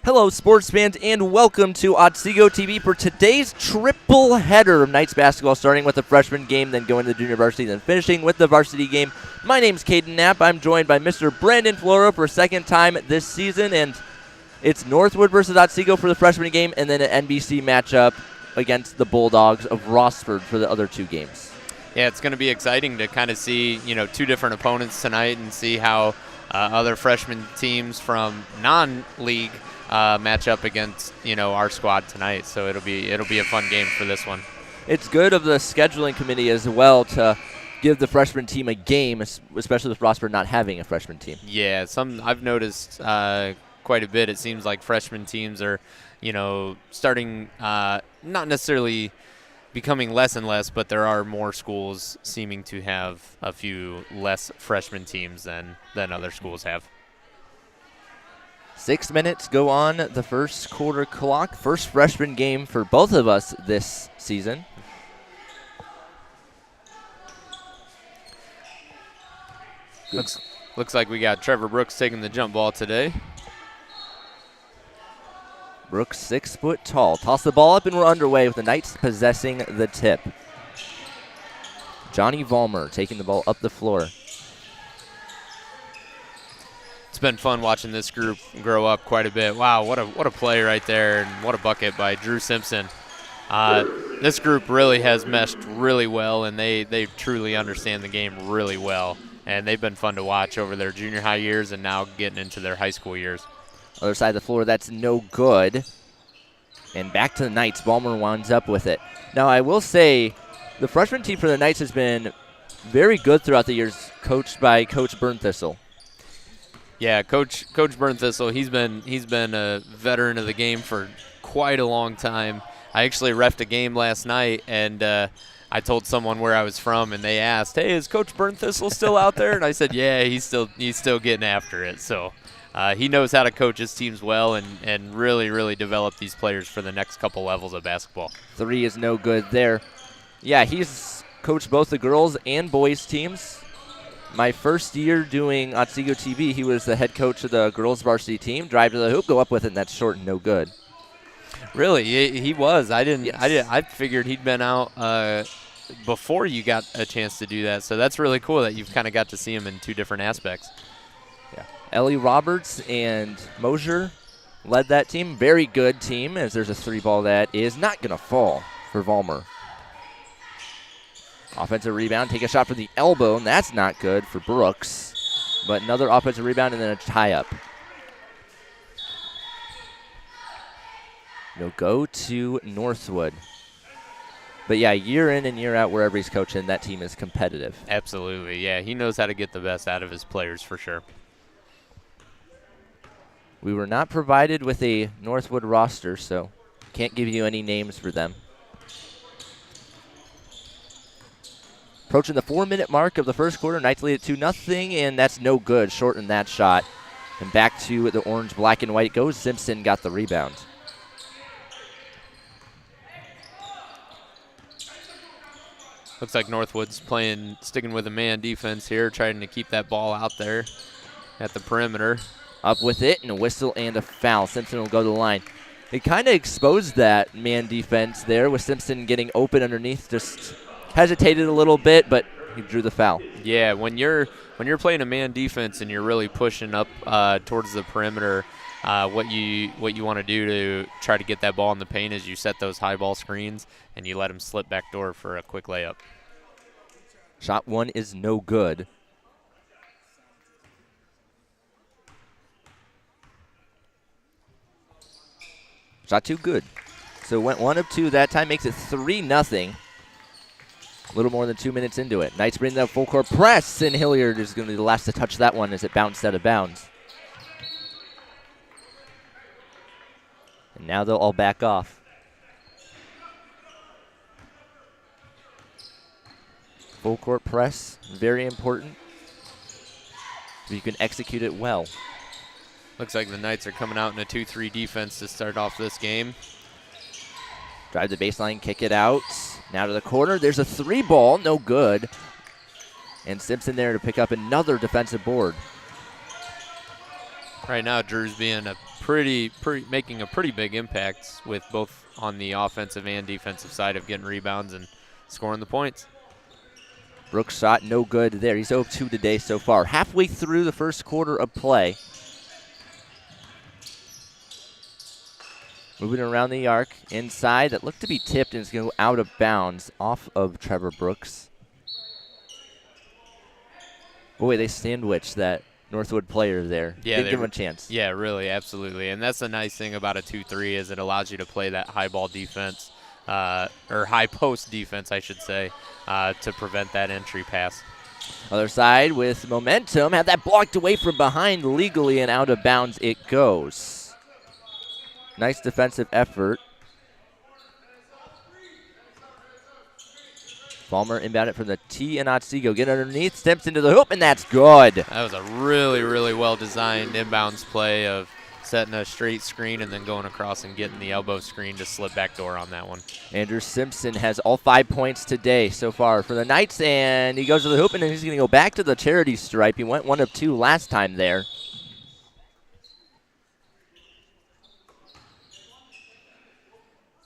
Hello, sports fans, and welcome to Otsego TV for today's triple header of Knights basketball, starting with the freshman game, then going to the junior varsity, then finishing with the varsity game. My name's Caden Knapp. I'm joined by Mr. Brandon Floro for a second time this season, and it's Northwood versus Otsego for the freshman game, and then an NBC matchup against the Bulldogs of Rossford for the other two games. Yeah, it's going to be exciting to kind of see, two different opponents tonight and see how other freshman teams from non-league match up against, our squad tonight. So it'll be a fun game for this one. It's good of the scheduling committee as well to give the freshman team a game, especially with Rossford not having a freshman team. Yeah, I've noticed quite a bit. It seems like freshman teams are, starting not necessarily becoming less and less, but there are more schools seeming to have a few less freshman teams than other schools have. 6 minutes go on the first quarter clock. First freshman game for both of us this season. Looks like we got Trevor Brooks taking the jump ball today. Brooks 6 foot tall. Toss the ball up and we're underway with the Knights possessing the tip. Johnny Vollmer taking the ball up the floor. It's been fun watching this group grow up quite a bit. Wow, what a play right there, and what a bucket by Drew Simpson. This group really has meshed really well, and they truly understand the game really well. And they've been fun to watch over their junior high years and now getting into their high school years. Other side of the floor, that's no good. And back to the Knights. Ballmer winds up with it. Now, I will say the freshman team for the Knights has been very good throughout the years, coached by Coach Burnthistell. Yeah, Coach Burnthistell, he's been a veteran of the game for quite a long time. I actually reffed a game last night, and I told someone where I was from, and they asked, "Hey, is Coach Burnthistell still out there?" And I said, "Yeah, he's still getting after it." So he knows how to coach his teams well and really develop these players for the next couple levels of basketball. 3 is no good there. Yeah, he's coached both the girls and boys teams. My first year doing Otsego TV, he was the head coach of the girls varsity team. Drive to the hoop, go up with it, and that's short and no good. Really, he was. Yes. I figured he'd been out before you got a chance to do that. So that's really cool that you've kind of got to see him in two different aspects. Yeah, Ellie Roberts and Mosier led that team. Very good team, as there's a 3-ball that is not going to fall for Vollmer. Offensive rebound, take a shot for the elbow, and that's not good for Brooks. But another offensive rebound and then a tie-up. It'll go to Northwood. But, yeah, year in and year out, wherever he's coaching, that team is competitive. Absolutely, yeah. He knows how to get the best out of his players for sure. We were not provided with a Northwood roster, so can't give you any names for them. Approaching the 4-minute mark of the first quarter, Knights lead at 2-0, and that's no good. Shorten that shot. And back to the orange, black, and white goes. Simpson got the rebound. Looks like Northwood's sticking with a man defense here, trying to keep that ball out there at the perimeter. Up with it, and a whistle and a foul. Simpson will go to the line. They kind of exposed that man defense there with Simpson getting open underneath, just hesitated a little bit, but he drew the foul. Yeah, when you're playing a man defense and you're really pushing up towards the perimeter, what you want to do to try to get that ball in the paint is you set those high ball screens and you let him slip back door for a quick layup. Shot 1 is no good. Shot 2 good. So went 1 of 2 that time, makes it 3-0. A little more than 2 minutes into it. Knights bring that full court press, and Hilliard is going to be the last to touch that one as it bounced out of bounds. And now they'll all back off. Full court press, very important. If you can execute it well. Looks like the Knights are coming out in a 2-3 defense to start off this game. Drive the baseline, kick it out. Now to the corner. There's a 3-ball, no good. And Simpson there to pick up another defensive board. Right now, Drew's being making a pretty big impact with both on the offensive and defensive side of getting rebounds and scoring the points. Brooks' shot no good there. He's 0-2 today so far. Halfway through the first quarter of play. Moving around the arc, inside, that looked to be tipped and is going to go out of bounds off of Trevor Brooks. Boy, they sandwiched that Northwood player there. Yeah, Didn't give him a chance. Yeah, really, absolutely. And that's the nice thing about a 2-3 is it allows you to play that high ball defense, or high post defense, I should say, to prevent that entry pass. Other side with momentum, had that blocked away from behind legally and out of bounds it goes. Nice defensive effort. Ballmer inbound it from the tee and Otsego. Get underneath, steps into the hoop, and that's good. That was a really, really well-designed inbounds play of setting a straight screen and then going across and getting the elbow screen to slip back door on that one. Andrew Simpson has all 5 points today so far for the Knights, and he goes to the hoop, and then he's going to go back to the charity stripe. He went 1 of 2 last time there.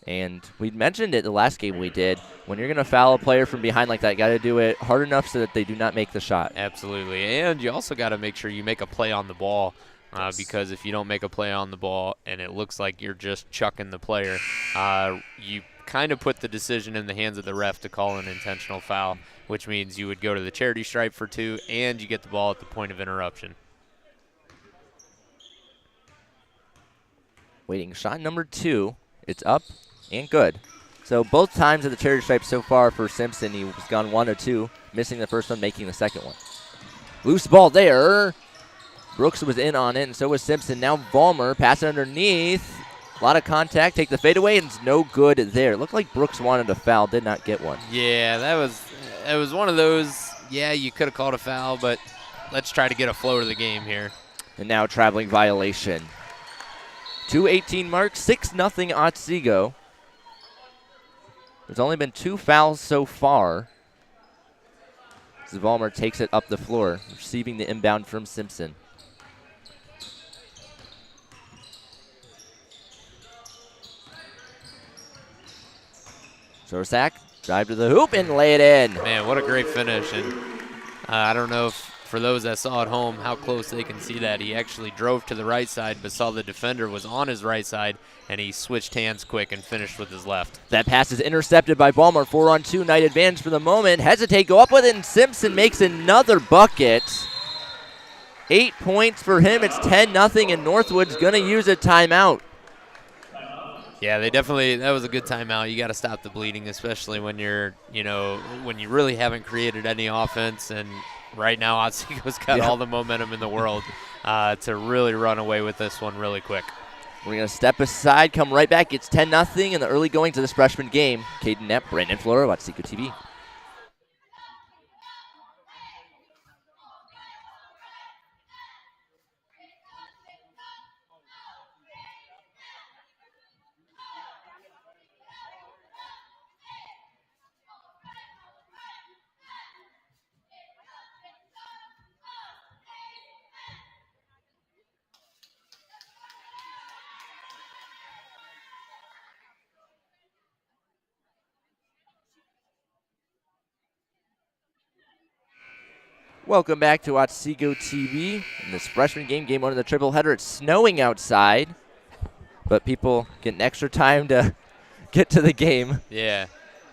And we mentioned it the last game we did. When you're going to foul a player from behind like that, got to do it hard enough so that they do not make the shot. Absolutely. And you also got to make sure you make a play on the ball because if you don't make a play on the ball and it looks like you're just chucking the player, you kind of put the decision in the hands of the ref to call an intentional foul, which means you would go to the charity stripe for 2 and you get the ball at the point of interruption. Waiting shot number 2. It's up. And good. So both times at the charity stripe so far for Simpson, he was gone 1 of 2, missing the first one, making the second one. Loose ball there. Brooks was in on it, and so was Simpson. Now Ballmer, pass it underneath. A lot of contact, take the fadeaway, and it's no good there. It looked like Brooks wanted a foul, did not get one. Yeah, it was one of those, yeah, you could have called a foul, but let's try to get a flow to the game here. And now traveling violation. 2:18 mark, 6-0 Otsego. There's only been 2 fouls so far. Ballmer takes it up the floor, receiving the inbound from Simpson. Sorsak, drive to the hoop and lay it in. Man, what a great finish. And I don't know if for those that saw at home how close they can see that. He actually drove to the right side but saw the defender was on his right side, and he switched hands quick and finished with his left. That pass is intercepted by Ballmer. 4-on-2, Knight advantage for the moment. Hesitate, go up with it, and Simpson makes another bucket. 8 points for him. It's 10-0, and Northwood's going to use a timeout. Yeah, that was a good timeout. You got to stop the bleeding, especially when when you really haven't created any offense, and right now Otsego's got all the momentum in the world to really run away with this one really quick. We're going to step aside, come right back. It's 10-0 in the early going to this freshman game. Caden Knapp, Brandon Flora, Otsego TV. Welcome back to Otsego TV. In this freshman game, game 1 of the triple header. It's snowing outside, but people getting extra time to get to the game. Yeah,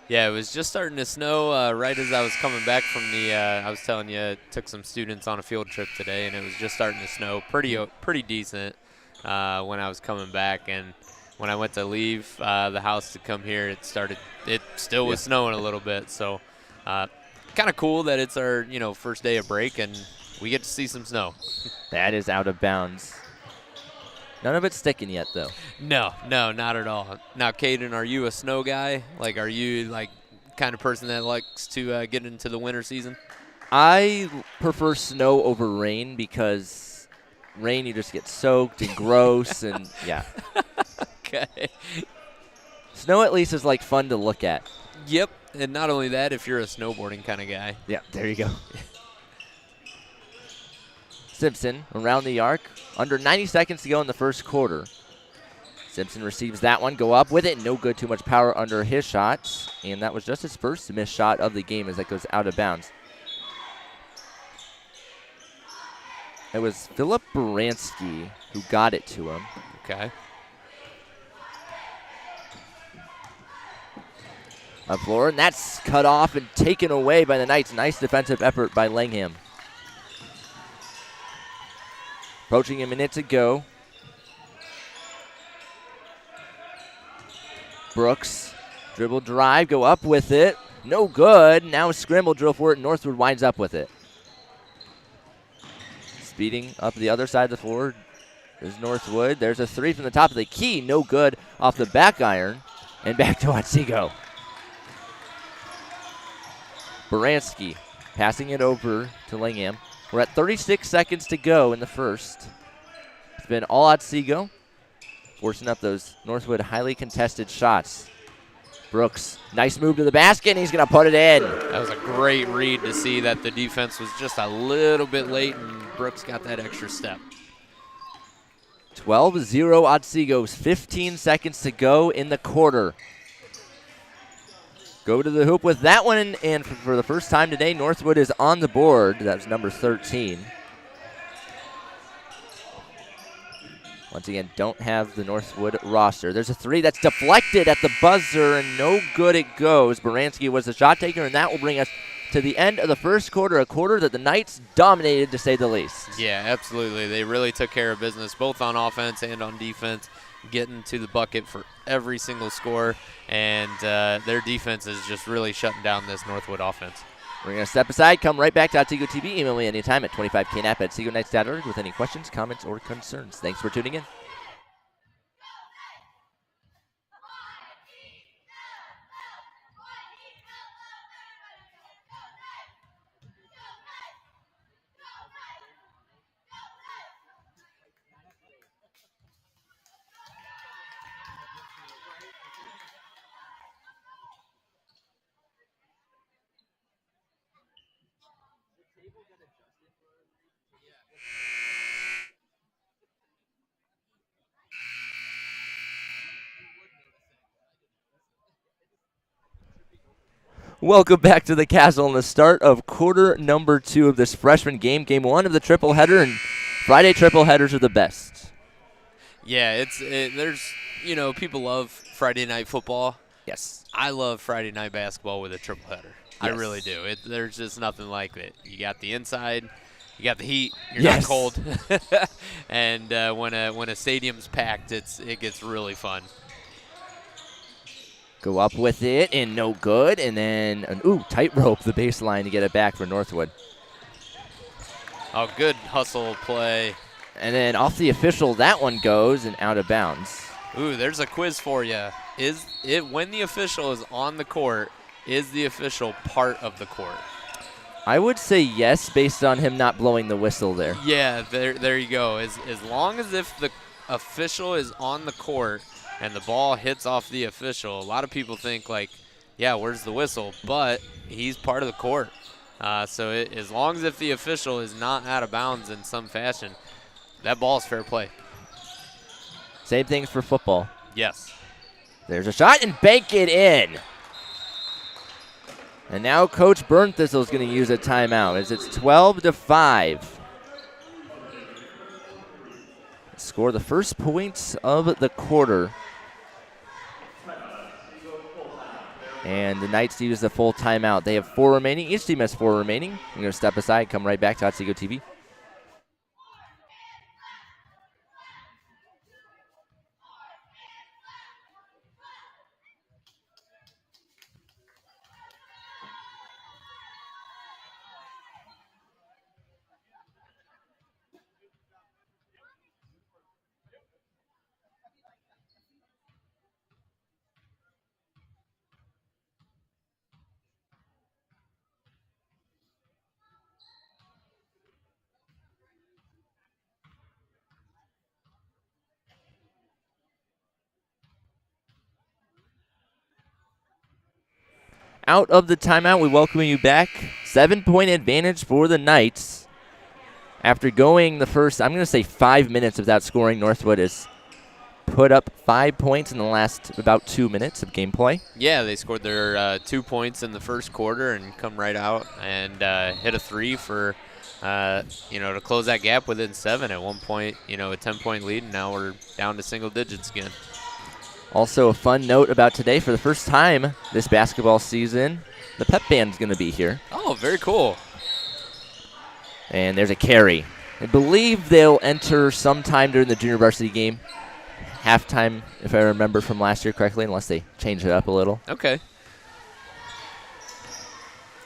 it was just starting to snow right as I was coming back from I was telling you, I took some students on a field trip today, and it was just starting to snow pretty decent when I was coming back. And when I went to leave the house to come here, it still was snowing a little bit. So kind of cool that it's our first day of break and we get to see some snow. That is out of bounds. None of it's sticking yet, though. No, not at all. Now, Caden, are you a snow guy? Like, are you kind of person that likes to get into the winter season? I prefer snow over rain because rain you just get soaked and gross and yeah. Okay. Snow at least is fun to look at. Yep. And not only that, if you're a snowboarding kind of guy. Yeah, there you go. Simpson around the arc. Under 90 seconds to go in the first quarter. Simpson receives that one, go up with it. No good, too much power under his shots. And that was just his first missed shot of the game as that goes out of bounds. It was Philip Baranski who got it to him. Okay. Up floor, and that's cut off and taken away by the Knights. Nice defensive effort by Langham. Approaching a minute to go. Brooks, dribble drive, go up with it. No good. Now a scramble drill for it. Northwood winds up with it. Speeding up the other side of the floor. There's Northwood. There's a three from the top of the key. No good off the back iron. And back to Otsego. Baranski passing it over to Langham. We're at 36 seconds to go in the first. It's been all Otsego, forcing up those Northwood highly contested shots. Brooks, nice move to the basket, and he's going to put it in. That was a great read to see that the defense was just a little bit late, and Brooks got that extra step. 12-0 Otsego, 15 seconds to go in the quarter. Go to the hoop with that one, and for the first time today, Northwood is on the board. That's number 13. Once again, don't have the Northwood roster. There's a three that's deflected at the buzzer, and no good it goes. Baranski was the shot taker, and that will bring us to the end of the first quarter, a quarter that the Knights dominated, to say the least. Yeah, absolutely. They really took care of business, both on offense and on defense, getting to the bucket for every single score, and their defense is just really shutting down this Northwood offense. We're going to step aside, come right back to Otsego TV. Email me anytime at 25knap@otsegoKnights.org with any questions, comments, or concerns. Thanks for tuning in. Welcome back to the Castle and the start of quarter number 2 of this freshman game. Game 1 of the triple header, and Friday triple headers are the best. Yeah, there's, people love Friday night football. Yes. I love Friday night basketball with a triple header. Yes. I really do. There's just nothing like it. You got the inside, you got the heat, you're Yes. not cold. And when a stadium's packed, it gets really fun. Go up with it, and no good. And then, tightrope the baseline to get it back for Northwood. Oh, good hustle play. And then off the official, that one goes and out of bounds. Ooh, there's a quiz for you. When the official is on the court, is the official part of the court? I would say yes, based on him not blowing the whistle there. Yeah, there you go. As long as if the official is on the court and the ball hits off the official, a lot of people think where's the whistle? But he's part of the court. So as long as if the official is not out of bounds in some fashion, that ball is fair play. Same things for football. Yes. There's a shot, and bank it in. And now Coach Burnthistle's is going to use a timeout as it's 12-5. Score the first points of the quarter. And the Knights use the full timeout. They have 4 remaining. Each team has 4 remaining. I'm going to step aside, come right back to Otsego TV. Out of the timeout, we welcome you back. 7-point advantage for the Knights. After going the first, I'm going to say 5 minutes without scoring, Northwood has put up 5 points in the last about 2 minutes of gameplay. Yeah, they scored their 2 points in the first quarter and come right out and hit a 3 for, to close that gap within 7 at one point, a 10-point lead, and now we're down to single digits again. Also a fun note about today, for the first time this basketball season, the pep band's going to be here. Oh, very cool. And there's a carry. I believe they'll enter sometime during the junior varsity game. Halftime, if I remember from last year correctly, unless they change it up a little. Okay.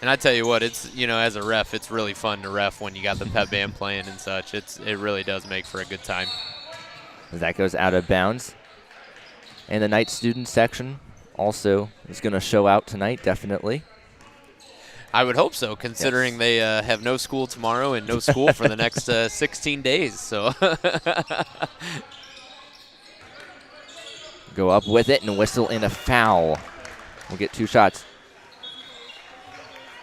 And I tell you what, it's as a ref, it's really fun to ref when you got the pep band playing and such. It really does make for a good time. As that goes out of bounds. And the night student section also is going to show out tonight, definitely. I would hope so, considering they have no school tomorrow and no school for the next 16 days. So go up with it and whistle in a foul. We'll get 2 shots.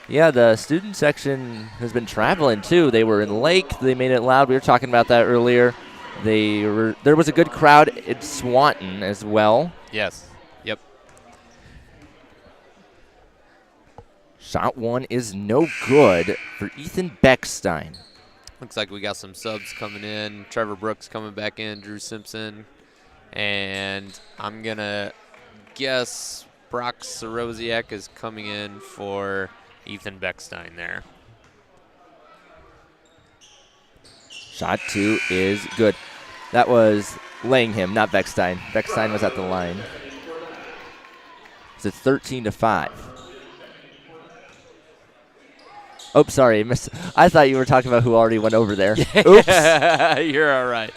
Yeah, the student section has been traveling too. They were in Lake. They made it loud. We were talking about that earlier. There was a good crowd at Swanton as well. Yes. Yep. Shot 1 is no good for Ethan Beckstein. Looks like we got some subs coming in. Trevor Brooks coming back in, Drew Simpson. And I'm going to guess Brock Sorosiak is coming in for Ethan Beckstein there. Shot 2 is good. That was Langham, not Beckstein. Beckstein was at the line. It's 13-5. Oh, sorry. I thought you were talking about who already went over there. Oops. You're all right.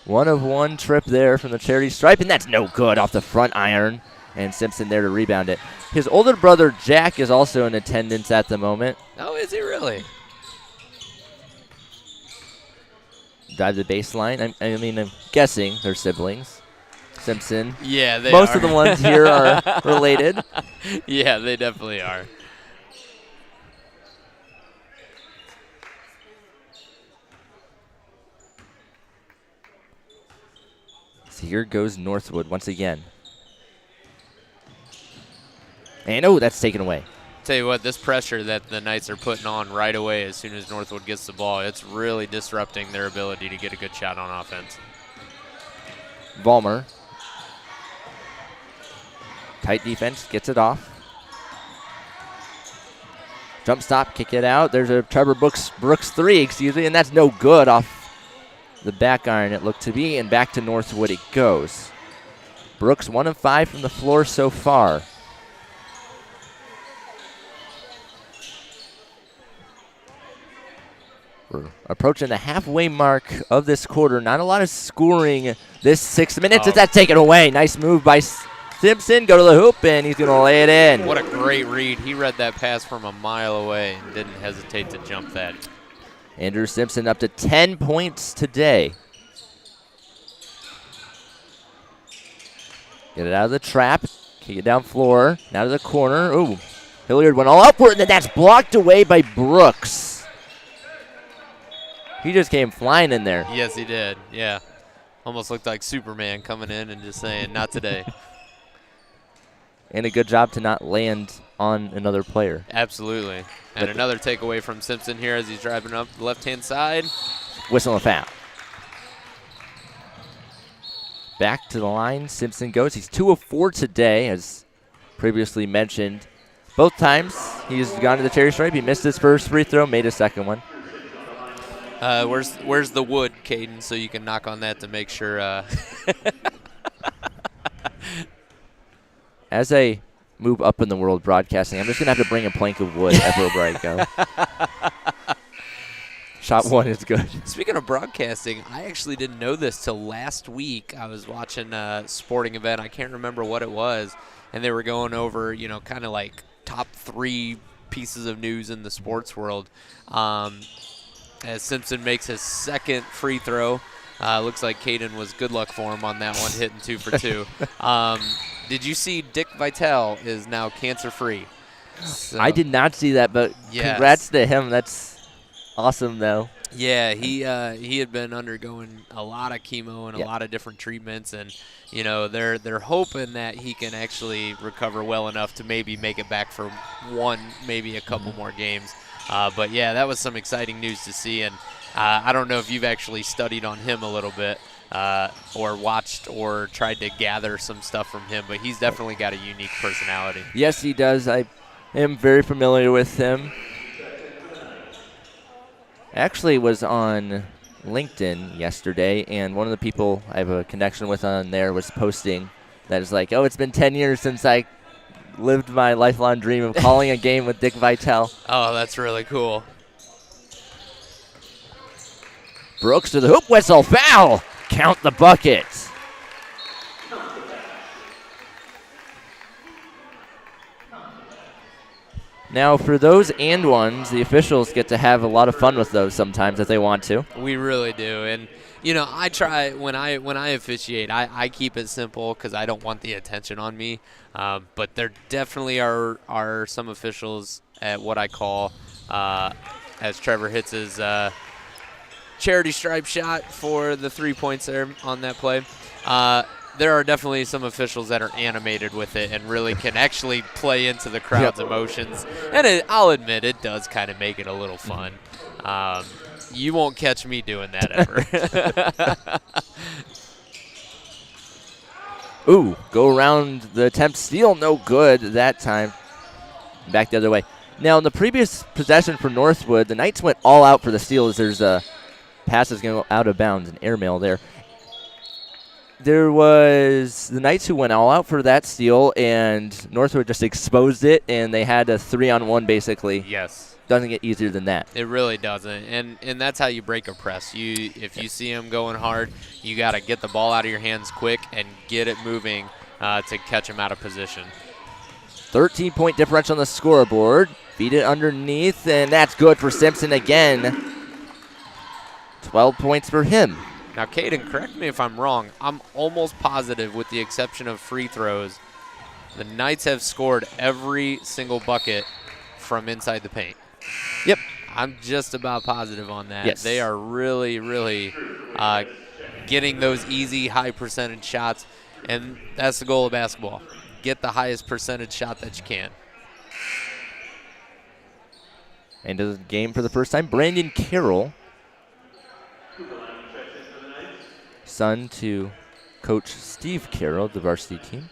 One of one trip there from the charity stripe, and that's no good off the front iron. And Simpson there to rebound it. His older brother, Jack, is also in attendance at the moment. Oh, is he really? Drive the baseline. I'm guessing they're siblings. Simpson. Yeah, they Most are. of the ones here are related. Yeah, they definitely are. So here goes Northwood once again. And, oh, that's taken away. Tell you what, this pressure that the Knights are putting on right away as soon as Northwood gets the ball, it's really disrupting their ability to get a good shot on offense. Vollmer. Tight defense, gets it off. Jump stop, kick it out. There's a Trevor Brooks 3, and that's no good off the back iron it looked to be, and back to Northwood it goes. Brooks 1 of 5 from the floor so far. We're approaching the halfway mark of this quarter. Not a lot of scoring this 6 minutes. Oh. That's taken away. Nice move by Simpson. Go to the hoop, and he's going to lay it in. What a great read. He read that pass from a mile away and didn't hesitate to jump that. Andrew Simpson up to 10 points today. Get it out of the trap. Kick it down floor. Now to the corner. Ooh. Hilliard went all upward, and then that's blocked away by Brooks. He just came flying in there. Yes, he did. Yeah. Almost looked like Superman coming in and just saying, not today. And a good job to not land on another player. Absolutely. And another takeaway from Simpson here as he's driving up the left-hand side. Whistle and foul. Back to the line, Simpson goes. He's 2 of 4 today, as previously mentioned. Both times he's gone to the cherry stripe. He missed his first free throw, made a second one. Where's the wood, Caden, so you can knock on that to make sure. As I move up in the world broadcasting, I'm just going to have to bring a plank of wood everywhere I go. Shot 1 is good. Speaking of broadcasting, I actually didn't know this till last week. I was watching a sporting event. I can't remember what it was, and they were going over, kind of like top 3 pieces of news in the sports world. As Simpson makes his second free throw. Looks like Caden was good luck for him on that one, hitting 2 for 2. Did you see Dick Vitale is now cancer-free? So, I did not see that, but yes. Congrats to him. That's awesome, though. Yeah, he had been undergoing a lot of chemo and a lot of different treatments, and they're hoping that he can actually recover well enough to maybe make it back for one, maybe a couple more games. But yeah, that was some exciting news to see, and I don't know if you've actually studied on him a little bit or watched or tried to gather some stuff from him, but he's definitely got a unique personality. Yes, he does. I am very familiar with him. Actually was on LinkedIn yesterday, and one of the people I have a connection with on there was posting that is like, oh, it's been 10 years since I lived my lifelong dream of calling a game with Dick Vitale. Oh, that's really cool. Brooks to the hoop whistle, foul! Count the bucket. Now, for those and ones, the officials get to have a lot of fun with those sometimes if they want to. We really do, and I try when I officiate, I keep it simple because I don't want the attention on me. But there definitely are some officials at what I call, as Trevor hits his charity stripe shot for the 3 points there on that play. There are definitely some officials that are animated with it and really can actually play into the crowd's emotions. And I'll admit, it does kind of make it a little fun. You won't catch me doing that ever. Ooh, go around the attempt steal, no good that time. Back the other way. Now, in the previous possession for Northwood, the Knights went all out for the steal as there's a pass that's going to go out of bounds, an airmail there. There was the Knights who went all out for that steal, and Northwood just exposed it, and they had a 3-on-1 basically. Yes. Doesn't get easier than that. It really doesn't, and that's how you break a press. If you see them going hard, you got to get the ball out of your hands quick and get it moving to catch them out of position. 13-point differential on the scoreboard. Beat it underneath, and that's good for Simpson again. 12 points for him. Now, Caden, correct me if I'm wrong. I'm almost positive, with the exception of free throws, the Knights have scored every single bucket from inside the paint. Yep. I'm just about positive on that. Yes. They are really, really getting those easy, high percentage shots, and that's the goal of basketball. Get the highest percentage shot that you can. Into the game for the first time, Brandon Carroll. Son to Coach Steve Carroll, the varsity team.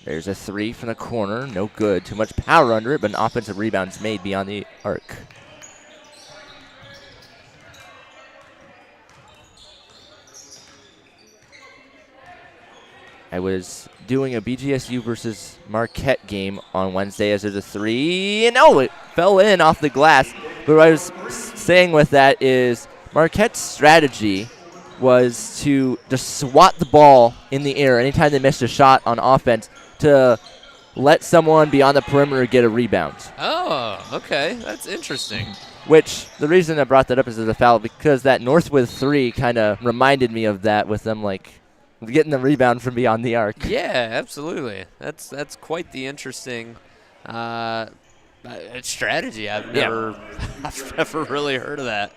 There's a three from the corner, no good. Too much power under it, but an offensive rebound's made beyond the arc. I was doing a BGSU versus Marquette game on Wednesday as there's a three, and it fell in off the glass. But what I was saying with that is Marquette's strategy was to just swat the ball in the air anytime they missed a shot on offense to let someone beyond the perimeter get a rebound. Oh, okay. That's interesting. Which, the reason I brought that up is as a foul, because that Northwood three kind of reminded me of that with them, like, getting the rebound from beyond the arc. Yeah, absolutely. That's quite the interesting strategy. I've never really heard of that.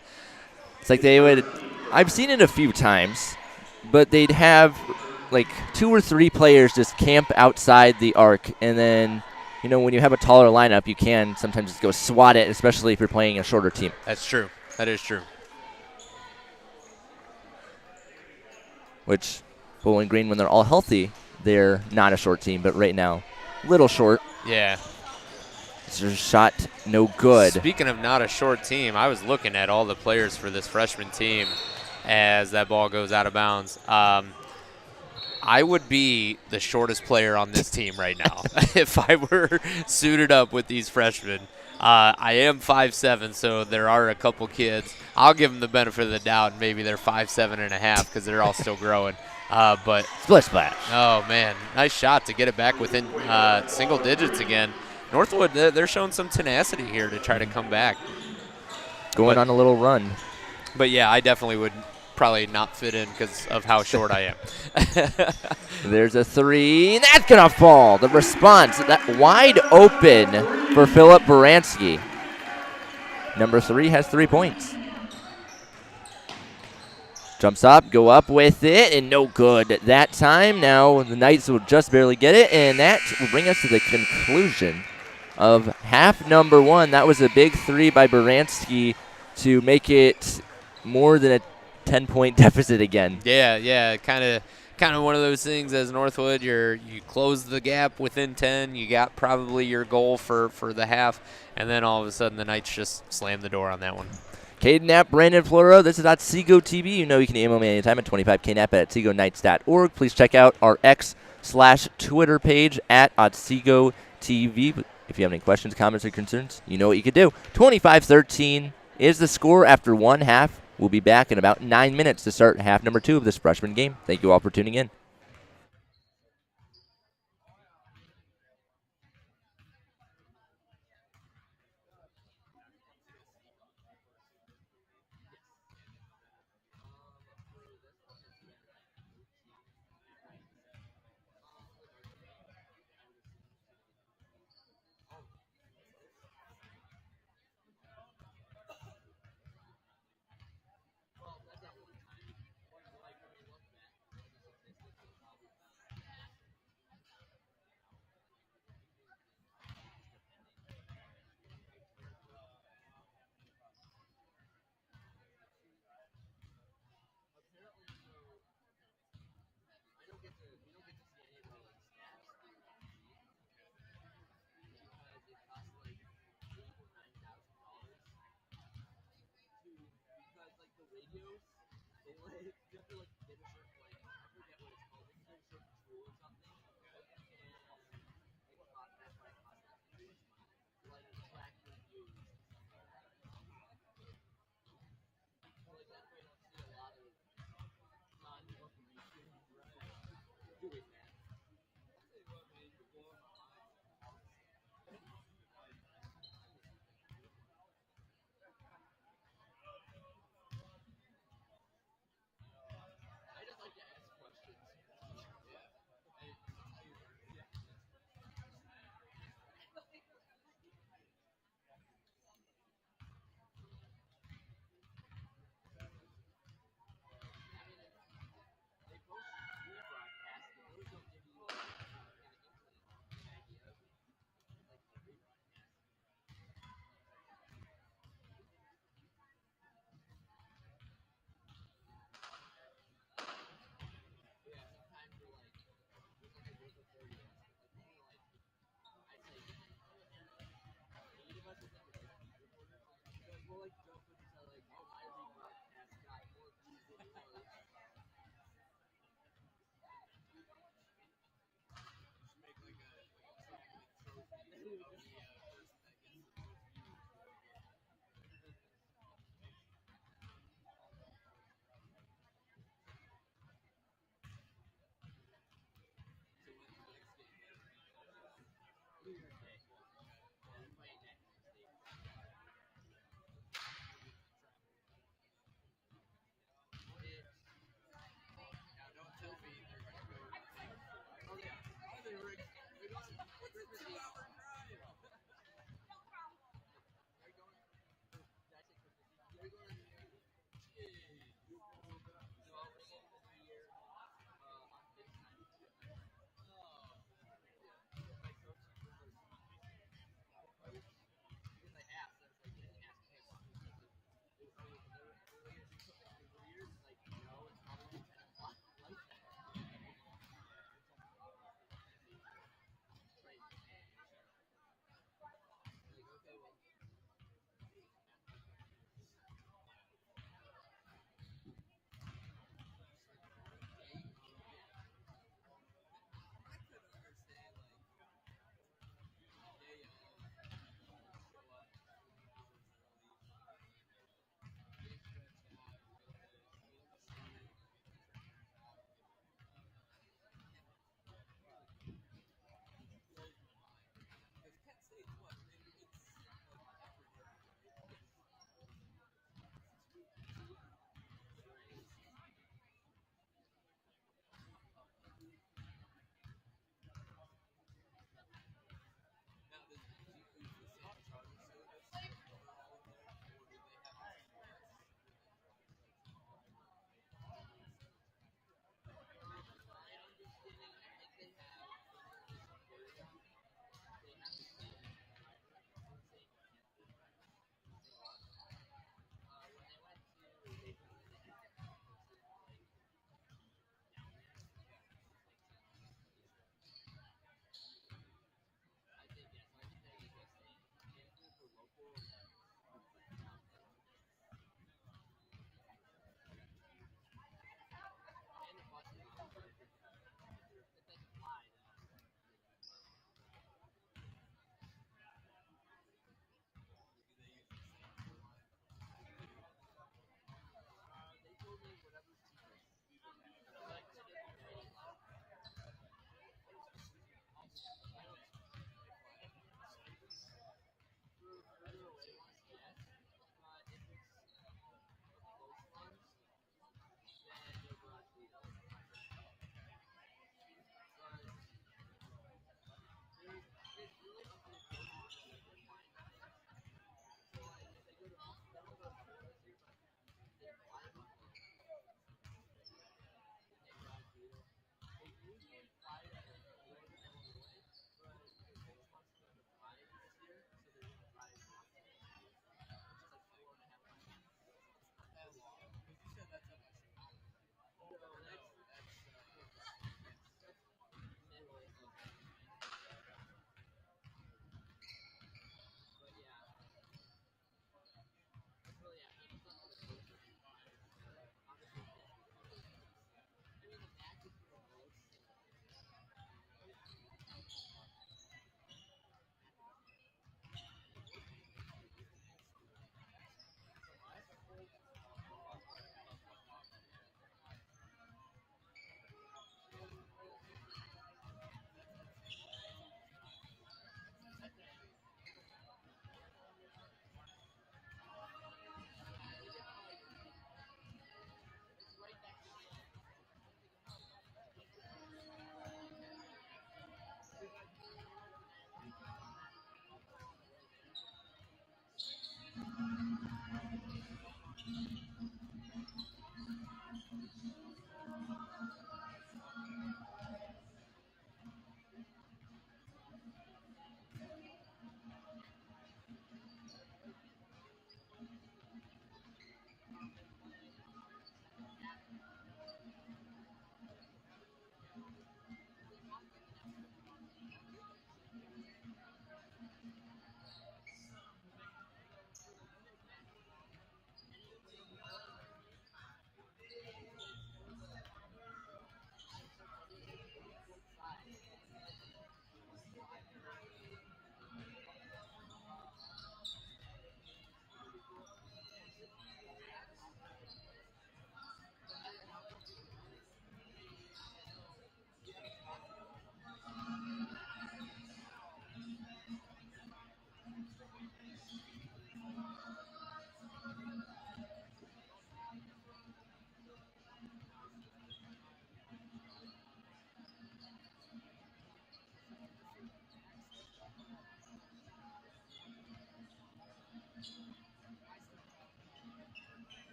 It's like they would, I've seen it a few times, but they'd have like 2 or 3 players just camp outside the arc, and then, you know, when you have a taller lineup, you can sometimes just go swat it, especially if you're playing a shorter team. That's true. That is true. Which, Bowling Green, when they're all healthy, they're not a short team, but right now, little short. Yeah. There's a shot, no good. Speaking of not a short team, I was looking at all the players for this freshman team as that ball goes out of bounds. I would be the shortest player on this team right now if I were suited up with these freshmen. I am 5'7", so there are a couple kids. I'll give them the benefit of the doubt, and maybe they're 5'7.5" because they're all still growing. But Splish splash. Oh, man, nice shot to get it back within single digits again. Northwood, they're showing some tenacity here to try to come back. Going on a little run. But, yeah, I definitely would probably not fit in because of how short I am. There's a three. That's going to fall. The response, that wide open for Philip Baranski. Number 3 has 3 points. Jumps up, go up with it, and no good that time. Now the Knights will just barely get it, and that will bring us to the conclusion of half number 1. That was a big 3 by Baranski to make it more than a 10-point deficit again. Yeah, kind of one of those things as Northwood. You close the gap within 10. You got probably your goal for the half, and then all of a sudden the Knights just slam the door on that one. Caden Knapp, Brandon Floro, this is Otsego TV. You know you can email me anytime at 25knap at otsegoknights.org. Please check out our X/Twitter page at Otsego TV. If you have any questions, comments, or concerns, you know what you could do. 25-13 is the score after one half. We'll be back in about 9 minutes to start half number 2 of this freshman game. Thank you all for tuning in.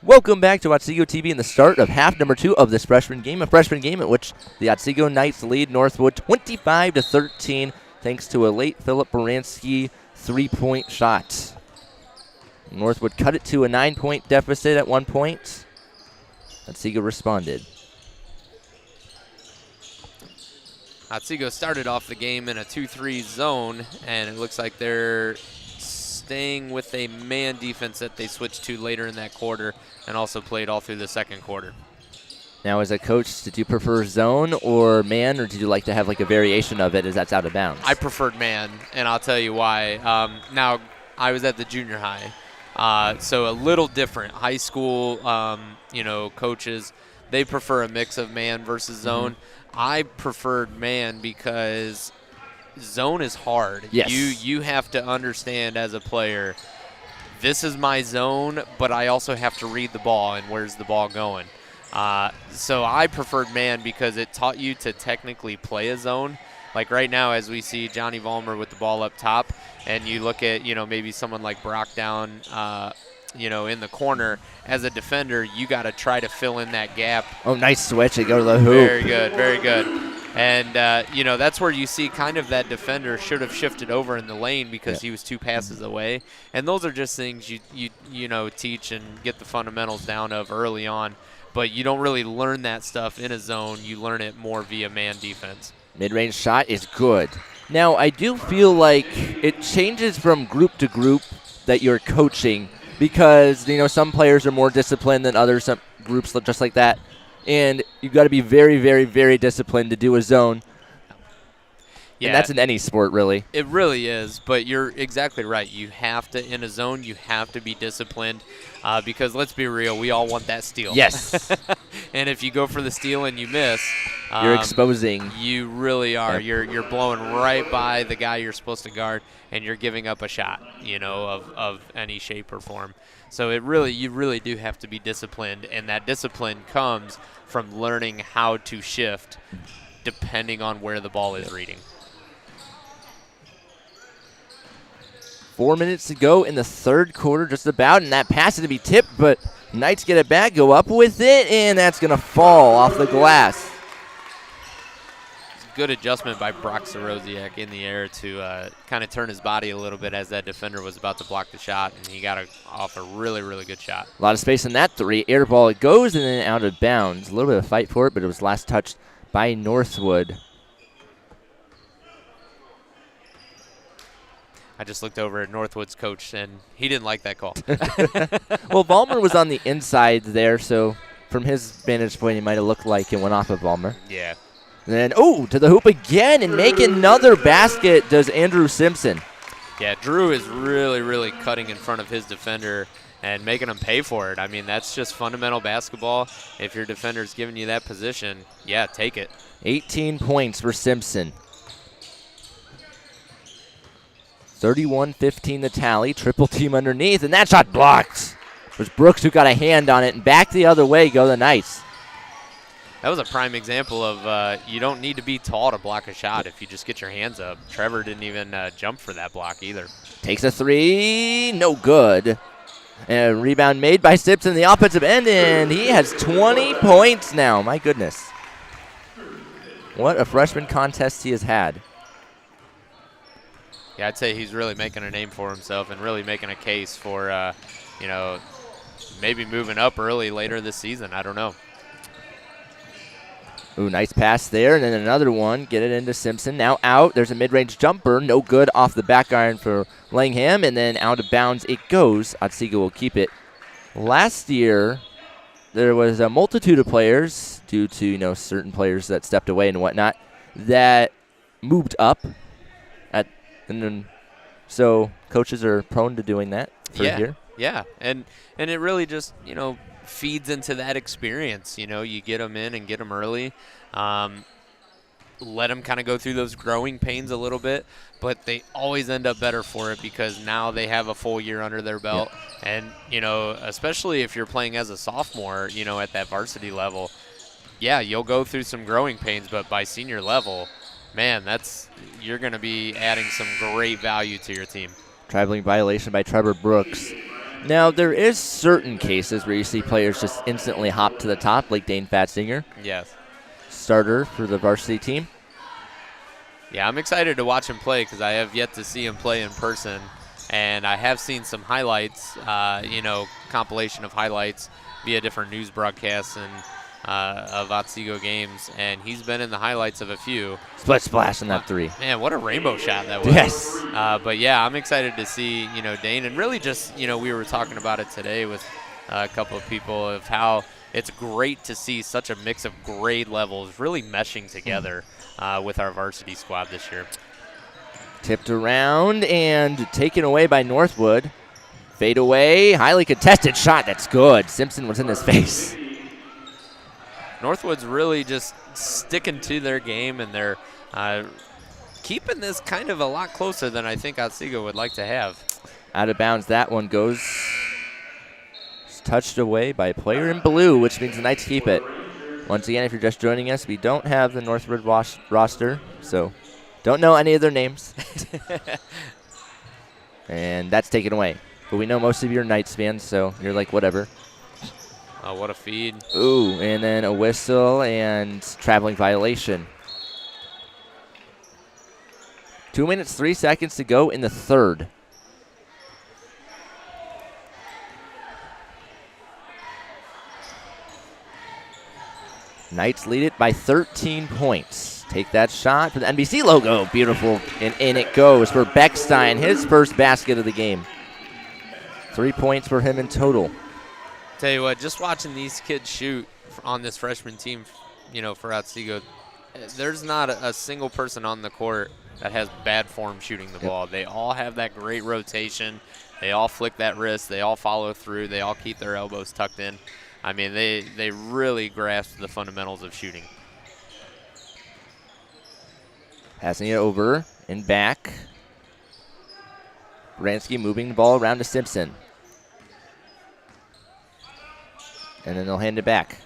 Welcome back to Otsego TV and the start of half number 2 of this freshman game, a freshman game at which the Otsego Knights lead Northwood 25-13 thanks to a late Philip Baranski 3-point shot. Northwood cut it to a 9-point deficit at one point. Otsego responded. Otsego started off the game in a 2-3 zone, and it looks like they're staying with a man defense that they switched to later in that quarter and also played all through the second quarter. Now, as a coach, did you prefer zone or man, or did you like to have like a variation of it as that's out of bounds? I preferred man, and I'll tell you why. Now, I was at the junior high, so a little different. High school, coaches, they prefer a mix of man versus zone. I preferred man because zone is hard. Yes. You have to understand as a player, this is my zone, but I also have to read the ball and where's the ball going. So I preferred man because it taught you to technically play a zone. Like right now, as we see Johnny Vollmer with the ball up top, and you look at, maybe someone like Brock down, in the corner. As a defender, you got to try to fill in that gap. Oh, nice switch. They go to the hoop. Very good, very good. And, that's where you see kind of that defender should have shifted over in the lane because he was 2 passes away. And those are just things you teach and get the fundamentals down of early on. But you don't really learn that stuff in a zone. You learn it more via man defense. Mid-range shot is good. Now, I do feel like it changes from group to group that you're coaching because, some players are more disciplined than others, some groups look just like that. And you've got to be very, very, very disciplined to do a zone. Yeah. And that's in any sport, really. It really is, but you're exactly right. You have to, in a zone, you have to be disciplined because let's be real, we all want that steal. Yes. And if you go for the steal and you miss, you're exposing. You really are. Yep. You're blowing right by the guy you're supposed to guard, and you're giving up a shot, of any shape or form. So you really do have to be disciplined, and that discipline comes from learning how to shift depending on where the ball is reading. 4 minutes to go in the third quarter, just about, and that pass is to be tipped, but Knights get it back, go up with it, and that's going to fall off the glass. Good adjustment by Brock Soroziak in the air to kind of turn his body a little bit as that defender was about to block the shot, and he got off a really, really good shot. A lot of space in that three. Air ball, it goes and then out of bounds. A little bit of fight for it, but it was last touched by Northwood. I just looked over at Northwood's coach, and he didn't like that call. Well, Vollmer was on the inside there, so from his vantage point, he might have looked like it went off of Vollmer. Yeah. And then, to the hoop again and make another basket does Andrew Simpson. Yeah, Drew is really, really cutting in front of his defender and making him pay for it. I mean, that's just fundamental basketball. If your defender's giving you that position, yeah, take it. 18 points for Simpson. 31-15 the tally. Triple team underneath, and that shot blocked. It was Brooks who got a hand on it, and back the other way go the Knights. That was a prime example of you don't need to be tall to block a shot if you just get your hands up. Trevor didn't even jump for that block either. Takes a three, no good. And a rebound made by Simpson, the offensive end, and he has 20 points now. My goodness. What a freshman contest he has had. Yeah, I'd say he's really making a name for himself and really making a case for, maybe moving up early later this season. I don't know. Ooh, nice pass there, and then another one. Get it into Simpson. Now out. There's a mid-range jumper. No good off the back iron for Langham, and then out of bounds it goes. Otsego will keep it. Last year, there was a multitude of players, due to certain players that stepped away and whatnot, that moved up. And then, so coaches are prone to doing that for a year. Yeah, and it really just, feeds into that experience. You get them in and get them early. Let them kind of go through those growing pains a little bit, but they always end up better for it because now they have a full year under their belt. Yeah. And, especially if you're playing as a sophomore, at that varsity level, yeah, you'll go through some growing pains, but by senior level, man, you're going to be adding some great value to your team. Traveling violation by Trevor Brooks. Now, there is certain cases where you see players just instantly hop to the top, like Dane Fatzinger. Yes. Starter for the varsity team. Yeah, I'm excited to watch him play because I have yet to see him play in person. And I have seen some highlights, compilation of highlights via different news broadcasts and of Otsego games. And he's been in the highlights of a few. Split splash in that three. Man, what a rainbow shot that was. Yes. But, yeah, I'm excited to see, Dane. And really just, we were talking about it today with a couple of people of how it's great to see such a mix of grade levels really meshing together with our varsity squad this year. Tipped around and taken away by Northwood. Fade away, highly contested shot. That's good. Simpson was in his face. Northwood's really just sticking to their game, and they're keeping this kind of a lot closer than I think Otsego would like to have. Out of bounds, that one goes. It's touched away by a player in blue, which means the Knights keep it. Once again, if you're just joining us, we don't have the Northwood roster, so don't know any of their names. And that's taken away. But we know most of you are Knights fans, so you're like, whatever. Oh, what a feed. Ooh, and then a whistle and traveling violation. 2 minutes, 3 seconds to go in the third. Knights lead it by 13 points. Take that shot for the NBC logo. Beautiful. And in it goes for Beckstein, his first basket of the game. 3 points for him in total. Tell you what, just watching these kids shoot on this freshman team, for Otsego, there's not a single person on the court that has bad form shooting the ball. They all have that great rotation. They all flick that wrist. They all follow through. They all keep their elbows tucked in. I mean, they really grasp the fundamentals of shooting. Passing it over and back. Bransky moving the ball around to Simpson. And then they'll hand it back.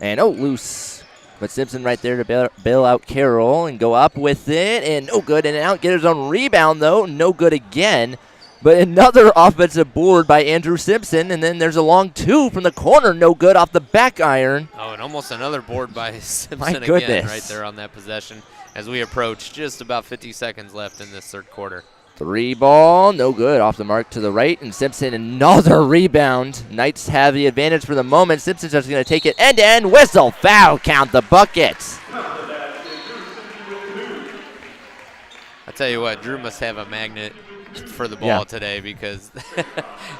And, loose. But Simpson right there to bail out Carroll and go up with it. And no good. And out, get his own rebound, though. No good again. But another offensive board by Andrew Simpson. And then there's a long two from the corner. No good off the back iron. Oh, and almost another board by Simpson My again goodness. right there on that possession as we approach just about 50 seconds left in this third quarter. Three ball, no good. Off the mark to the right, and Simpson another rebound. Knights have the advantage for the moment. Simpson's just going to take it end-to-end whistle. Foul, count the buckets. I tell you what, Drew must have a magnet for the ball today because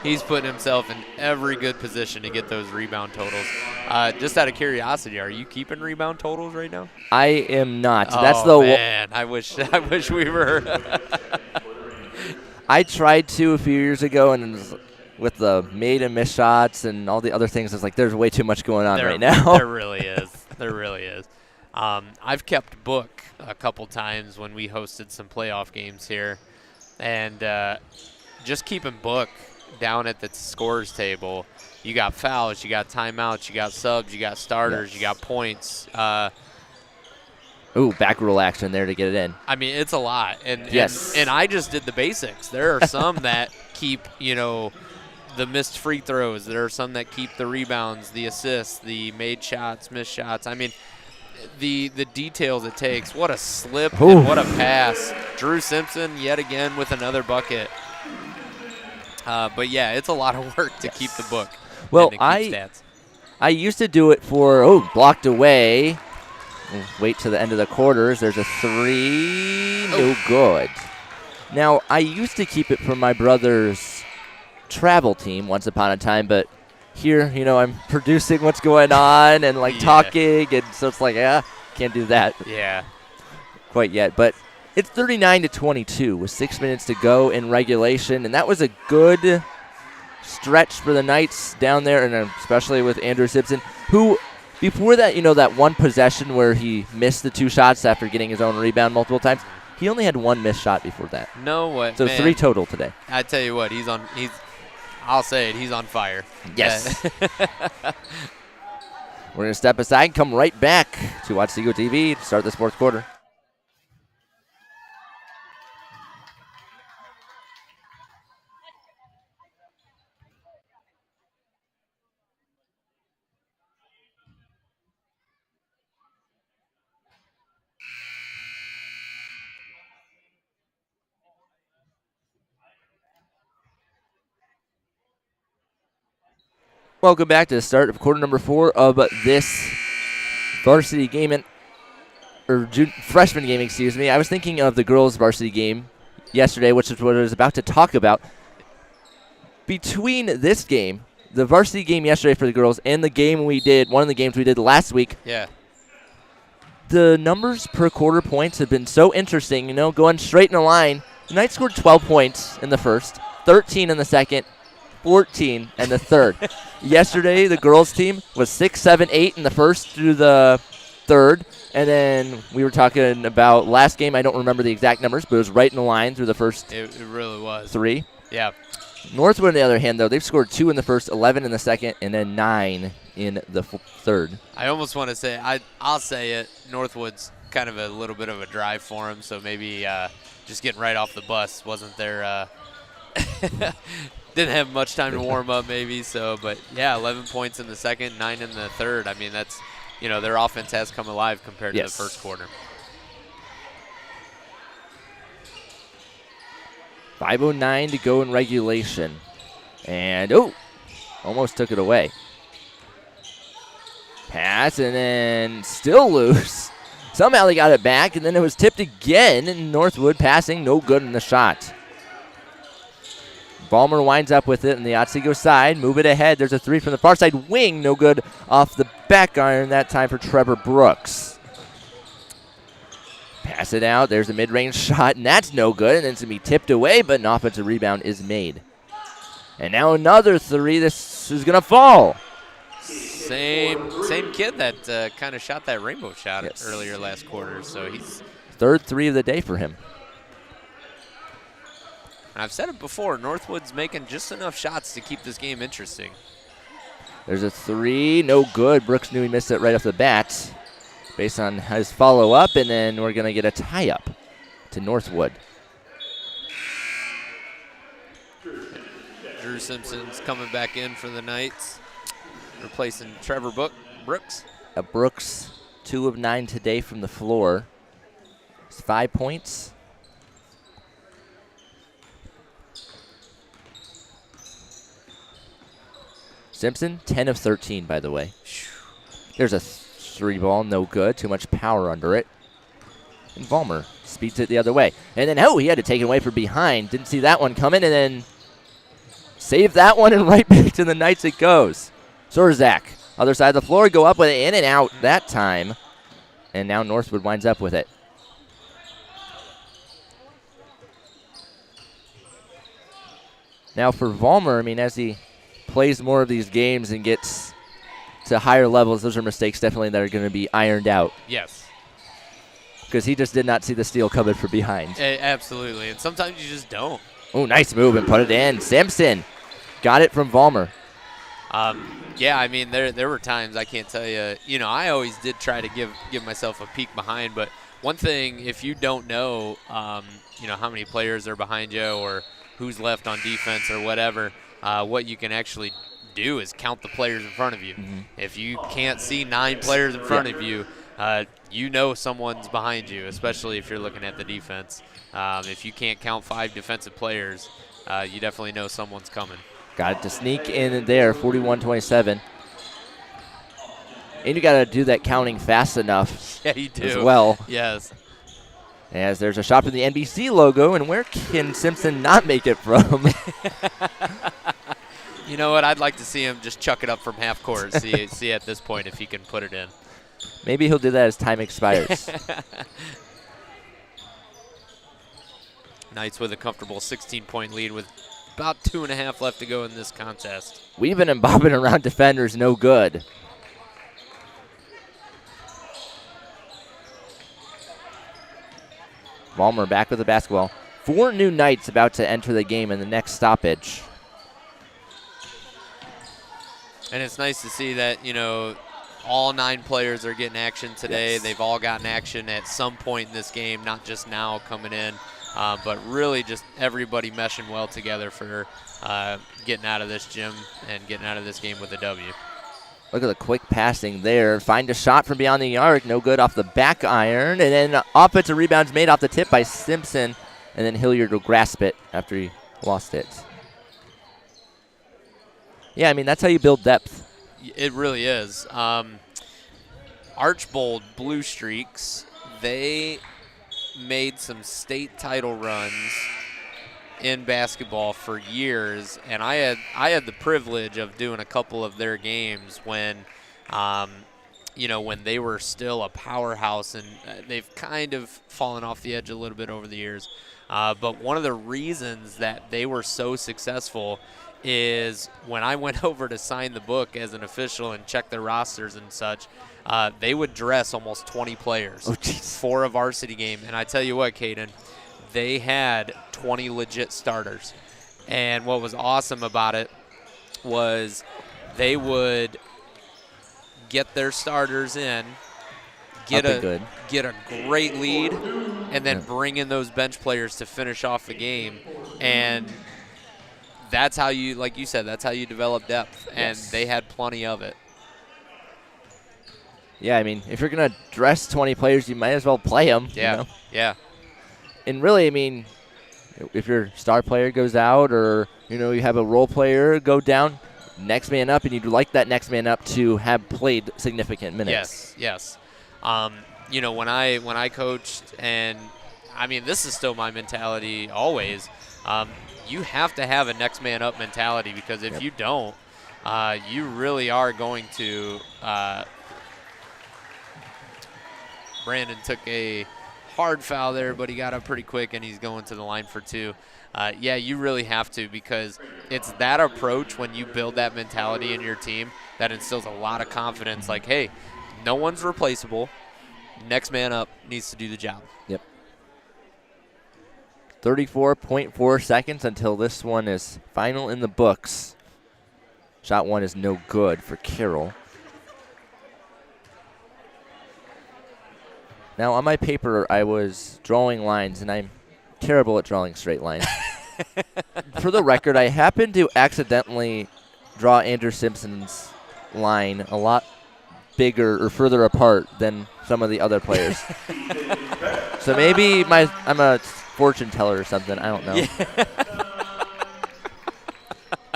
he's putting himself in every good position to get those rebound totals. Just out of curiosity, are you keeping rebound totals right now? I am not. Oh, man, I wish we were. I tried to a few years ago, and with the made and miss shots and all the other things, it's like there's way too much going on right now. There really is. There really is. I've kept book a couple times when we hosted some playoff games here, and just keeping book down at the scores table. You got fouls, you got timeouts, you got subs, you got starters, you got points. Back roll action there to get it in. I mean, it's a lot. And I just did the basics. There are some that keep, the missed free throws. There are some that keep the rebounds, the assists, the made shots, missed shots. I mean, the details it takes. What a slip and what a pass. Drew Simpson yet again with another bucket. But, yeah, it's a lot of work to keep the book. Well, and to keep stats. I used to do it for, blocked away. Wait till the end of the quarters. There's a three. No good. Now, I used to keep it for my brother's travel team once upon a time, but here, I'm producing what's going on and, talking, and so it's like, can't do that. Yeah. Quite yet. But it's 39-22 with 6 minutes to go in regulation, and that was a good stretch for the Knights down there, and especially with Andrew Simpson, who – before that, that one possession where he missed the two shots after getting his own rebound multiple times, he only had one missed shot before that. No way. So man. 3 total today. I tell you what, I'll say it, he's on fire. Yes. We're going to step aside and come right back to Otsego TV to start this fourth quarter. Welcome back to the start of quarter number 4 of this varsity game, freshman game, excuse me. I was thinking of the girls' varsity game yesterday, which is what I was about to talk about. Between this game, the varsity game yesterday for the girls, and the game one of the games we did last week, the numbers per quarter points have been so interesting, going straight in a line. The Knights scored 12 points in the first, 13 in the second, 14 in the third. Yesterday, the girls' team was 6, 7, 8 in the first through the third. And then we were talking about last game. I don't remember the exact numbers, but it was right in the line through the first It really was. 3. Yeah. Northwood, on the other hand, though, they've scored 2 in the first, 11 in the second, and then 9 in the third. I almost want to say, I'll say it, Northwood's kind of a little bit of a drive for him, so maybe just getting right off the bus wasn't their didn't have much time to warm up maybe, but yeah, 11 points in the second, 9 in the third. I mean, that's, their offense has come alive compared to the first quarter. 5:09 to go in regulation. And, almost took it away. Pass, and then still loose. Somehow they got it back, and then it was tipped again, and Northwood passing, no good in the shot. Ballmer winds up with it on the Otsego side. Move it ahead. There's a 3 from the far side wing. No good off the back iron that time for Trevor Brooks. Pass it out. There's a mid-range shot, and that's no good. And it's going to be tipped away, but an offensive rebound is made. And now another 3. This is going to fall. Same kid that kind of shot that rainbow shot earlier last quarter. So he's third 3 of the day for him. And I've said it before, Northwood's making just enough shots to keep this game interesting. There's a 3, no good. Brooks knew he missed it right off the bat based on his follow-up, and then we're going to get a tie-up to Northwood. Drew Simpson's coming back in for the Knights, replacing Trevor Brooks. Brooks, 2 of 9 today from the floor. It's 5 points. Simpson, 10 of 13, by the way. There's a 3 ball, no good. Too much power under it. And Vollmer speeds it the other way. And then, he had to take it away from behind. Didn't see that one coming, and then save that one, and right back to the Knights it goes. Sorzak, other side of the floor, go up with it, in and out that time. And now Northwood winds up with it. Now for Vollmer, as he plays more of these games and gets to higher levels, those are mistakes definitely that are going to be ironed out. Yes. Because he just did not see the steal coming from behind. Absolutely, and sometimes you just don't. Oh, nice move and put it in. Simpson got it from Vollmer. Yeah, there were times, I can't tell you, I always did try to give myself a peek behind, but one thing, if you don't know, how many players are behind you or who's left on defense or whatever, what you can actually do is count the players in front of you. Mm-hmm. If you can't see 9 players in front of you, someone's behind you, especially if you're looking at the defense. If you can't count 5 defensive players, you definitely know someone's coming. Got it to sneak in there, 41-27. And you got to do that counting fast enough. Yeah, you do. As well. Yes. As there's a shot from the NBC logo, and where can Simpson not make it from? You know what? I'd like to see him just chuck it up from half court. See at this point if he can put it in. Maybe he'll do that as time expires. Knights with a comfortable 16-point lead with about 2.5 left to go in this contest. Weaving and bobbing around defenders, no good. Vollmer back with the basketball. 4 new Knights about to enter the game in the next stoppage. And it's nice to see that, all 9 players are getting action today. Yes. They've all gotten action at some point in this game, not just now coming in, but really just everybody meshing well together for getting out of this gym and getting out of this game with a W. Look at the quick passing there. Find a shot from beyond the arc. No good off the back iron. And then offensive rebounds made off the tip by Simpson. And then Hilliard will grasp it after he lost it. Yeah, I mean, that's how you build depth. It really is. Archbold Blue Streaks, they made some state title runs in basketball for years, and I had the privilege of doing a couple of their games when, when they were still a powerhouse, and they've kind of fallen off the edge a little bit over the years. But one of the reasons that they were so successful is when I went over to sign the book as an official and check their rosters and such, they would dress almost 20 players for a varsity game. And I tell you what, Caden, they had 20 legit starters. And what was awesome about it was they would get their starters in, get a great lead, and then bring in those bench players to finish off the game. And that's how you, like you said, that's how you develop depth. And they had plenty of it. Yeah, I mean, if you're going to dress 20 players, you might as well play them. Yeah, you know? yeah. And really, I mean, if your star player goes out or, you have a role player go down, next man up, and you'd like that next man up to have played significant minutes. Yes. When I coached, and I mean, this is still my mentality always, you have to have a next man up mentality, because if you don't, you really are going to Brandon took a hard foul there, but he got up pretty quick, and he's going to the line for two. You really have to, because it's that approach when you build that mentality in your team that instills a lot of confidence. Like, hey, no one's replaceable. Next man up needs to do the job. Yep. 34.4 seconds until this one is final in the books. Shot one is no good for Carroll. Now, on my paper, I was drawing lines, and I'm terrible at drawing straight lines. For the record, I happened to accidentally draw Andrew Simpson's line a lot bigger or further apart than some of the other players. So maybe I'm a fortune teller or something. I don't know. Yeah.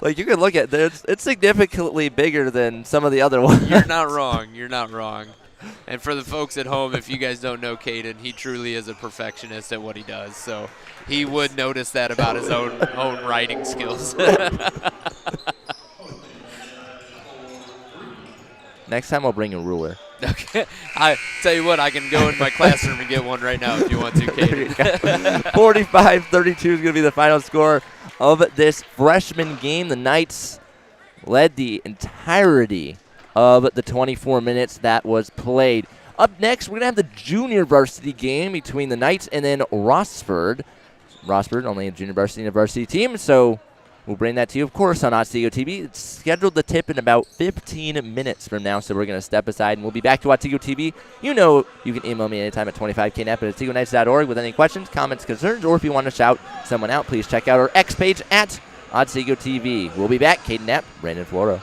Like, you can look at it. It's significantly bigger than some of the other ones. You're not wrong. And for the folks at home, if you guys don't know Caden, he truly is a perfectionist at what he does. So he would notice that about his own writing skills. Next time I'll bring a ruler. Okay. I tell you what, I can go in my classroom and get one right now if you want to, Caden. 45-32 is going to be the final score of this freshman game. The Knights led the entirety of the 24 minutes that was played. Up next, we're going to have the junior varsity game between the Knights and then Rossford. Rossford, only a junior varsity and a varsity team, so we'll bring that to you, of course, on Otsego TV. It's scheduled to tip in about 15 minutes from now, so we're going to step aside, and we'll be back to Otsego TV. You know you can email me anytime at 25knap at OtsegoKnights.org with any questions, comments, concerns, or if you want to shout someone out, please check out our X page at Otsego TV. We'll be back. Caden Knapp, Brandon Floro.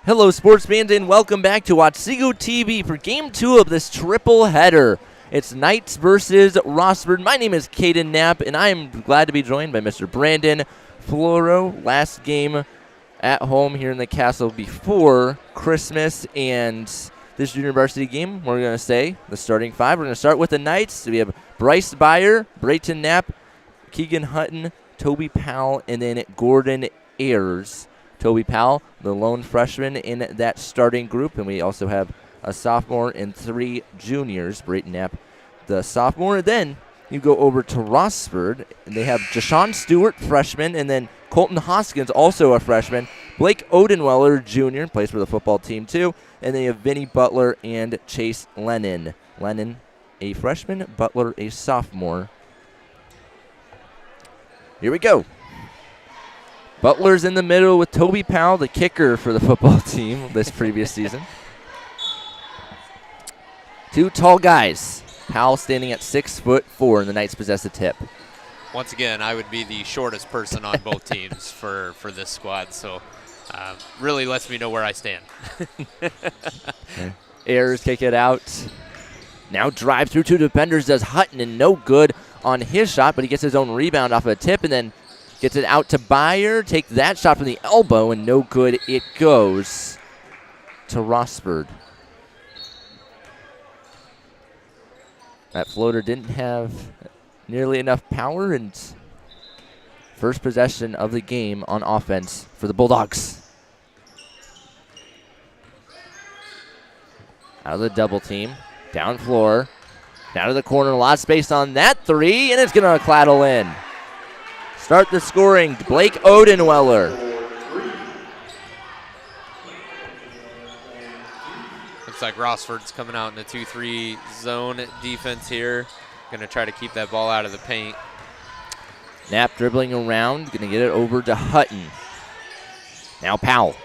Hello, sports fans, and welcome back to Otsego TV for Game 2 of this triple header. It's Knights versus Rossford. My name is Caden Knapp, and I am glad to be joined by Mr. Brandon Floro. Last game at home here in the castle before Christmas, and this junior varsity game, we're going to say the starting five. We're going to start with the Knights. So we have Bryce Byer, Brayton Knapp, Keegan Hutton, Toby Powell, and then Gordon Ayers. Toby Powell, the lone freshman in that starting group, and we also have a sophomore and 3 juniors. Brayton Knapp, the sophomore. Then you go over to Rossford, and they have Jashawn Stewart, freshman, and then Colton Hoskins, also a freshman. Blake Odenweller, junior, plays for the football team too. And then you have Vinny Butler and Chase Lennon. Lennon, a freshman, Butler, a sophomore. Here we go. Butler's in the middle with Toby Powell, the kicker for the football team this previous season. 2 tall guys. Powell standing at 6'4", and the Knights possess the tip. Once again, I would be the shortest person on both teams for this squad, so really lets me know where I stand. Ayers kick it out. Now drive through 2 defenders, does Hutton, and no good on his shot, but he gets his own rebound off a tip and then gets it out to Byer. Take that shot from the elbow, and no good. It goes to Rossford. That floater didn't have nearly enough power, and first possession of the game on offense for the Bulldogs. Out of the double team, down floor, down to the corner, a lot of space on that 3, and it's going to claddle in. Start the scoring, Blake Odenweller. Looks like Rossford's coming out in a 2-3 zone defense here. Going to try to keep that ball out of the paint. Knapp dribbling around, going to get it over to Hutton. Now Powell.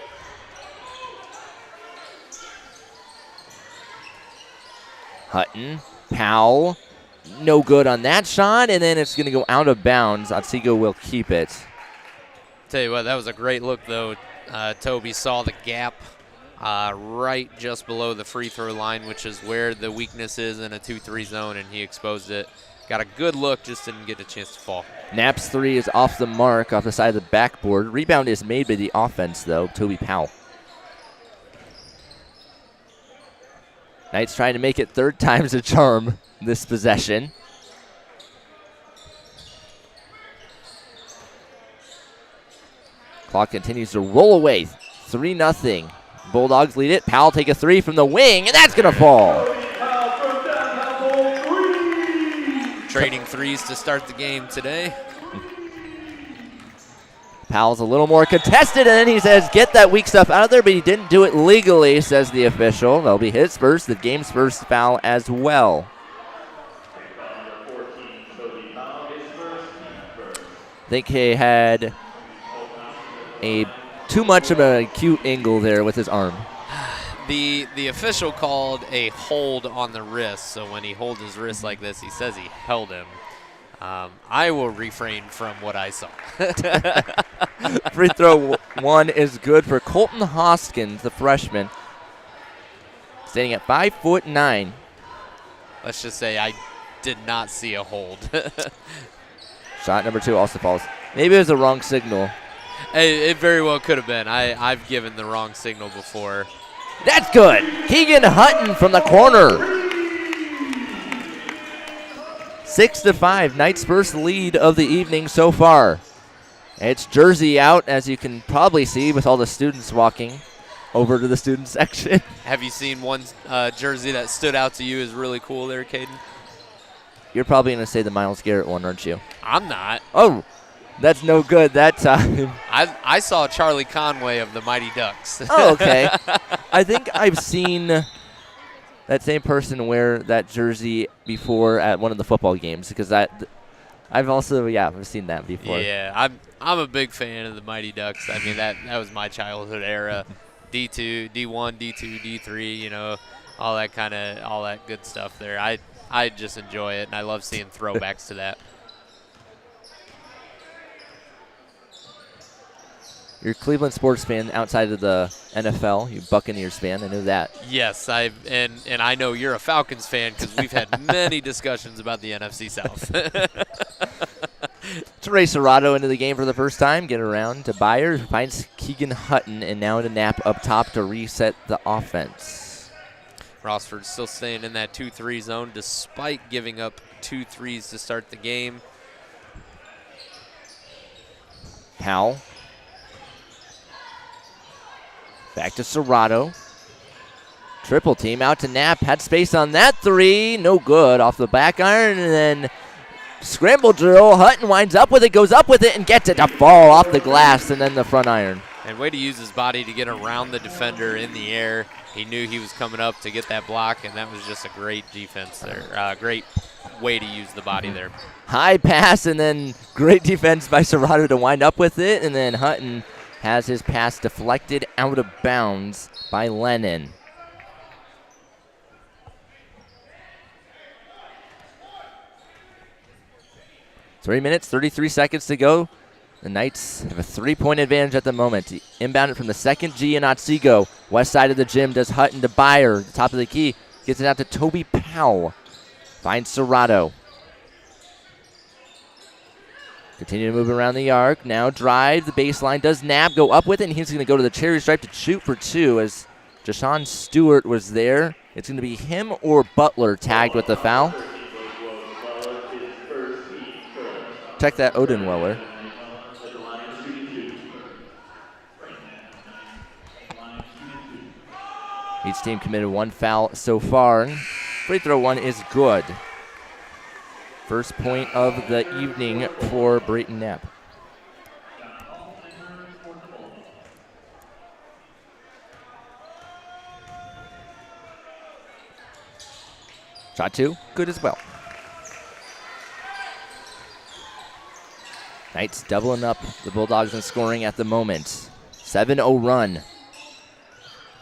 Hutton, Powell, no good on that shot, and then it's going to go out of bounds. Otsego will keep it. Tell you what, that was a great look, though. Toby saw the gap right just below the free throw line, which is where the weakness is in a 2-3 zone, and he exposed it. Got a good look, just didn't get a chance to fall. Knapp's 3 is off the mark, off the side of the backboard. Rebound is made by the offense, though, Toby Powell. Knights trying to make it 3rd time's a charm this possession. Clock continues to roll away. 3-0. Bulldogs lead it. Powell take a 3 from the wing, and that's going to fall. Trading threes to start the game today. Powell's a little more contested, and then he says, get that weak stuff out of there, but he didn't do it legally, says the official. That'll be his first, the game's first foul as well. I think he had too much of an acute angle there with his arm. The official called a hold on the wrist, so when he holds his wrist like this, he says he held him. I will refrain from what I saw. Free throw 1 is good for Colton Hoskins, the freshman, standing at 5'9". Let's just say I did not see a hold. Shot number 2 also falls. Maybe it was the wrong signal. It very well could have been. I've given the wrong signal before. That's good. Keegan Hutton from the corner. 6-5, Knights' first lead of the evening so far. It's jersey out, as you can probably see with all the students walking over to the student section. Have you seen one jersey that stood out to you as really cool there, Caden? You're probably going to say the Myles Garrett one, aren't you? I'm not. Oh, that's no good that time. I saw Charlie Conway of the Mighty Ducks. Oh, okay. I think I've seen that same person wear that jersey before at one of the football games, because I've also I've seen that before. Yeah, I'm a big fan of the Mighty Ducks. I mean that was my childhood era. D2, D1, D2, D3, you know, all that good stuff there. I just enjoy it, and I love seeing throwbacks to that. You're a Cleveland sports fan outside of the NFL. You Buccaneers fan. I knew that. Yes, and I know you're a Falcons fan because we've had many discussions about the NFC South. Trey Serrato into the game for the first time. Get around to Byer, who finds Keegan Hutton, and now to Knapp up top to reset the offense. Rossford still staying in that 2-3 zone despite giving up 2 threes to start the game. Powell. Back to Serrato. Triple team out to Knapp. Had space on that three. No good. Off the back iron. And then scramble drill. Hutton winds up with it, goes up with it, and gets it to fall off the glass. And then the front iron. And way to use his body to get around the defender in the air. He knew he was coming up to get that block, and that was just a great defense there. Great way to use the body there. High pass, and then great defense by Serrato to wind up with it. And then Hutton has his pass deflected out of bounds by Lennon. Three minutes, 33 seconds to go. The Knights have a 3-point advantage at the moment. Inbounded from the second G in Otsego. West side of the gym does Hutton to Byer. The top of the key. Gets it out to Toby Powell. Finds Serrato. Continue to move around the arc. Now drive. The baseline. Does Knapp go up with it? And he's going to go to the cherry stripe to shoot for two as Jashawn Stewart was there. It's going to be him or Butler tagged with the foul. Check that Odenweller. Each team committed one foul so far. Free throw one is good. First point of the evening for Brayton Knapp. Shot two, good as well. Knights doubling up the Bulldogs in scoring at the moment. 7-0 run.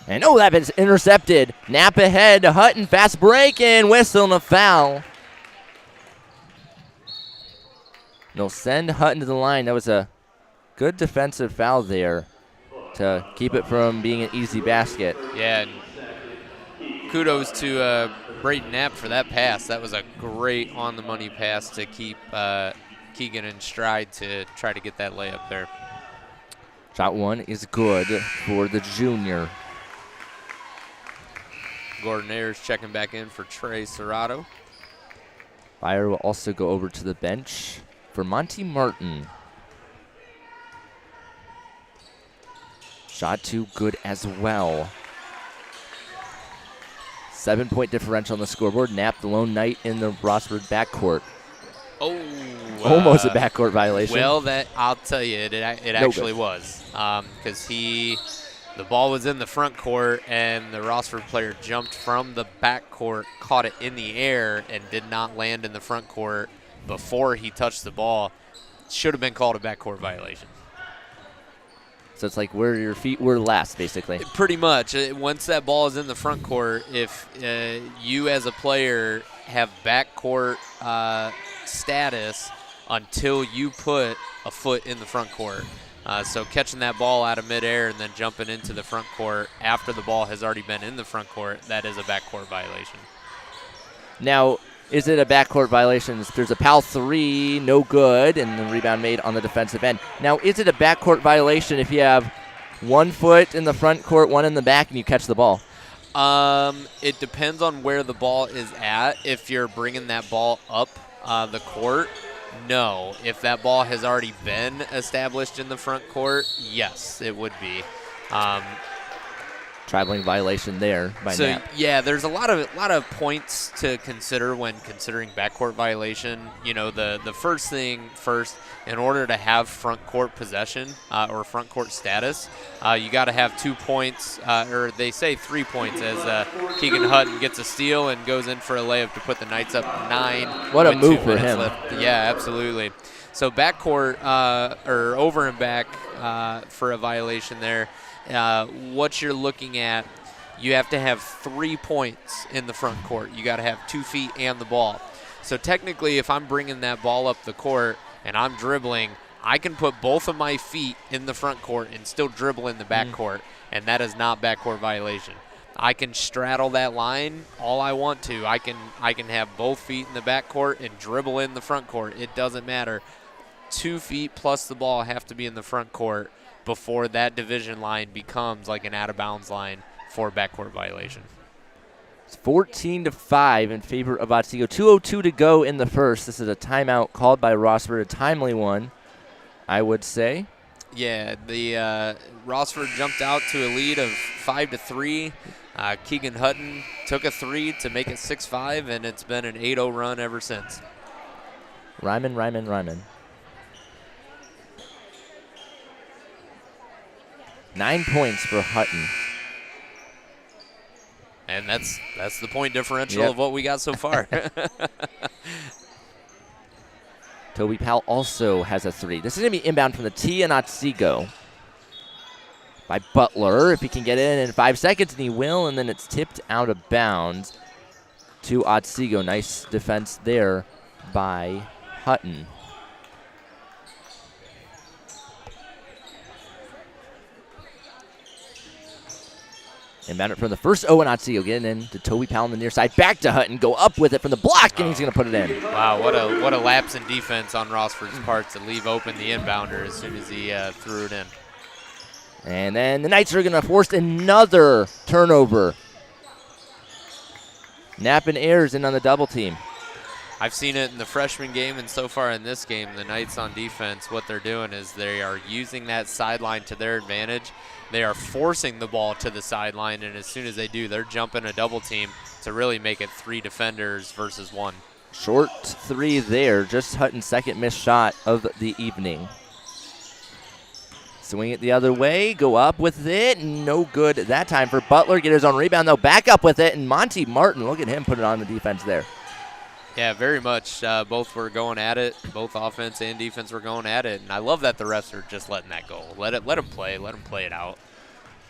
And oh, that is intercepted. Knapp ahead to Hutton. Fast break and whistle and a foul. They'll send Hutton to the line. That was a good defensive foul there to keep it from being an easy basket. Yeah, and kudos to Brayton Knapp for that pass. That was a great on-the-money pass to keep Keegan in stride to try to get that layup there. Shot one is good for the junior. Gordon Ayers checking back in for Trey Serrato. Byer will also go over to the bench for Monty Martin. Shot two good as well. 7-point differential on the scoreboard. Knapp, the lone Knight in the Rossford backcourt. Oh, almost a backcourt violation. Well, that I'll tell you, it actually was, because the ball was in the front court and the Rossford player jumped from the back court, caught it in the air, and did not land in the front court before he touched the ball. Should have been called a backcourt violation. So it's like where your feet were last, basically. Pretty much. Once that ball is in the front court, if you as a player have backcourt status until you put a foot in the front court. So catching that ball out of midair and then jumping into the front court after the ball has already been in the front court, that is a backcourt violation. Now, is it a backcourt violation? There's a Powell three, no good, and the rebound made on the defensive end. Now, is it a backcourt violation if you have 1 foot in the front court, one in the back, and you catch the ball? It depends on where the ball is at. If you're bringing that ball up the court, no. If that ball has already been established in the front court, yes, it would be. Traveling violation there by Knapp. Yeah, there's a lot of points to consider when considering backcourt violation. You know, the first thing first, in order to have front court possession or front court status, you got to have 2 points, or they say 3 points, as Keegan Hutton gets a steal and goes in for a layup to put the Knights up 9. What a move for him. Left. Yeah, absolutely. So backcourt or over and back for a violation there. What you're looking at, you have to have 3 points in the front court. You got to have 2 feet and the ball. So technically, if I'm bringing that ball up the court and I'm dribbling, I can put both of my feet in the front court and still dribble in the back court, and that is not backcourt violation. I can straddle that line all I want to. I can have both feet in the back court and dribble in the front court. It doesn't matter. 2 feet plus the ball have to be in the front court before that division line becomes like an out-of-bounds line for backcourt violation. It's 14-5 in favor of Otsego. 2:02 to go in the first. This is a timeout called by Rossford, a timely one, I would say. Yeah, the Rossford jumped out to a lead of 5-3. Keegan Hutton took a 3 to make it 6-5, and it's been an 8-0 run ever since. Ryman. 9 points for Hutton. And that's the point differential of what we got so far. Toby Powell also has a 3. This is going to be inbound from the tee in Otsego by Butler. If he can get it in 5 seconds, and he will, and then it's tipped out of bounds to Otsego. Nice defense there by Hutton. Inbound it from the first Owen Otsego, getting in to Toby Powell on the near side. Back to Hutton, go up with it from the block, and he's going to put it in. Wow, what a lapse in defense on Rossford's part to leave open the inbounder as soon as he threw it in. And then the Knights are going to force another turnover. Knapp and Ayers in on the double team. I've seen it in the freshman game, and so far in this game, the Knights on defense, what they're doing is they are using that sideline to their advantage. They are forcing the ball to the sideline, and as soon as they do, they're jumping a double team to really make it 3 defenders versus 1. Short 3 there, just Hutton's second missed shot of the evening. Swing it the other way, go up with it, no good that time for Butler. Get his own rebound, though, back up with it, and Monty Martin, look at him put it on the defense there. Yeah, very much. Both were going at it. Both offense and defense were going at it, and I love that the refs are just letting that go. Let them play it out.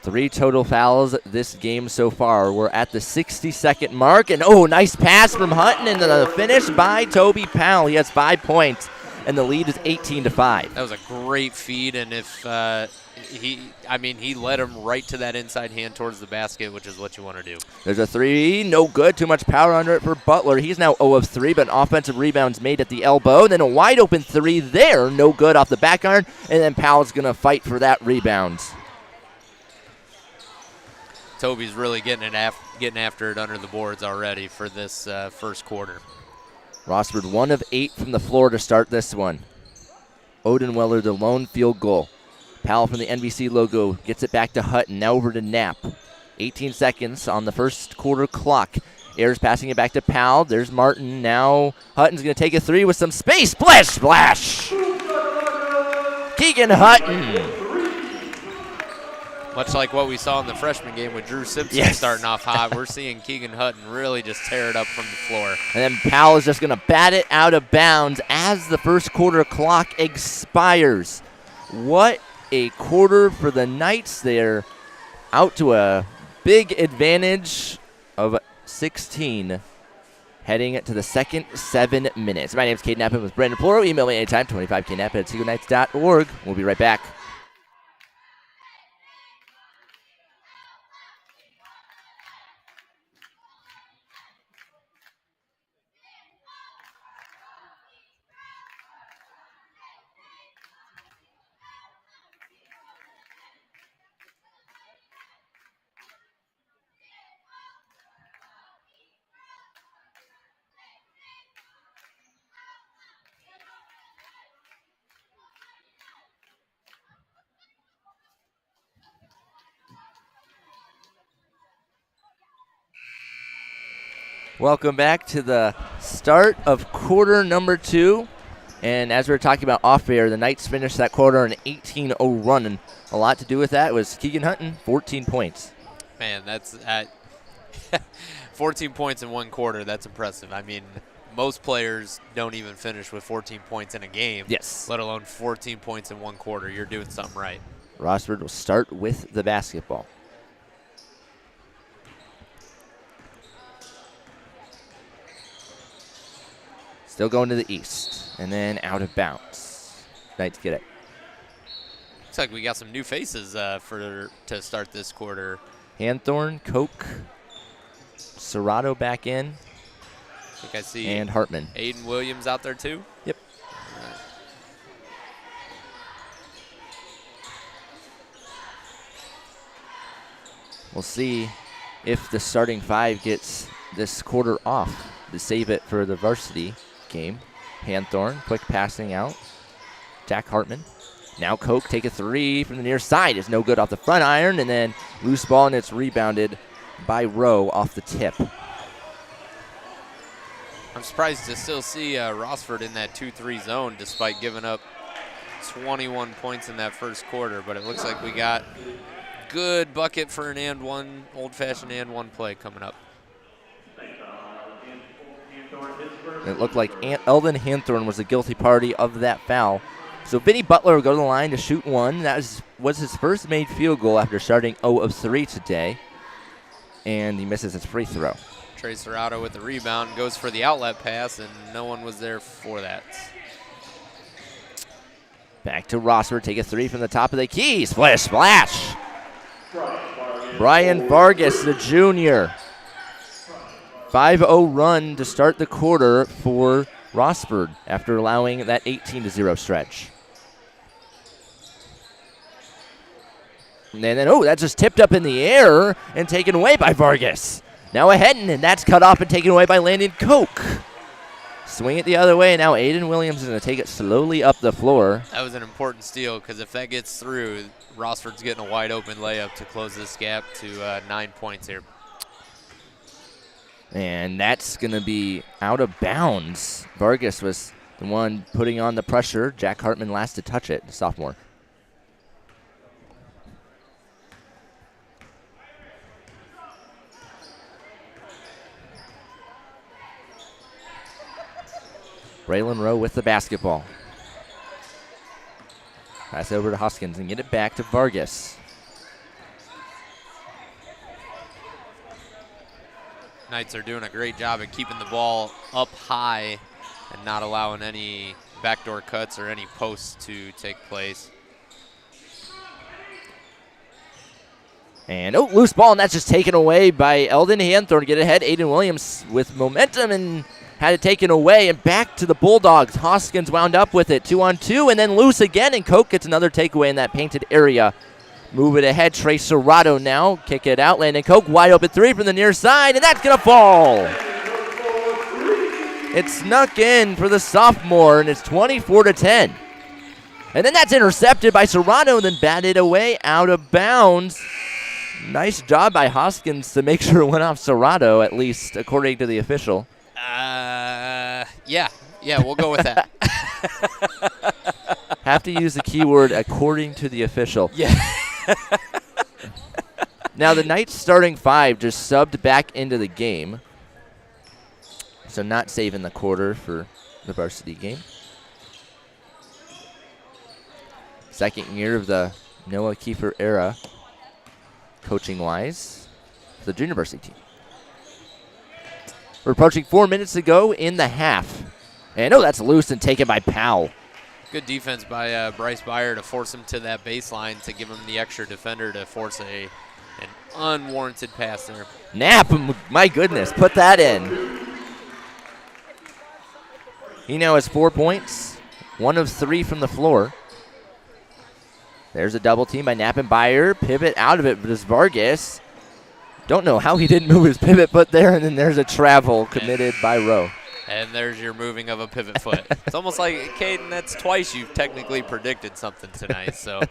3 total fouls this game so far. We're at the 60-second mark, and nice pass from Hutton, and the finish by Toby Powell. He has 5 points, and the lead is 18-5. That was a great feed, and if he led him right to that inside hand towards the basket, which is what you want to do. There's a 3, no good. Too much power under it for Butler. He's now 0 of 3, but an offensive rebound's made at the elbow. Then a wide open 3 there, no good off the back iron, and then Powell's going to fight for that rebound. Toby's really getting after it under the boards already for this first quarter. Rossford 1 of 8 from the floor to start this one. Odenweller, the lone field goal. Powell from the NBC logo gets it back to Hutton. Now over to Knapp. 18 seconds on the first quarter clock. Ayers passing it back to Powell. There's Martin. Now Hutton's going to take a 3 with some space. Splash! Keegan Hutton. Much like what we saw in the freshman game with Drew Simpson starting off hot, we're seeing Keegan Hutton really just tear it up from the floor. And then Powell is just going to bat it out of bounds as the first quarter clock expires. What a quarter for the Knights there. Out to a big advantage of 16. Heading to the second 7 minutes. My name is Caden Knapp with Brandon Ploro. Email me anytime, 25knapp@otsegoknights.org. We'll be right back. Welcome back to the start of quarter number 2. And as we were talking about off air, the Knights finished that quarter an 18-0 run. And a lot to do with that was Keegan Hutton, 14 points. Man, that's 14 points in 1 quarter. That's impressive. I mean, most players don't even finish with 14 points in a game. Yes. Let alone 14 points in 1 quarter. You're doing something right. Rossford will start with the basketball. Still going to the east, and then out of bounds. Knights get it. Looks like we got some new faces to start this quarter. Hanthorn, Koch, Serrato back in. I think I see and Hartman. Aiden Williams out there too. Yep. All right. We'll see if the starting 5 gets this quarter off to save it for the varsity game. Hanthorn, quick passing out. Jack Hartman. Now Koch take a 3 from the near side. It's no good off the front iron, and then loose ball, and it's rebounded by Rowe off the tip. I'm surprised to still see Rossford in that 2-3 zone despite giving up 21 points in that first quarter, but it looks like we got good bucket for an and one, old-fashioned and one play coming up. It looked like Eldon Hanthorn was the guilty party of that foul. So Vinny Butler will go to the line to shoot one. That was his first made field goal after starting 0 of 3 today. And he misses his free throw. Trey Serrato with the rebound, goes for the outlet pass, and no one was there for that. Back to Rossford, take a 3 from the top of the key. Splash, splash. Brian Vargas, the junior. 5-0 run to start the quarter for Rossford after allowing that 18-0 stretch. And then, that's just tipped up in the air and taken away by Vargas. Now ahead, and that's cut off and taken away by Landon Koch. Swing it the other way, and now Aiden Williams is going to take it slowly up the floor. That was an important steal because if that gets through, Rossford's getting a wide open layup to close this gap to 9 points here. And that's going to be out of bounds. Vargas was the one putting on the pressure. Jack Hartman last to touch it, the sophomore. Braylon Rowe with the basketball. Pass over to Hoskins and get it back to Vargas. Knights are doing a great job at keeping the ball up high and not allowing any backdoor cuts or any posts to take place. And loose ball, and that's just taken away by Eldon Hanthorn to get ahead. Aiden Williams with momentum and had it taken away, and back to the Bulldogs. Hoskins wound up with it, 2-on-2, and then loose again, and Koch gets another takeaway in that painted area. Move it ahead, Trey Serrato now, kick it out, Landon Koch wide open 3 from the near side, and that's gonna fall. It snuck in for the sophomore, and it's 24-10. And then that's intercepted by Serrato, and then batted away out of bounds. Nice job by Hoskins to make sure it went off Serrato, at least according to the official. Yeah, we'll go with that. Have to use the keyword according to the official. Yeah. Now the Knights starting 5 just subbed back into the game. So not saving the quarter for the varsity game. Second year of the Noah Kiefer era, coaching-wise, for the junior varsity team. We're approaching 4 minutes to go in the half. And that's loose and taken by Powell. Good defense by Bryce Byer to force him to that baseline to give him the extra defender to force an unwarranted pass there. Knapp, my goodness, put that in. He now has 4 points, 1 of 3 from the floor. There's a double team by Knapp and Byer. Pivot out of it, but it's Vargas. Don't know how he didn't move his pivot foot there, and then there's a travel committed by Rowe. And there's your moving of a pivot foot. It's almost like, Caden, that's twice you've technically predicted something tonight. So,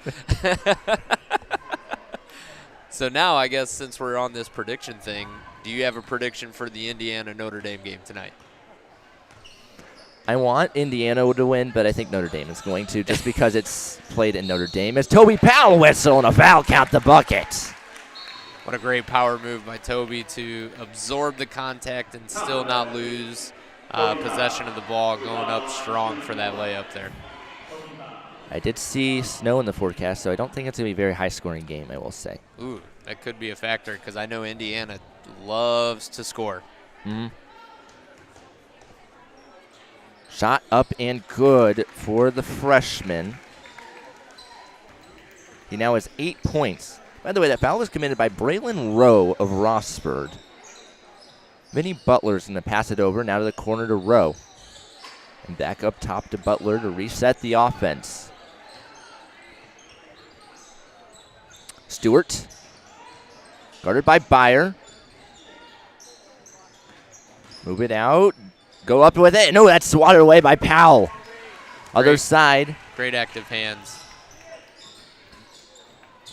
so now I guess since we're on this prediction thing, do you have a prediction for the Indiana-Notre Dame game tonight? I want Indiana to win, but I think Notre Dame is going to, just because it's played in Notre Dame. As Toby Powell whistle and a foul, count the bucket. What a great power move by Toby to absorb the contact and still not lose possession of the ball, going up strong for that layup there. I did see snow in the forecast, so I don't think it's going to be a very high-scoring game, I will say. Ooh, that could be a factor because I know Indiana loves to score. Mm-hmm. Shot up and good for the freshman. He now has 8 points. By the way, that foul was committed by Braylon Rowe of Rossford. Vinny Butler's going to pass it over now to the corner to Rowe. And back up top to Butler to reset the offense. Stewart, guarded by Byer. Move it out. Go up with it. No, that's swatted away by Powell. Other side. Great active hands.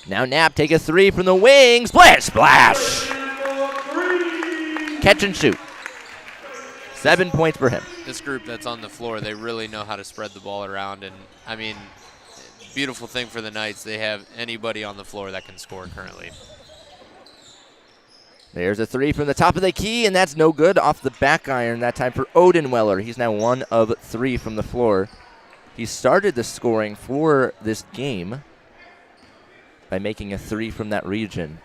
Now Knapp take a three from the wing. Splash, splash. Catch and shoot. 7 points for him. This group that's on the floor, they really know how to spread the ball around. And, I mean, beautiful thing for the Knights, they have anybody on the floor that can score currently. There's a three from the top of the key, and that's no good. Off the back iron that time for Odenweller. He's now 1 of 3 from the floor. He started the scoring for this game by making a three from that region.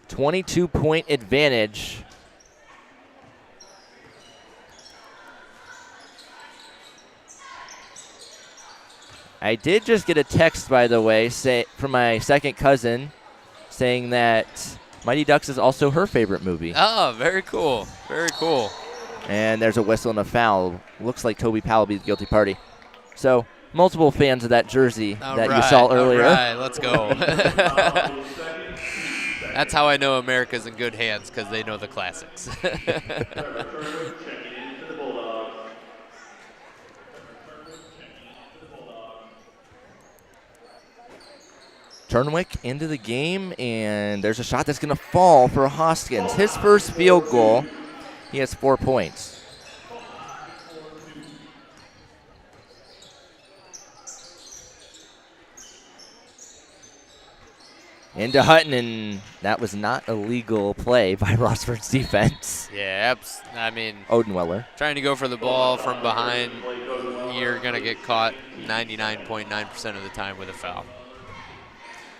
22-point advantage. I did just get a text, by the way, from my second cousin saying that Mighty Ducks is also her favorite movie. Oh, very cool. Very cool. And there's a whistle and a foul. Looks like Toby Powell will be the guilty party. So, multiple fans of that jersey you saw earlier. All right, let's go. That's how I know America's in good hands, because they know the classics. Turnwick into the game, and there's a shot that's going to fall for Hoskins. His first field goal. He has 4 points. Into Hutton, and that was not a legal play by Rossford's defense. Yeah, I mean, Odenweller. Trying to go for the ball from behind, you're going to get caught 99.9% of the time with a foul.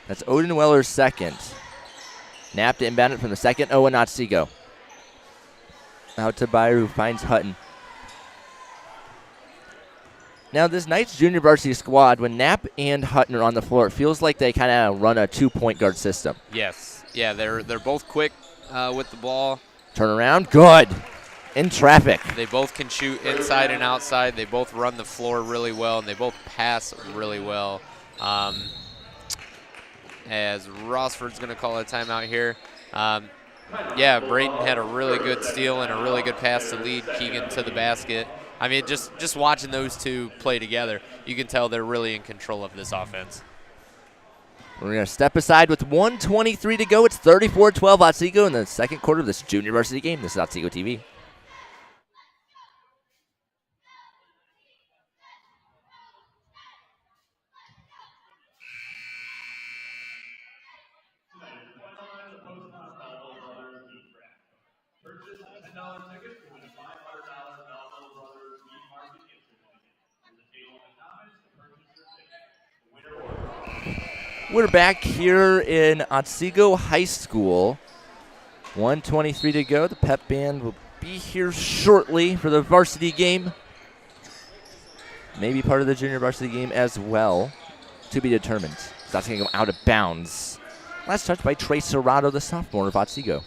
That's Odenweller's second. Knapp to inbound it from the second. Owen Otsego. Out to Byer, who finds Hutton. Now, this Knights junior varsity squad, when Knapp and Hutton are on the floor, it feels like they kind of run a 2-point guard system. Yes. Yeah, they're both quick with the ball. Turn around. Good. In traffic. They both can shoot inside and outside. They both run the floor really well, and they both pass really well. As Rossford's going to call a timeout here. Yeah, Brayton had a really good steal and a really good pass to lead Keegan to the basket. I mean, just watching those two play together, you can tell they're really in control of this offense. We're going to step aside with 1:23 to go. It's 34-12 Otsego in the second quarter of this junior varsity game. This is Otsego TV. We're back here in Otsego High School. 1:23 to go. The pep band will be here shortly for the varsity game. Maybe part of the junior varsity game as well. To be determined. That's going to go out of bounds. Last touch by Trey Serrato, the sophomore of Otsego.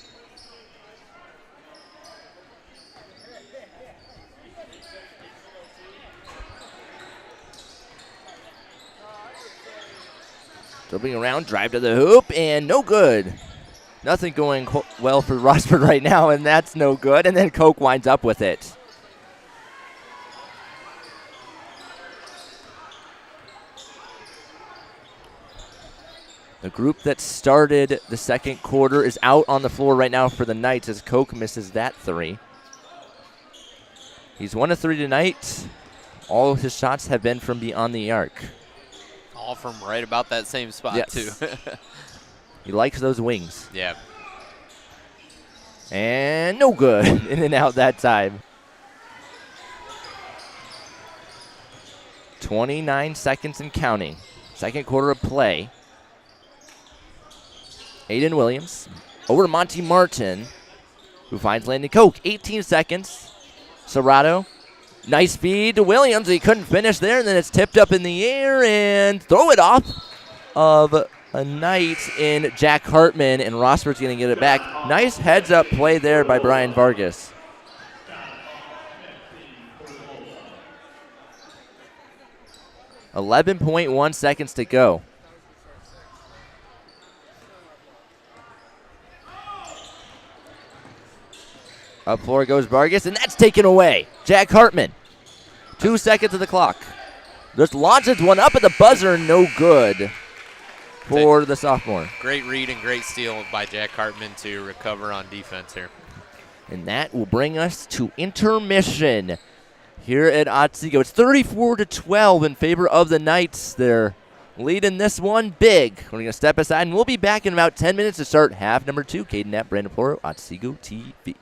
Dribbling around, drive to the hoop, and no good. Nothing going well for Rossford right now, and that's no good. And then Koch winds up with it. The group that started the second quarter is out on the floor right now for the Knights as Koch misses that three. He's 1 of 3 tonight. All of his shots have been from beyond the arc. All from right about that same spot, yes. too. He likes those wings. Yeah. And no good. In and out that time. 29 seconds and counting. Second quarter of play. Aiden Williams over to Monty Martin, who finds Landon Koch. 18 seconds. Serrato Nice feed to Williams. He couldn't finish there, and then it's tipped up in the air and throw it off of a Knight in Jack Hartman, and Rossford's going to get it back. Nice heads-up play there by Brian Vargas. .1 seconds to go. Up floor goes Vargas, and that's taken away. Jack Hartman. 2 seconds of the clock. Just launches one up at the buzzer, no good for the sophomore. Great read and great steal by Jack Hartman to recover on defense here. And that will bring us to intermission here at Otsego. It's 34-12 in favor of the Knights. They're leading this one big. We're going to step aside, and we'll be back in about 10 minutes to start half number 2. Caden Knapp, Brandon Poro, Otsego TV.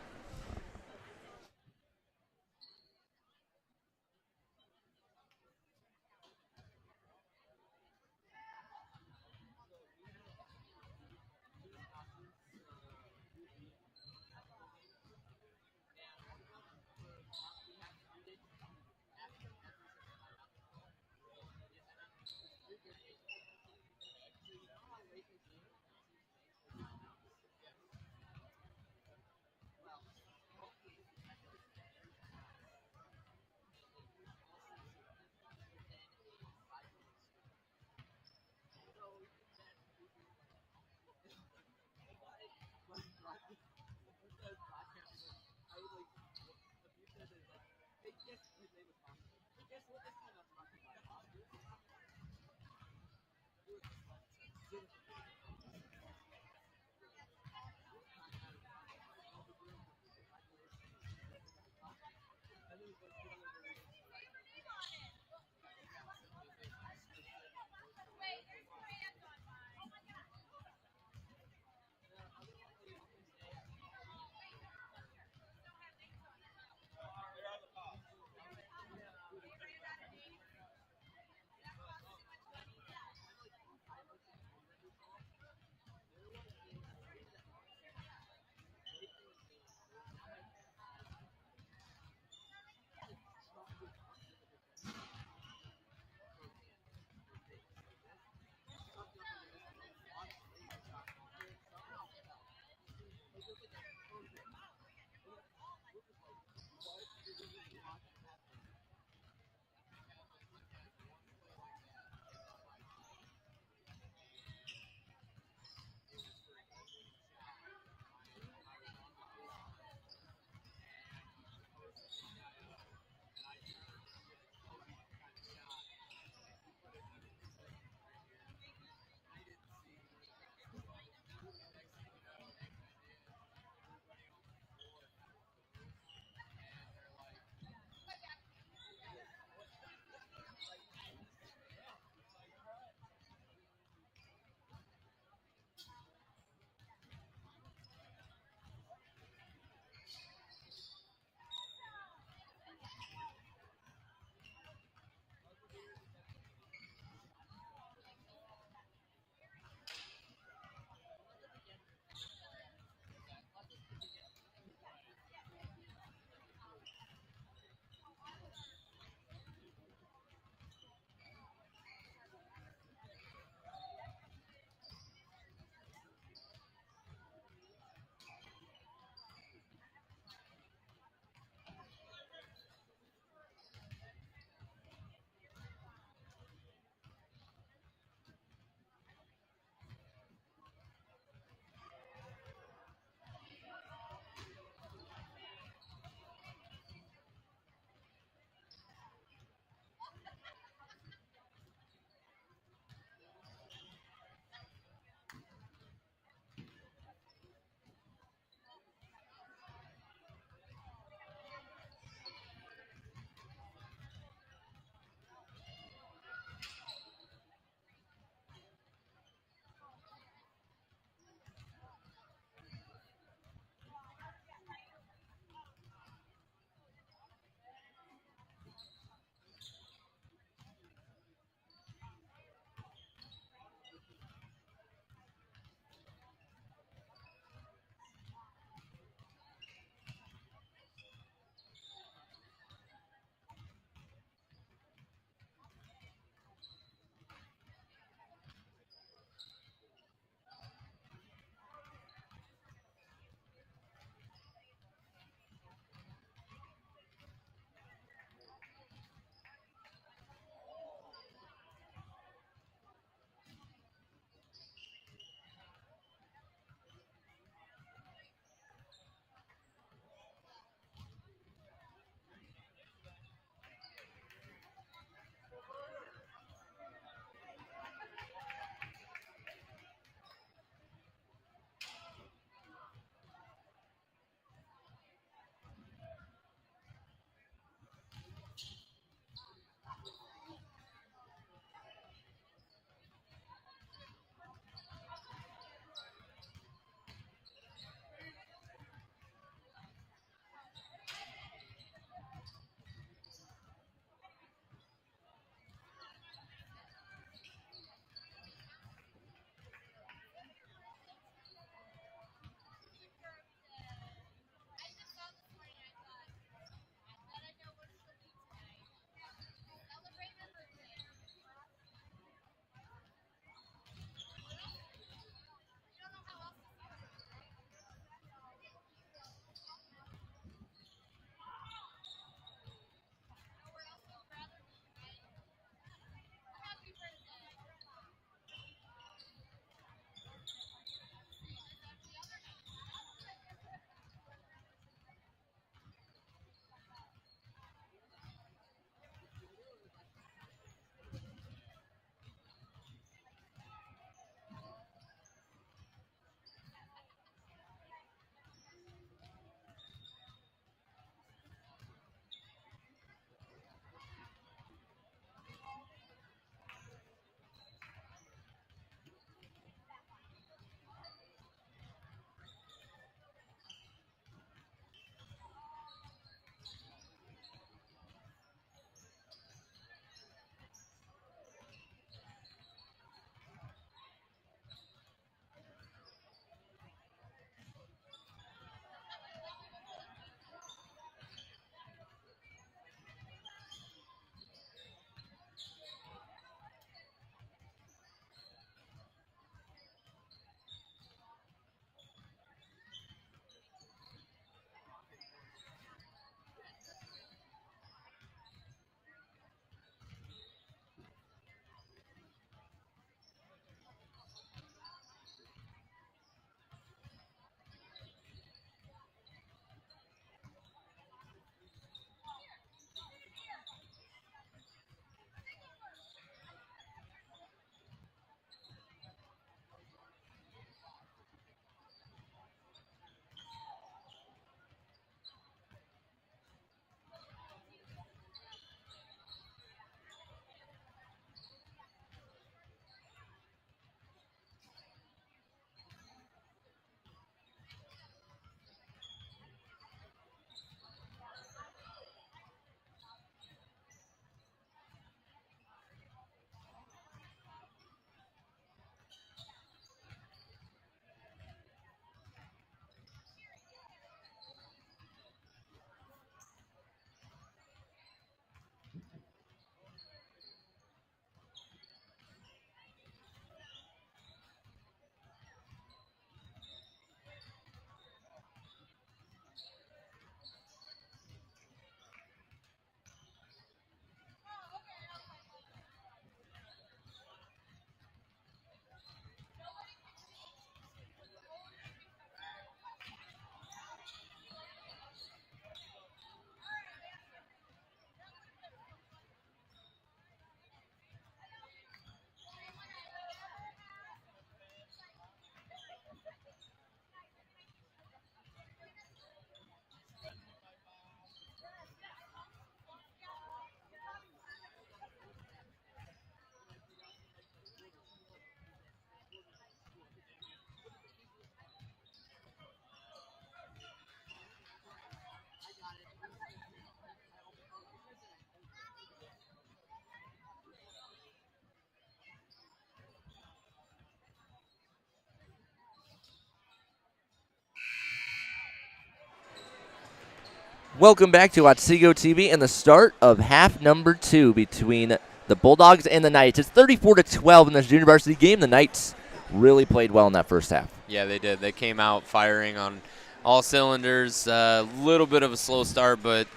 Welcome back to Otsego TV and the start of half number 2 between the Bulldogs and the Knights. It's 34-12 in this junior varsity game. The Knights really played well in that first half. Yeah, they did. They came out firing on all cylinders. A little bit of a slow start, but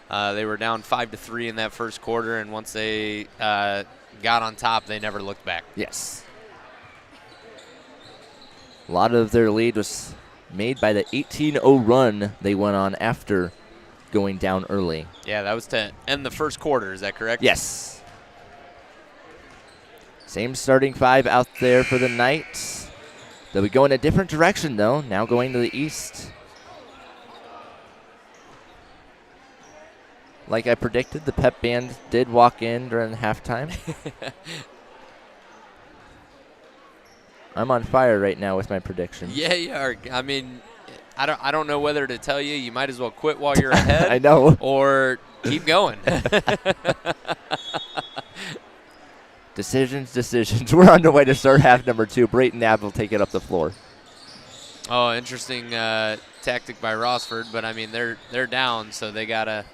they were down 5-3 in that first quarter, and once they got on top, they never looked back. Yes. A lot of their lead was made by the 18-0 run they went on after going down early. Yeah, that was to end the first quarter. Is that correct? Yes. Same starting 5 out there for the Knights. They'll be going a different direction, though, now going to the east. Like I predicted, the pep band did walk in during halftime. I'm on fire right now with my predictions. Yeah, you are. I mean, I don't know whether to tell you. You might as well quit while you're ahead. I know. Or keep going. Decisions. We're on the way to start half number 2. Brayton Ave will take it up the floor. Oh, interesting tactic by Rossford, but I mean they're down, so they gotta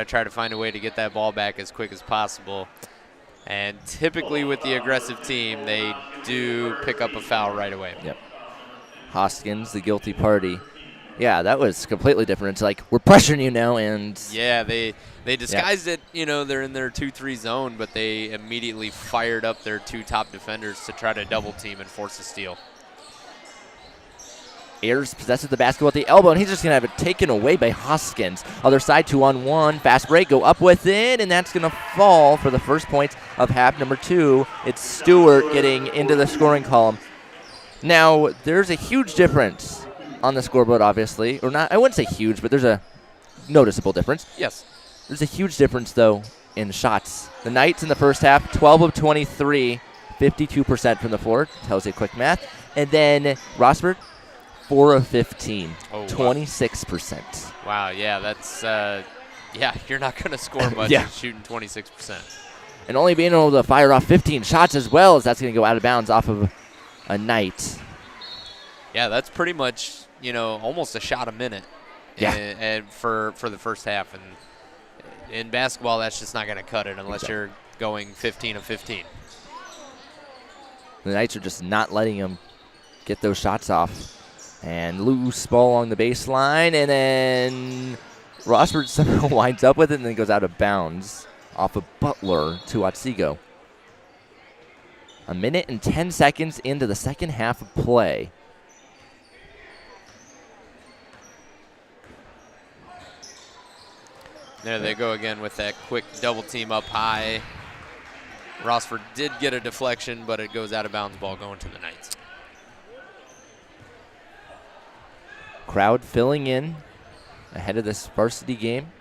try to find a way to get that ball back as quick as possible. And typically with the aggressive team, they do pick up a foul right away. Yep. Hoskins, the guilty party. Yeah, that was completely different. It's like, we're pressuring you now, and... Yeah, they disguised it. You know, they're in their 2-3 zone, but they immediately fired up their 2 top defenders to try to double team and force a steal. Ayers possesses the basketball at the elbow, and he's just going to have it taken away by Hoskins. Other side, 2-on-1. Fast break, go up with it, and that's going to fall for the first points of half number 2. It's Stewart getting into the scoring column. Now, there's a huge difference on the scoreboard, obviously. Or not, I wouldn't say huge, but there's a noticeable difference. Yes. There's a huge difference, though, in shots. The Knights in the first half, 12 of 23, 52% from the floor. Tells you quick math. And then Rossford, 4 of 15, 26%. Wow, yeah, that's, you're not going to score much shooting 26%. And only being able to fire off 15 shots as well, as that's going to go out of bounds off of a Knight. Yeah, that's pretty much, almost a shot a minute. Yeah. And for the first half. And in basketball, that's just not going to cut it unless you're going 15 of 15. The Knights are just not letting them get those shots off. And loose ball along the baseline, and then Rossford somehow winds up with it and then goes out of bounds off of Butler to Otsego. 1 minute and 10 seconds into the second half of play. There they go again with that quick double team up high. Rossford did get a deflection, but it goes out of bounds, ball going to the Knights. Crowd filling in ahead of this varsity game.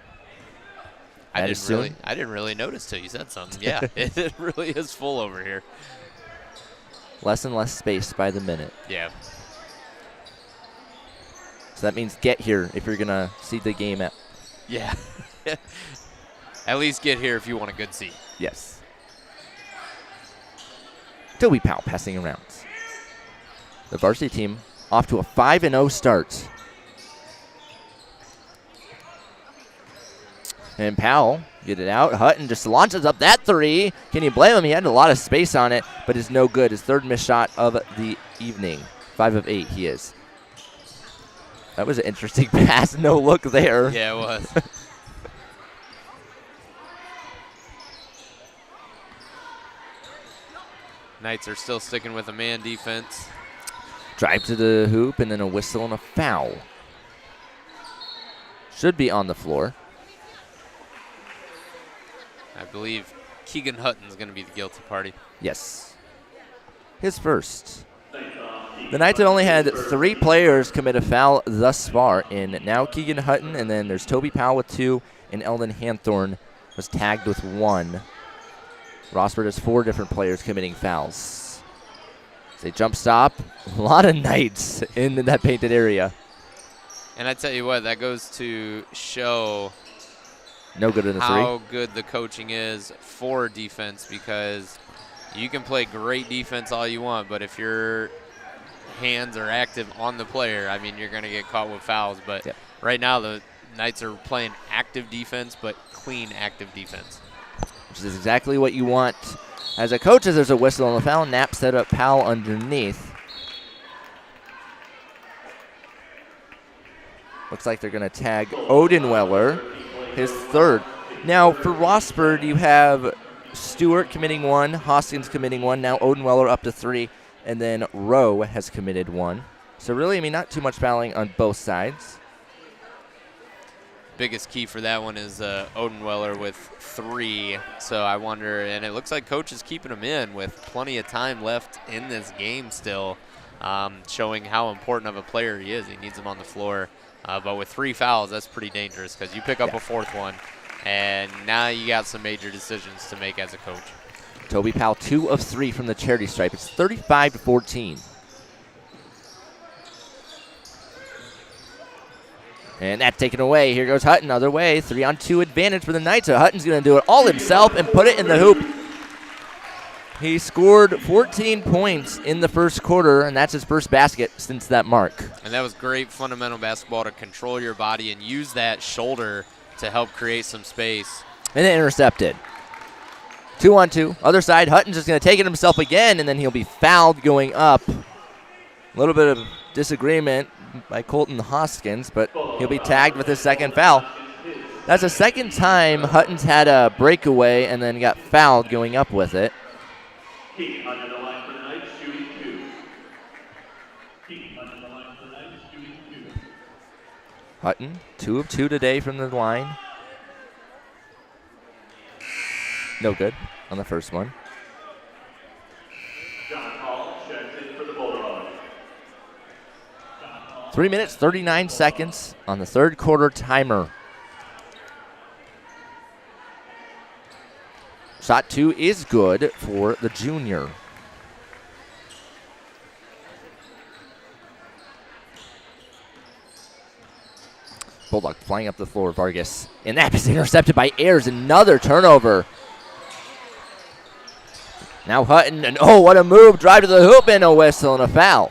I didn't really notice till you said something. Yeah, it really is full over here. Less and less space by the minute. Yeah. So that means get here if you're going to see the game at. Yeah. At least get here if you want a good seat. Yes. Toby Powell passing around. The varsity team off to a 5-0 start. And Powell get it out. Hutton just launches up that 3. Can you blame him? He had a lot of space on it, but it's no good. His 3rd missed shot of the evening. 5 of 8 he is. That was an interesting pass. No look there. Yeah, it was. Knights are still sticking with a man defense. Drive to the hoop and then a whistle and a foul. Should be on the floor. I believe Keegan Hutton's going to be the guilty party. Yes. His first. The Knights have only had 3 players commit a foul thus far, in now Keegan Hutton, and then there's Toby Powell with 2, and Eldon Hanthorne was tagged with 1. Rossford has 4 different players committing fouls. They jump stop. A lot of Knights in that painted area. And I tell you what, that goes to show no good in the 3. How good the coaching is for defense, because you can play great defense all you want, but if your hands are active on the player, I mean, you're going to get caught with fouls. But right now, the Knights are playing active defense, but clean active defense. Which is exactly what you want as a coach, as there's a whistle on the foul. Knapp set up Powell underneath. Looks like they're going to tag Odenweller, his third. Now, for Rossford, you have Stewart committing 1, Hoskins committing 1, now Odenweller up to 3, and then Rowe has committed 1. So really, I mean, not too much fouling on both sides. Biggest key for that one is Odenweller with 3. So I wonder, and it looks like coach is keeping him in with plenty of time left in this game still, showing how important of a player he is. He needs him on the floor. But with 3 fouls, that's pretty dangerous because you pick up a 4th one, and now you got some major decisions to make as a coach. Toby Powell, 2 of 3 from the charity stripe. It's 35-14. And that's taken away. Here goes Hutton, other way. 3-on-2 advantage for the Knights. So Hutton's going to do it all himself and put it in the hoop. He scored 14 points in the first quarter, and that's his first basket since that mark. And that was great fundamental basketball to control your body and use that shoulder to help create some space. And then intercepted. 2-on-2. Other side, Hutton's just going to take it himself again, and then he'll be fouled going up. A little bit of disagreement by Colton Hoskins, but he'll be tagged with his second foul. That's the second time Hutton's had a breakaway and then got fouled going up with it. Hutton, 2 of 2 today from the line. No good on the first one. 3 minutes, 39 seconds on the third quarter timer. Shot 2 is good for the junior. Bulldog flying up the floor, Vargas. And that is intercepted by Ayers. Another turnover. Now Hutton, and oh, what a move. Drive to the hoop and a whistle and a foul.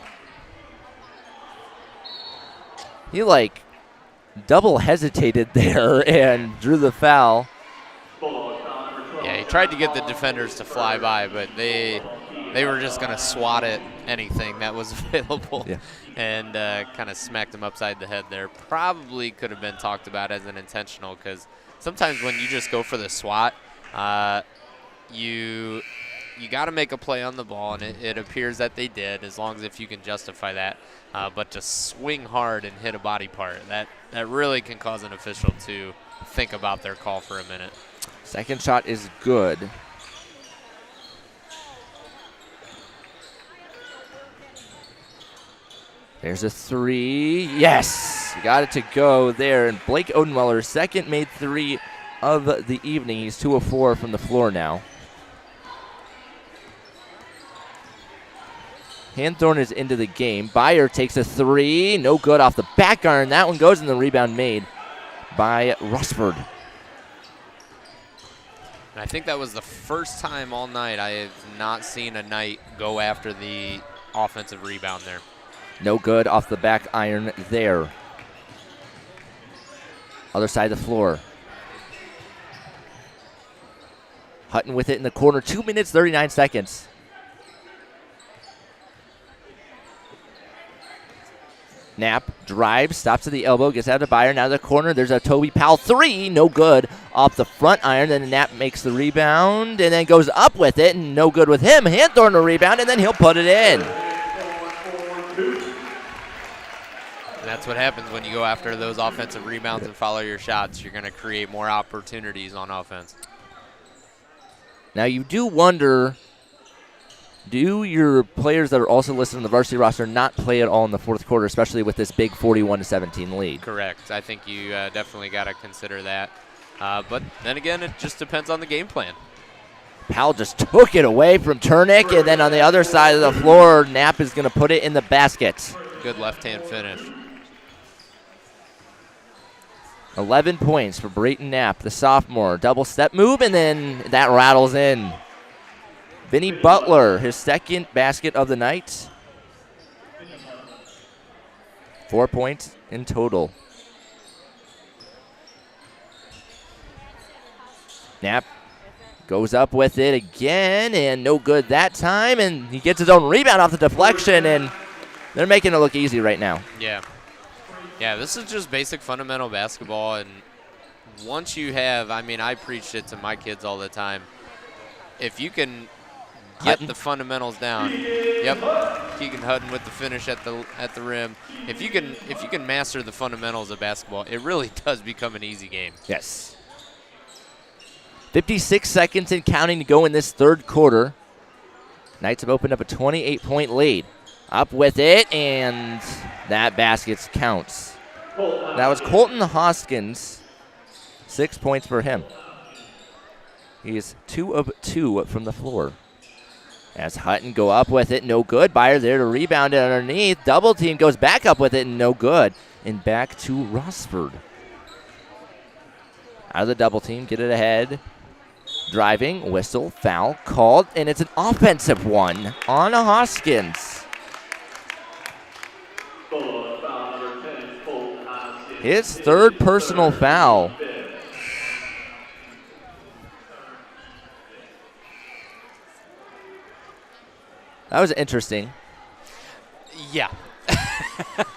He like double hesitated there and drew the foul. Yeah, he tried to get the defenders to fly by, but they were just going to swat at anything that was available, and kind of smacked him upside the head there. Probably could have been talked about as an intentional, because sometimes when you just go for the swat, you got to make a play on the ball, and it appears that they did, as long as if you can justify that. But to swing hard and hit a body part, that really can cause an official to think about their call for a minute. Second shot is good. There's a 3. Yes! Got it to go there. And Blake Odenweller, second made 3 of the evening. He's 2 of 4 from the floor now. Hanthorn is into the game. Byer takes a 3. No good off the back iron. That one goes in the rebound made by Rossford. And I think that was the first time all night I have not seen a Knight go after the offensive rebound there. No good off the back iron there. Other side of the floor. Hutton with it in the corner. 2 minutes, 39 seconds. Knapp drives, stops at the elbow, gets out to Byer. Now to the corner, there's a Toby Powell 3, no good off the front iron. Then Knapp makes the rebound and then goes up with it, and no good with him. Hanthorn the rebound, and then he'll put it in. And that's what happens when you go after those offensive rebounds and follow your shots. You're going to create more opportunities on offense. Now you do wonder, do your players that are also listed on the varsity roster not play at all in the fourth quarter, especially with this big 41-17 lead? Correct. I think you definitely got to consider that. But then again, it just depends on the game plan. Powell just took it away from Turnick, and then on the other side of the floor, Knapp is going to put it in the basket. Good left-hand finish. 11 points for Brayton Knapp, the sophomore. Double step move, and then that rattles in. Vinny Butler, his second basket of the night. 4 points in total. Knapp goes up with it again, and no good that time, and he gets his own rebound off the deflection, and they're making it look easy right now. Yeah. Yeah, this is just basic fundamental basketball, and once you have, I mean, I preach it to my kids all the time. If you can get the fundamentals down, Keegan Hutton with the finish at the rim. If you can master the fundamentals of basketball, it really does become an easy game. Yes. 56 seconds and counting to go in this third quarter. Knights have opened up a 28-point lead. Up with it, and that basket counts. That was Colton Hoskins. 6 points for him. He is 2 of 2 from the floor. As Hutton go up with it, no good. Byer there to rebound it underneath. Double team goes back up with it, and no good. And back to Rossford. Out of the double team, get it ahead. Driving, whistle, foul, called, and it's an offensive one on Hoskins. His third personal foul. That was interesting. Yeah.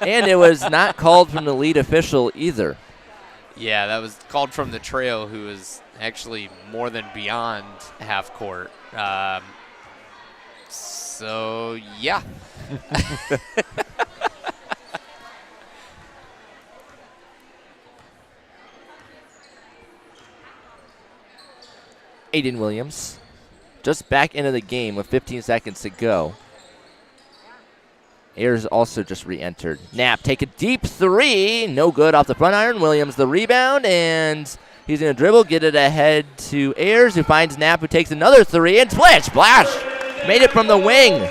And it was not called from the lead official either. Yeah, that was called from the trail, who was actually more than beyond half court. So, yeah. Aiden Williams just back into the game with 15 seconds to go. Ayers also just re-entered. Knapp take a deep three. No good off the front iron. Williams the rebound, and he's going to dribble, get it ahead to Ayers, who finds Knapp, who takes another three, and splash! Made it from the wing.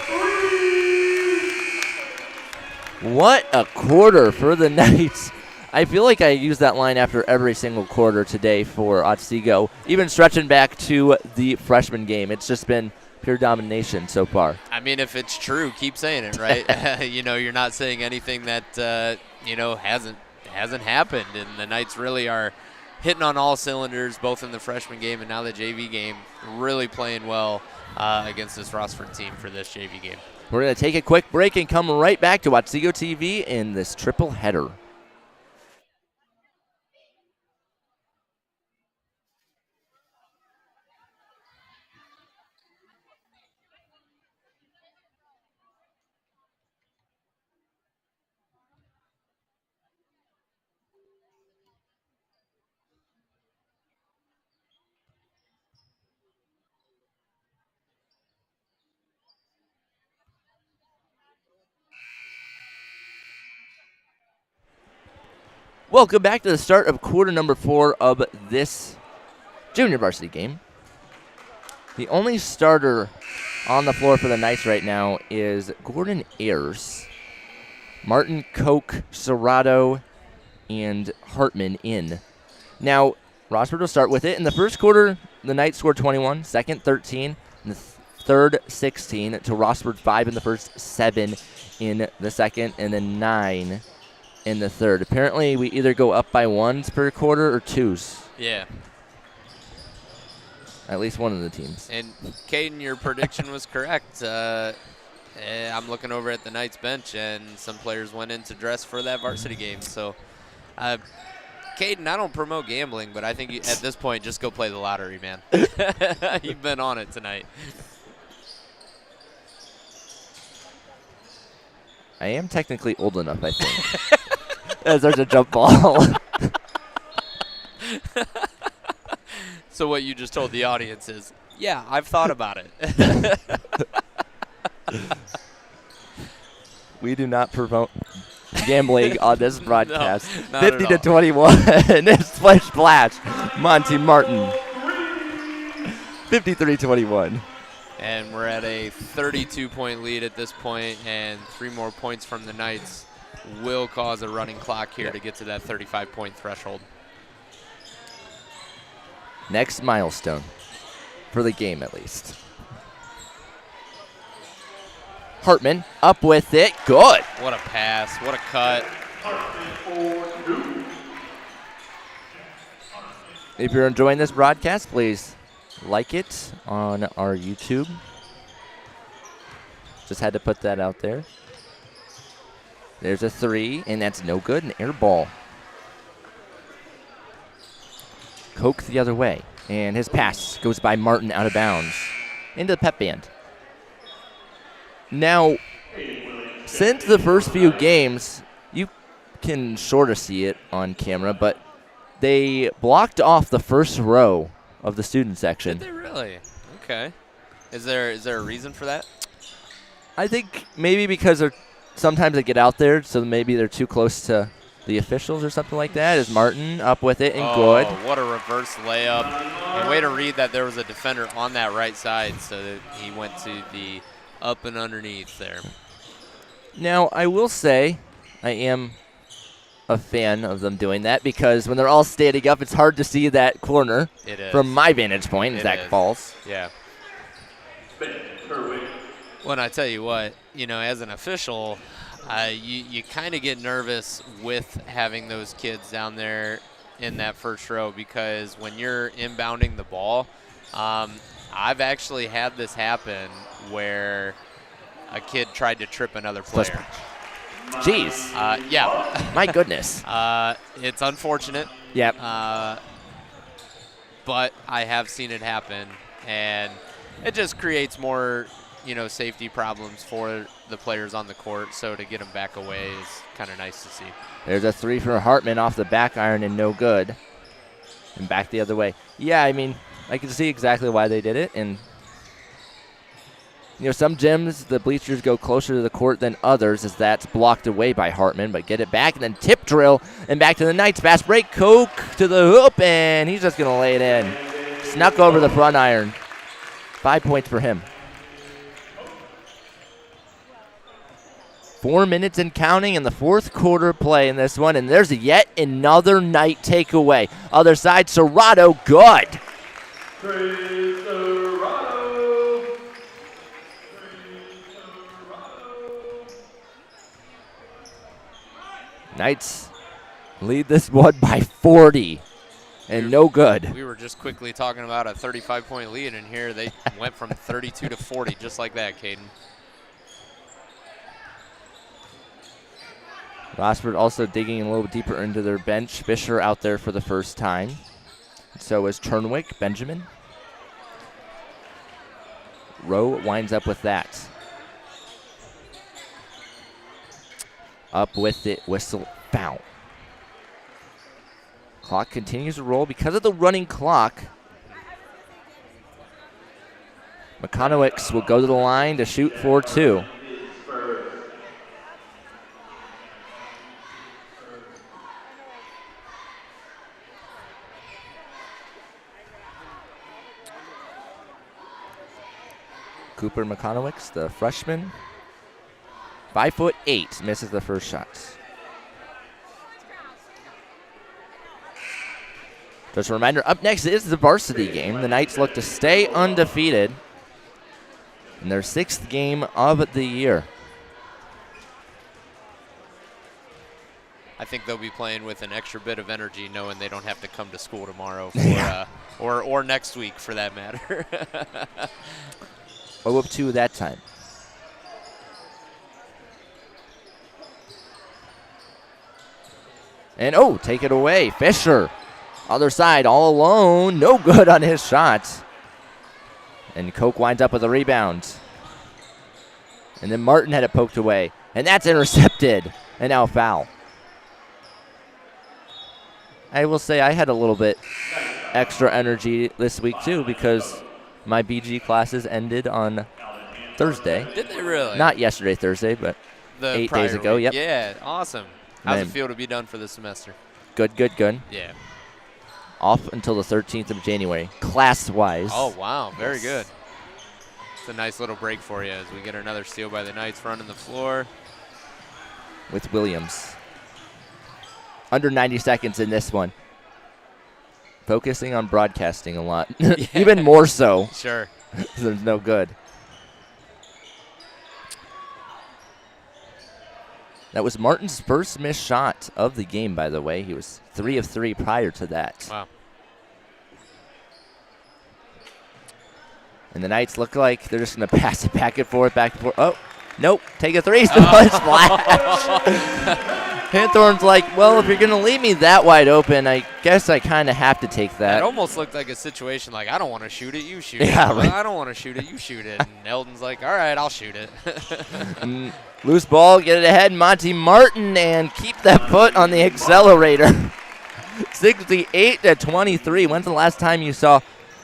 What a quarter for the Knights. I feel like I use that line after every single quarter today for Otsego, even stretching back to the freshman game. It's just been pure domination so far. I mean, if it's true, keep saying it, right? You're not saying anything that hasn't happened, and the Knights really are hitting on all cylinders, both in the freshman game and now the JV game. Really playing well against this Rossford team for this JV game. We're going to take a quick break and come right back to Otsego TV in this triple header. Welcome back to the start of quarter number 4 of this junior varsity game. The only starter on the floor for the Knights right now is Gordon Ayers. Martin, Koch, Serrato, and Hartman in. Now, Rossford will start with it. In the first quarter, the Knights scored 21, second 13, and the third 16 to Rossford 5 in the first, 7 in the second, and then 9 in the third. Apparently, we either go up by ones per quarter or twos. Yeah. At least one of the teams. And, Caden, your prediction was correct. I'm looking over at the Knights bench, and some players went in to dress for that varsity game. So, Caden, I don't promote gambling, but I think at this point, just go play the lottery, man. You've been on it tonight. I am technically old enough, I think. As there's a jump ball. So what you just told the audience is, yeah, I've thought about it. We do not promote gambling on this broadcast. No, 50 to 21. It's splash. Monty Martin. 53-21. And we're at a 32-point lead at this point, and 3 more points from the Knights will cause a running clock here to get to that 35-point threshold. Next milestone for the game, at least. Hartman up with it. Good. What a pass. What a cut. If you're enjoying this broadcast, please like it on our YouTube. Just had to put that out there. There's a 3, and that's no good. An air ball. Koch the other way, and his pass goes by Martin out of bounds into the pep band. Now, since the first few games, you can sort of see it on camera, but they blocked off the first row of the student section. Did they really? Okay. Is there a reason for that? I think maybe because sometimes they get out there, so maybe they're too close to the officials or something like that. Is Martin up with it and good. What a reverse layup. And way to read that there was a defender on that right side, so that he went to the up and underneath there. Now, I will say I am a fan of them doing that because when they're all standing up, it's hard to see that corner. It is. From my vantage point as that falls. Yeah. Well, and I tell you what, as an official, you kind of get nervous with having those kids down there in that first row because when you're inbounding the ball, I've actually had this happen where a kid tried to trip another player. Jeez. Yeah. My goodness. It's unfortunate. Yep. But I have seen it happen, and it just creates more safety problems for the players on the court, so to get them back away is kind of nice to see. There's a 3 for Hartman off the back iron and no good. And back the other way. Yeah, I mean, I can see exactly why they did it. And, some gyms, the bleachers go closer to the court than others as that's blocked away by Hartman. But get it back and then tip drill and back to the Knights. Fast break, Koch to the hoop, and he's just going to lay it in. Snuck over the front iron. 5 points for him. 4 minutes and counting in the fourth quarter play in this one, and there's yet another Knight takeaway. Other side, Serrato, good. Knights lead this one by 40, and no good. We were just quickly talking about a 35-point lead, and here they went from 32 to 40, just like that, Caden. Rossford also digging a little deeper into their bench. Fisher out there for the first time. So is Turnwick, Benjamin. Rowe winds up with that. Up with it, whistle, foul. Clock continues to roll because of the running clock. McConaughey will go to the line to shoot for 2. Cooper McConaughey, the freshman, 5'8", misses the first shot. Just a reminder, up next is the varsity game. The Knights look to stay undefeated in their 6th game of the year. I think they'll be playing with an extra bit of energy knowing they don't have to come to school tomorrow for, or next week for that matter. 0-2 that time. And, take it away. Fisher, other side, all alone. No good on his shot. And Koch winds up with a rebound. And then Martin had it poked away. And that's intercepted. And now foul. I will say I had a little bit extra energy this week, too, because my BG classes ended on Thursday. Did they really? Not yesterday, Thursday, but 8 days ago. Week. Yep. Yeah, awesome. How's it feel to be done for the semester? Good, good, good. Yeah. Off until the 13th of January, class-wise. Oh, wow. Very good. It's a nice little break for you as we get another steal by the Knights running the floor. With Williams. Under 90 seconds in this one. Focusing on broadcasting a lot. Even more so. Sure. There's no good. That was Martin's first missed shot of the game, by the way. He was 3 of 3 prior to that. Wow. And the Knights look like they're just going to pass it back and forth, back and forth. Oh, nope. Take a three. Splash. Hanthorn's like, well, if you're going to leave me that wide open, I guess I kind of have to take that. That almost looked like a situation like, I don't want to shoot it, you shoot Yeah, it. right. I don't want to shoot it, you shoot it. And Eldon's like, all right, I'll shoot it. Loose ball, get it ahead, Monty Martin, and keep that foot on the accelerator. 68-23. When's the last time you saw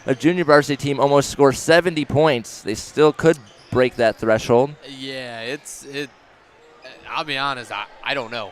a junior varsity team almost score 70 points? They still could break that threshold. Yeah, I'll be honest, I don't know.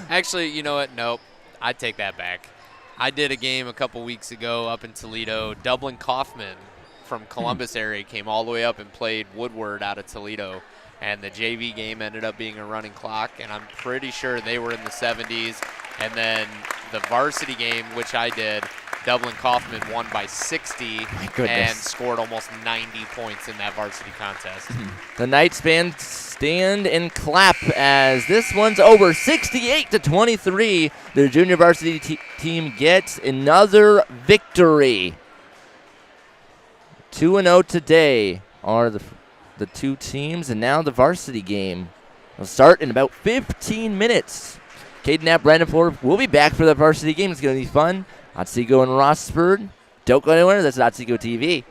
Actually, you know what? Nope. I take that back. I did a game a couple weeks ago up in Toledo. Dublin Kaufman from Columbus area came all the way up and played Woodward out of Toledo. And the JV game ended up being a running clock, and I'm pretty sure they were in the 70s. And then the varsity game, which I did, Dublin Kaufman won by 60 and scored almost 90 points in that varsity contest. The Knights fans stand and clap as this one's over. 68-23. The junior varsity team gets another victory. 2-0 today are the two teams, and now the varsity game will start in about 15 minutes. Caden Knapp, Brandon Ford will be back for the varsity game. It's going to be fun. Otsego and Rossford. Don't go anywhere. That's Otsego TV.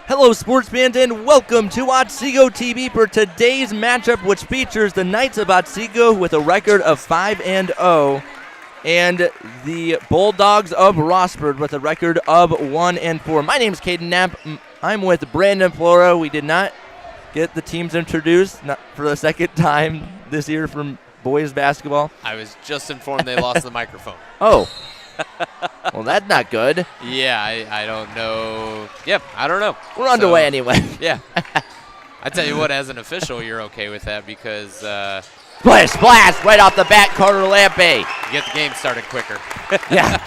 Hello, sports fans, and welcome to Otsego TV for today's matchup, which features the Knights of Otsego with a record of 5-0, and the Bulldogs of Rossford with a record of 1-4. My name is Caden Knapp. I'm with Brandon Flora. We did not get the teams introduced for the second time this year from boys basketball. I was just informed they lost the microphone. Oh. Well, that's not good. Yeah, I don't know. Yep, I don't know. We're underway anyway. Yeah. I tell you what, as an official, you're okay with that because splash, splash, right off the bat, Carter Lampe. You get the game started quicker. Yeah.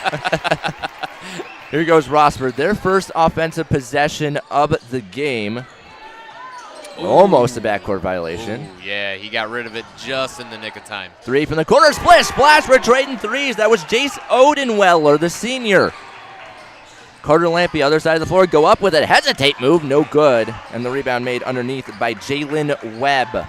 Here goes Rossford, their first offensive possession of the game. Ooh. Almost a backcourt violation. Ooh, yeah, he got rid of it just in the nick of time. Three from the corner, split, splash, we're trading threes. That was Jace Odenweller, the senior. Carter Lampe, other side of the floor, go up with it. Hesitate move, no good. And the rebound made underneath by Jalen Webb.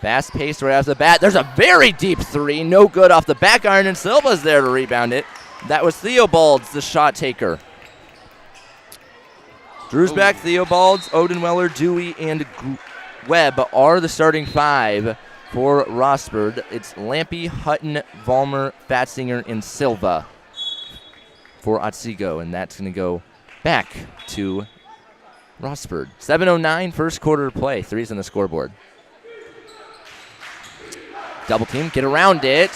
Fast pace right off the bat. There's a very deep three, no good off the back iron, and Silva's there to rebound it. That was Theobalds, the shot taker. Drew's back, Theobalds, Odenweller, Dewey, and Webb are the starting five for Rossford. It's Lampe, Hutton, Vollmer, Fatzinger, and Silva for Otsego, and that's going to go back to Rossford. 7:09 first quarter to play. Threes on the scoreboard. Double team, get around it.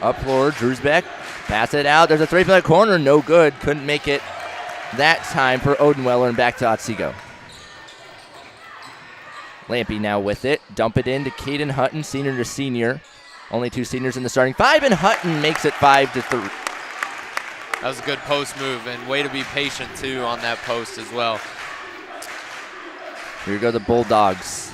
Up floor, Drewsbeck. Pass it out. There's a three from the corner. No good. Couldn't make it that time for Odenweller, and back to Otsego. Lampy now with it. Dump it in to Caden Hutton, senior to senior. Only 2 seniors in the starting 5, and Hutton makes it 5-3. That was a good post move, and way to be patient, too, on that post as well. Here go the Bulldogs.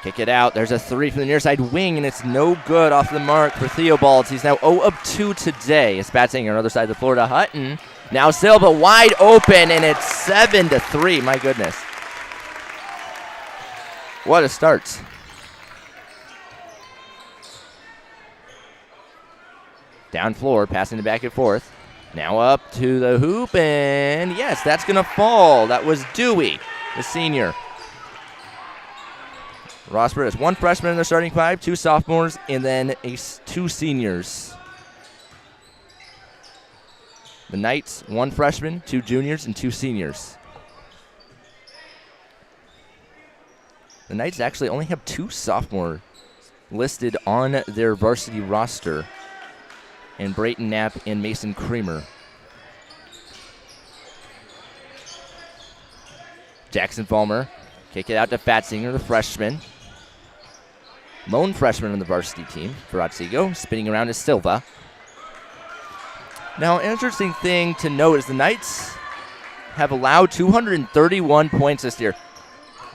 Kick it out. There's a 3 from the near side wing, and it's no good off the mark for Theobalds. He's now 0 of 2 today. It's Batzinger on the other side of the floor to Hutton. Now Silva wide open, and it's 7-3. My goodness. What a start. Down floor, passing it back and forth. Now up to the hoop, and yes, that's going to fall. That was Dewey, the senior. Rossford has 1 freshman in their starting 5, 2 sophomores, and then 2 seniors. The Knights, 1 freshman, 2 juniors, and 2 seniors. The Knights actually only have 2 sophomores listed on their varsity roster, and Brayton Knapp and Mason Creamer. Jackson Fulmer, kick it out to Fatzinger, the freshman. Lone freshman on the varsity team for Otsego, spinning around to Silva. Now, an interesting thing to note is the Knights have allowed 231 points this year.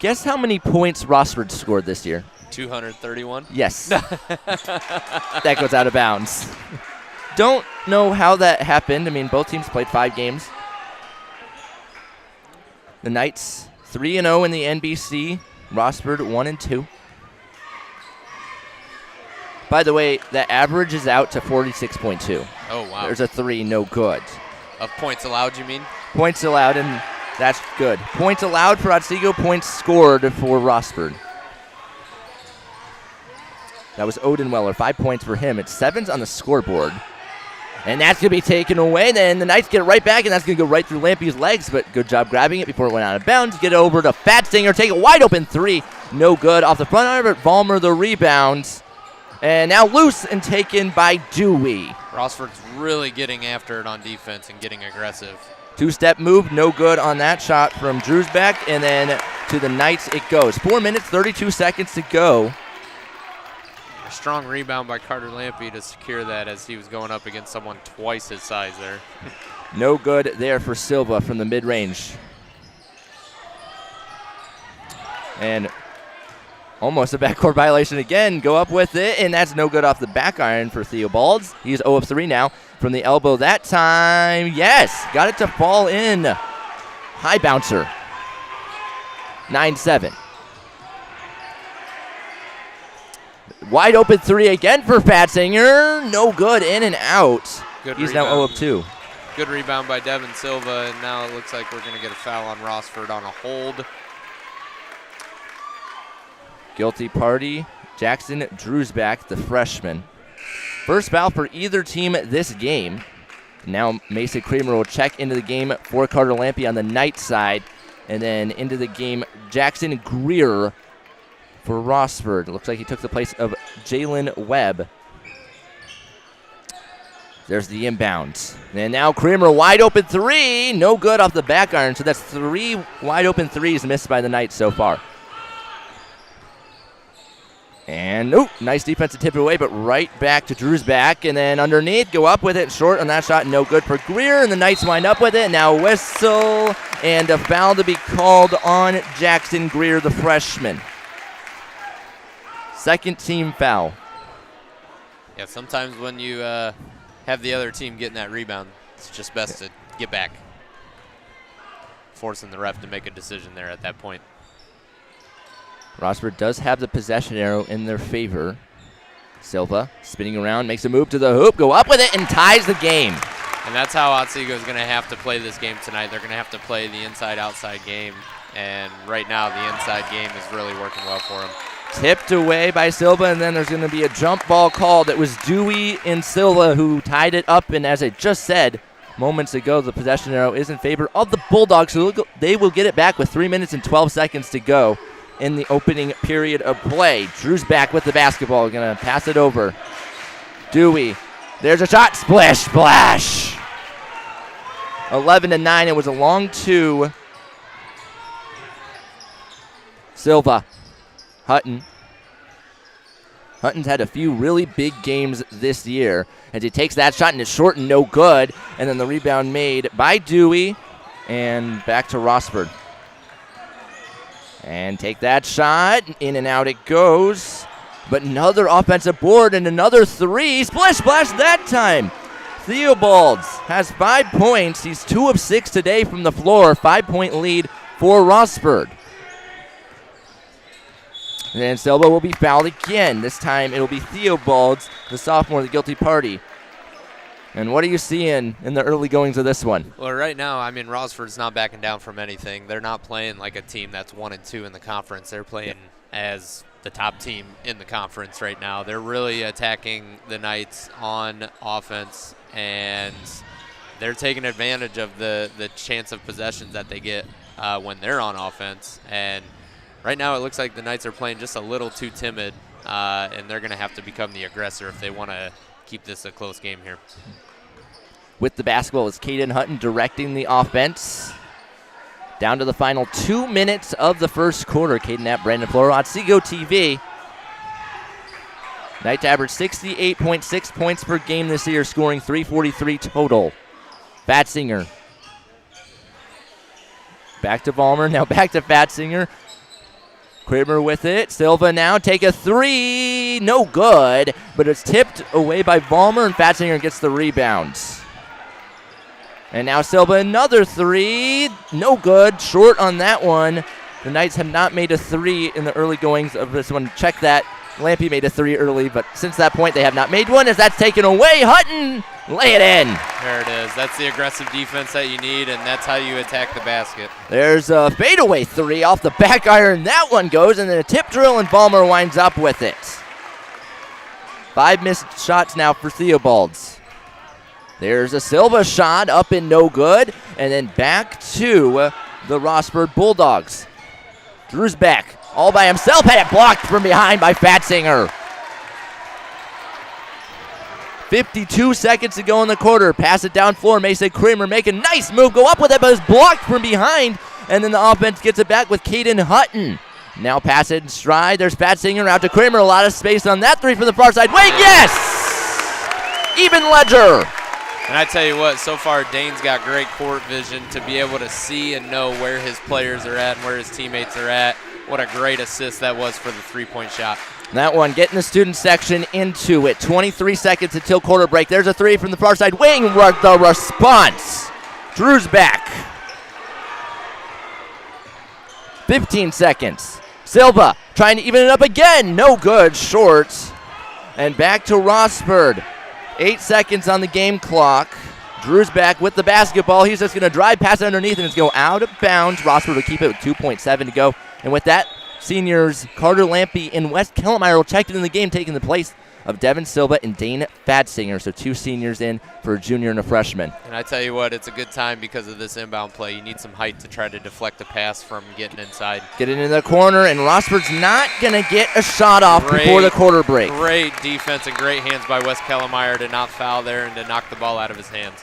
Guess how many points Rossford scored this year? 231? Yes. That goes out of bounds. Don't know how that happened. I mean, both teams played 5 games. The Knights 3-0 in the NBC. Rossford 1-2. By the way, the average is out to 46.2. Oh, wow. There's a 3, no good. Of points allowed, you mean? Points allowed, and that's good. Points allowed for Otsego, points scored for Rossford. That was Odenweller, 5 points for him. It's 7s on the scoreboard. And that's going to be taken away. Then the Knights get it right back, and that's going to go right through Lampy's legs, but good job grabbing it before it went out of bounds. Get it over to Fatzinger, take a wide open 3. No good off the front arm, but Vollmer the rebounds. And now loose and taken by Dewey. Rossford's really getting after it on defense and getting aggressive. 2-step move, no good on that shot from Drewsbeck, and then to the Knights it goes. 4 minutes, 32 seconds to go. A strong rebound by Carter Lampy to secure that as he was going up against someone twice his size there. No good there for Silva from the mid-range. And almost a backcourt violation again. Go up with it, and that's no good off the back iron for Theobalds. He's 0 of 3 now from the elbow that time. Yes, got it to fall in. High bouncer. 9-7. Wide open 3 again for Fatzinger. No good, in and out. He's now 0 of 2. Good rebound by Devin Silva, and now it looks like we're going to get a foul on Rossford on a hold. Guilty party, Jackson Drewsbeck, the freshman. First foul for either team this game. Now Mason Creamer will check into the game for Carter Lampy on the Knight side. And then into the game, Jackson Greer for Rossford. Looks like he took the place of Jalen Webb. There's the inbound. And now Creamer wide open 3. No good off the back iron. So that's 3 wide open 3s missed by the Knights so far. And nice defense to tip it away, but right back to Drewsbeck. And then underneath, go up with it. Short on that shot, no good for Greer. And the Knights wind up with it. Now whistle and a foul to be called on Jackson Greer, the freshman. Second team foul. Yeah, sometimes when you have the other team getting that rebound, it's just best to get back. Forcing the ref to make a decision there at that point. Rossford does have the possession arrow in their favor. Silva spinning around, makes a move to the hoop, go up with it, and ties the game. And that's how Otsego is going to have to play this game tonight. They're going to have to play the inside-outside game. And right now, the inside game is really working well for them. Tipped away by Silva, and then there's going to be a jump ball called. It was Dewey and Silva who tied it up, and as I just said, moments ago, the possession arrow is in favor of the Bulldogs, so they will get it back with 3 minutes and 12 seconds to go in the opening period of play. Drew's back with the basketball, going to pass it over. Dewey, there's a shot, splish, splash. 11-9, it was a long two. Silva, Hutton's had a few really big games this year as he takes that shot and it's short and no good. And then the rebound made by Dewey and back to Rossford. And take that shot, in and out it goes. But another offensive board and another three. Splish splash that time. Theobalds has 5 points. He's 2 of 6 today from the floor. 5-point lead for Rossford. And then Silva will be fouled again. This time it'll be Theobalds, the sophomore, the guilty party. And what are you seeing in the early goings of this one? Well, right now, I mean, Rossford's not backing down from anything. They're not playing like a team that's 1 and 2 in the conference. They're playing as the top team in the conference right now. They're really attacking the Knights on offense, and they're taking advantage of the chance of possessions that they get when they're on offense. And right now, it looks like the Knights are playing just a little too timid, and they're going to have to become the aggressor if they want to keep this a close game here. With the basketball is Caden Hutton directing the offense. Down to the final 2 minutes of the first quarter. Caden Knapp, Brandon Floro, Otsego TV. Knights average 68.6 points per game this year, scoring 343 total. Fatzinger. Back to Vollmer, now back to Fatzinger. Kramer with it. Silva now take a three. No good, but it's tipped away by Vollmer, and Fatzinger gets the rebounds. And now Silva another three. No good. Short on that one. The Knights have not made a three in the early goings of this one. Check that. Lampy made a three early, but since that point they have not made one as that's taken away. Hutton, lay it in. There it is. That's the aggressive defense that you need, and that's how you attack the basket. There's a fadeaway three off the back iron. That one goes, and then a tip drill, and Vollmer winds up with it. 5 missed shots now for Theobalds. There's a Silva shot up and no good, and then back to the Rossford Bulldogs. Drew's back all by himself, had it blocked from behind by Fatzinger. 52 seconds to go in the quarter. Pass it down floor. Mason Kramer make a nice move, go up with it, but it's blocked from behind, and then the offense gets it back with Caden Hutton. Now pass it in stride. There's Fatzinger out to Kramer. A lot of space on that three from the far side. Wait, yes! Even Ledger. And I tell you what, so far Dane's got great court vision to be able to see and know where his players are at and where his teammates are at. What a great assist that was for the three-point shot. That one getting the student section into it. 23 seconds until quarter break. There's a three from the far side wing. The response. Drew's back. 15 seconds. Silva trying to even it up again. No good. Short. And back to Rossford. 8 seconds on the game clock. Drew's back with the basketball. He's just going to drive, pass it underneath, and it's going out of bounds. Rossford will keep it with 2.7 to go. And with that, seniors Carter Lampy and Wes Kellemeyer will check in the game, taking the place of Devin Silva and Dane Fatzinger. So 2 seniors in for a junior and a freshman. And I tell you what, it's a good time because of this inbound play. You need some height to try to deflect a pass from getting inside. Get it into the corner, and Rossford's not going to get a shot off before the quarter break. Great defense and great hands by Wes Kellemeyer to not foul there and to knock the ball out of his hands.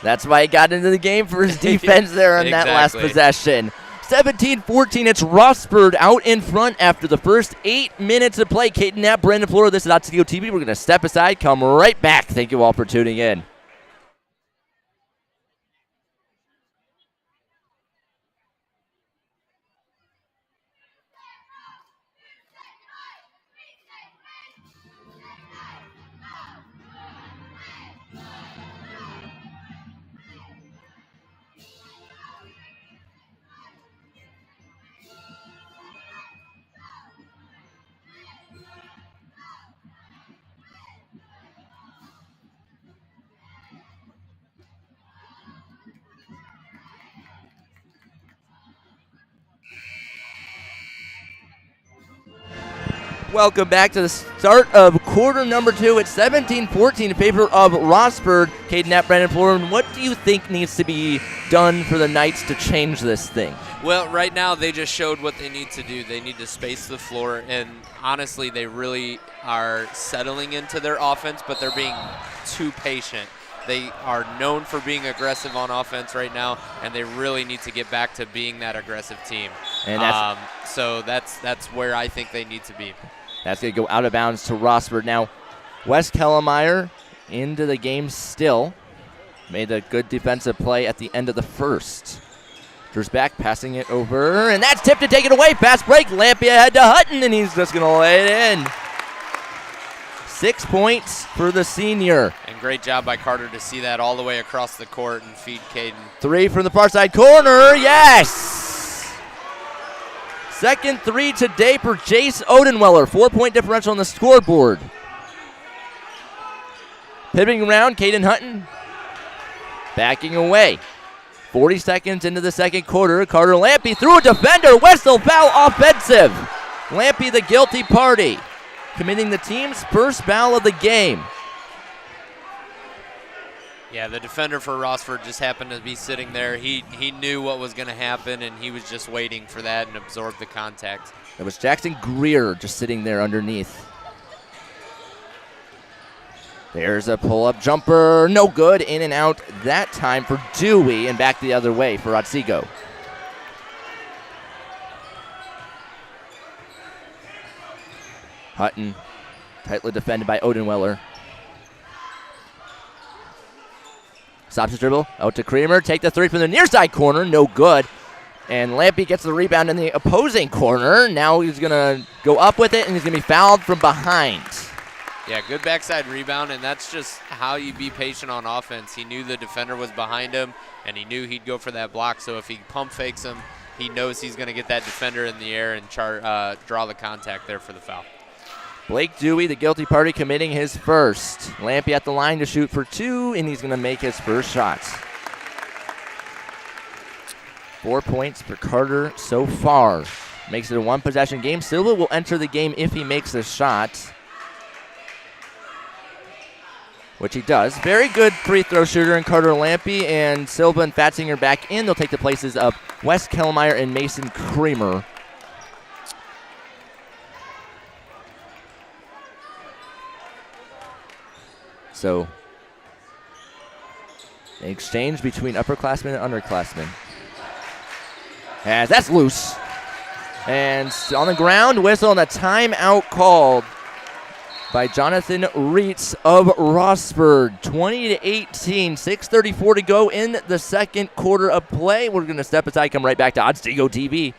That's why he got into the game for his defense there on that last possession. 17-14, it's Rossford out in front after the first 8 minutes of play. Caden Knapp, Brandon Floro, this is Otsego TV. We're going to step aside, come right back. Thank you all for tuning in. Welcome back to the start of quarter number 2. It's 17-14 in favor of Rossford. Caden Knapp, Brandon Florman, what do you think needs to be done for the Knights to change this thing? Well, right now they just showed what they need to do. They need to space the floor, and honestly, they really are settling into their offense, but they're being too patient. They are known for being aggressive on offense right now, and they really need to get back to being that aggressive team. And so that's where I think they need to be. That's going to go out of bounds to Rossford. Now, Wes Kellemeyer into the game still. Made a good defensive play at the end of the first. Drew's back, passing it over, and that's tipped to take it away. Fast break, Lampy ahead to Hutton, and he's just going to lay it in. 6 points for the senior. And great job by Carter to see that all the way across the court and feed Caden. 3 from the far side corner, yes! Second 3 today for Jace Odenweller. 4-point differential on the scoreboard. Pivoting around, Caden Hutton backing away. 40 seconds into the second quarter, Carter Lampy through a defender. Wessel foul offensive. Lampy the guilty party, committing the team's first foul of the game. Yeah, the defender for Rossford just happened to be sitting there. He knew what was going to happen, and he was just waiting for that and absorbed the contact. It was Jackson Greer just sitting there underneath. There's a pull-up jumper, no good, in and out that time for Dewey, and back the other way for Otsego. Hutton, tightly defended by Odenweller. Stops his dribble, out to Creamer, take the 3 from the near side corner, no good. And Lampy gets the rebound in the opposing corner. Now he's gonna go up with it, and he's gonna be fouled from behind. Yeah, good backside rebound, and that's just how you be patient on offense. He knew the defender was behind him, and he knew he'd go for that block. So if he pump fakes him, he knows he's going to get that defender in the air and draw the contact there for the foul. Blake Dewey, the guilty party, committing his first. Lampy at the line to shoot for 2, and he's going to make his first shot. 4 points for Carter so far. Makes it a one-possession game. Silva will enter the game if he makes a shot, which he does. Very good free throw shooter in Carter Lampy, and Silva and Fatzinger back in. They'll take the places of Wes Kellemeyer and Mason Creamer. So, an exchange between upperclassmen and underclassmen. As that's loose. And on the ground, whistle and a timeout called by Jonathan Reitz of Rossford. 20-18, 6:34 to go in the second quarter of play. We're going to step aside, come right back to Otsego TV.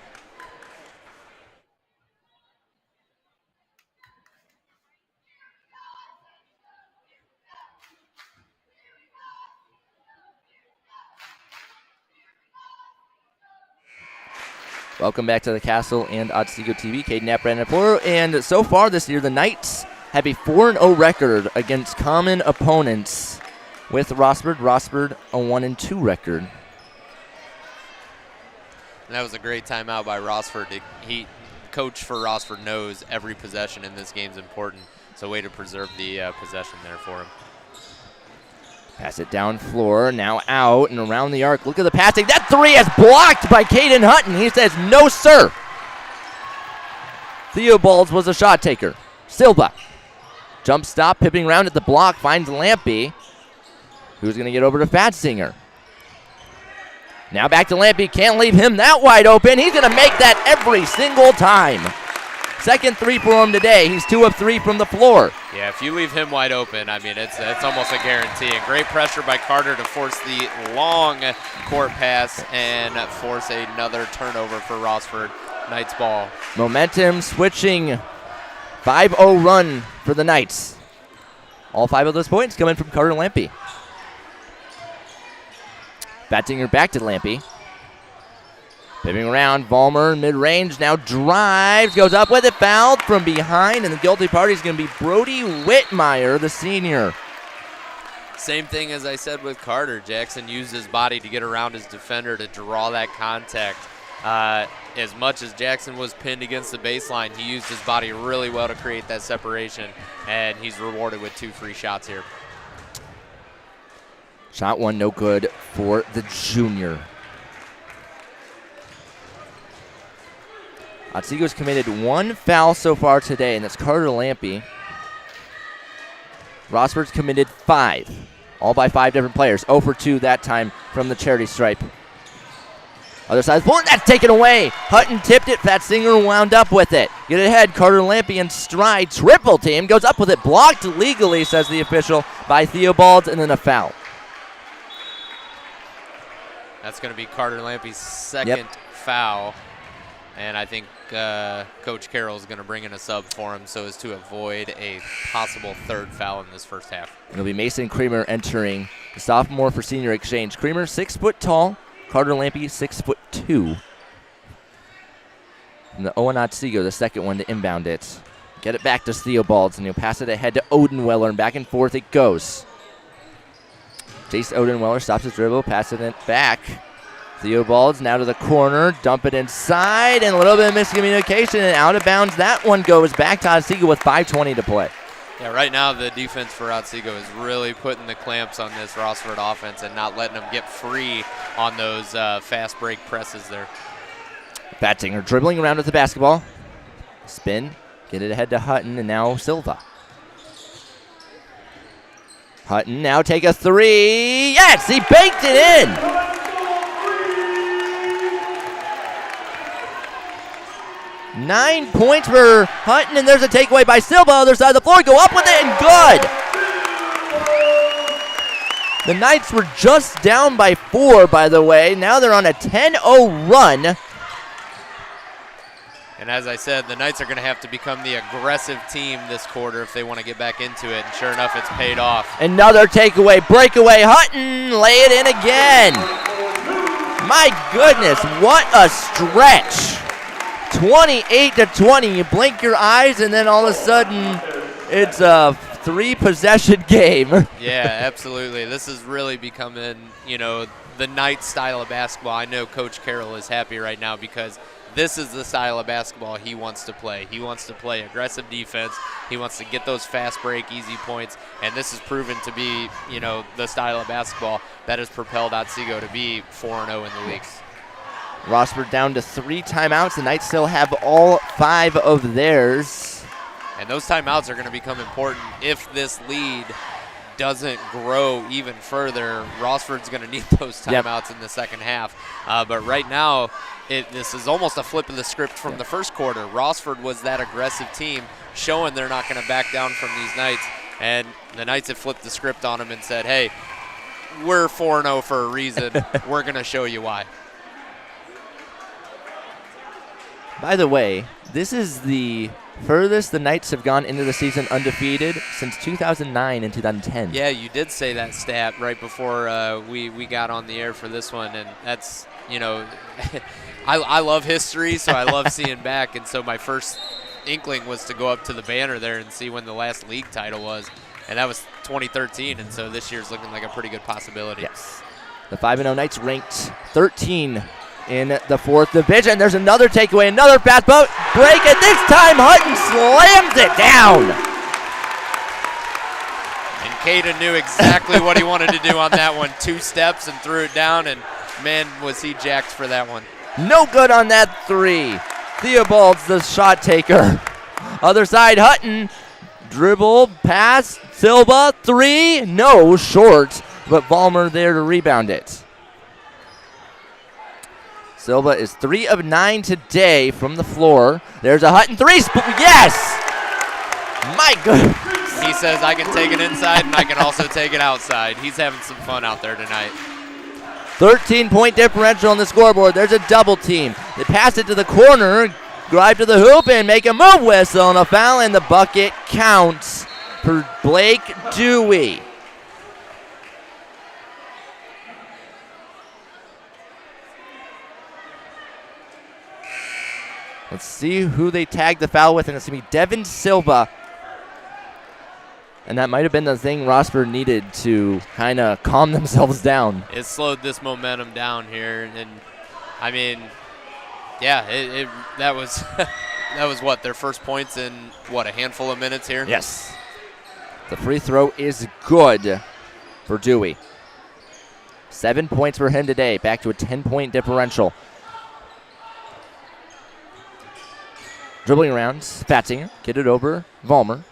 Welcome back to the Castle and Otsego TV. Caden Knapp, Brandon Fleur. And so far this year, the Knights have a 4-0 record against common opponents with Rossford. Rossford a 1-2 record. And that was a great timeout by Rossford. Coach for Rossford knows every possession in this game is important. It's a way to preserve the possession there for him. Pass it down floor, now out and around the arc. Look at the passing. That 3 is blocked by Caden Hutton. He says, no, sir. Theobalds was a shot taker. Silva. Jump stop, pipping around at the block, finds Lampy, who's going to get over to Fatzinger. Now back to Lampy. Can't leave him that wide open. He's going to make that every single time. Second 3 for him today. He's 2 of 3 from the floor. Yeah, if you leave him wide open, I mean, it's almost a guarantee. And great pressure by Carter to force the long court pass and force another turnover for Rossford. Knights ball. Momentum switching. 5-0 run for the Knights. All 5 of those points coming from Carter Lampy. Fatzinger back to Lampy. Pivoting around, Vollmer mid-range, now drives, goes up with it, fouled from behind, and the guilty party is going to be Brody Whitmire, the senior. Same thing as I said with Carter. Jackson used his body to get around his defender to draw that contact. as much as Jackson was pinned against the baseline, he used his body really well to create that separation, and he's rewarded with 2 free shots here. Shot one, no good for the junior. Otsego's committed 1 foul so far today, and that's Carter Lampy. Rossford's committed 5, all by 5 different players. 0 for 2 that time from the charity stripe. Other side of the floor, that's taken away. Hutton tipped it, Fat Singer wound up with it. Get ahead, Carter Lampy in stride, triple team, goes up with it, blocked legally, says the official, by Theobald, and then a foul. That's going to be Carter Lampy's second foul, and I think Coach Carroll is going to bring in a sub for him so as to avoid a possible 3rd foul in this first half. It'll be Mason Creamer entering, the sophomore for senior exchange. Creamer, 6 foot tall. Carter Lampy, 6'2". And the Owen Otsego, the second one to inbound it. Get it back to Theobalds, and he'll pass it ahead to Odenweller, and back and forth it goes. Jace Odenweller stops his dribble, passing it back. Theobalds now to the corner, dump it inside, and a little bit of miscommunication, and out of bounds. That one goes back to Otsego with 5:20 to play. Yeah, right now the defense for Otsego is really putting the clamps on this Rossford offense and not letting them get free on those fast break presses there. Battinger dribbling around with the basketball. Spin, get it ahead to Hutton, and now Silva. Hutton now take a 3. Yes, he baked it in. Nine points for Hutton, and there's a takeaway by Silva. Other side of the floor, go up with it, and good. The Knights were just down by 4, by the way. Now they're on a 10-0 run. And as I said, the Knights are going to have to become the aggressive team this quarter if they want to get back into it, and sure enough, it's paid off. Another takeaway, breakaway. Hutton, lay it in again. My goodness, what a stretch. 28-20. You blink your eyes, and then all of a sudden, it's a 3-possession game. Yeah, absolutely. This is really becoming, the Knights style of basketball. I know Coach Carroll is happy right now because this is the style of basketball he wants to play. He wants to play aggressive defense. He wants to get those fast break, easy points, and this has proven to be, the style of basketball that has propelled Otsego to be 4-0 in the league. Rossford down to 3 timeouts. The Knights still have all 5 of theirs. And those timeouts are going to become important if this lead doesn't grow even further. Rossford's going to need those timeouts in the second half. But right now, this is almost a flip of the script from the first quarter. Rossford was that aggressive team, showing they're not going to back down from these Knights. And the Knights have flipped the script on them and said, hey, we're 4-0 for a reason. We're going to show you why. By the way, this is the furthest the Knights have gone into the season undefeated since 2009 and 2010. Yeah, you did say that stat right before we got on the air for this one, and that's, I love history, so I love seeing back, and so my first inkling was to go up to the banner there and see when the last league title was, and that was 2013, and so this year's looking like a pretty good possibility. Yes. The 5-0 Knights ranked 13 in the 4th division. There's another takeaway, another fast break, and this time Hutton slams it down. And Caden knew exactly what he wanted to do on that one. 2 steps and threw it down, and man, was he jacked for that one. No good on that 3. Theobald's the shot taker. Other side, Hutton, dribble, pass, Silva, 3, no, short, but Vollmer there to rebound it. Silva is 3 of 9 today from the floor. There's a Hutton 3. Yes! My goodness. He says, I can take it inside and I can also take it outside. He's having some fun out there tonight. 13-point differential on the scoreboard. There's a double team. They pass it to the corner, drive to the hoop, and make a move whistle and a foul, and the bucket counts for Blake Dewey. Let's see who they tagged the foul with, and it's going to be Devin Silva. And that might have been the thing Rossford needed to kind of calm themselves down. It slowed this momentum down here. And, I mean, Yeah, that was that was what, their first points in a handful of minutes here? Yes. The free throw is good for Dewey. 7 points for him today, back to a 10-point differential. Dribbling around, Fatzinger, get it over, Vollmer.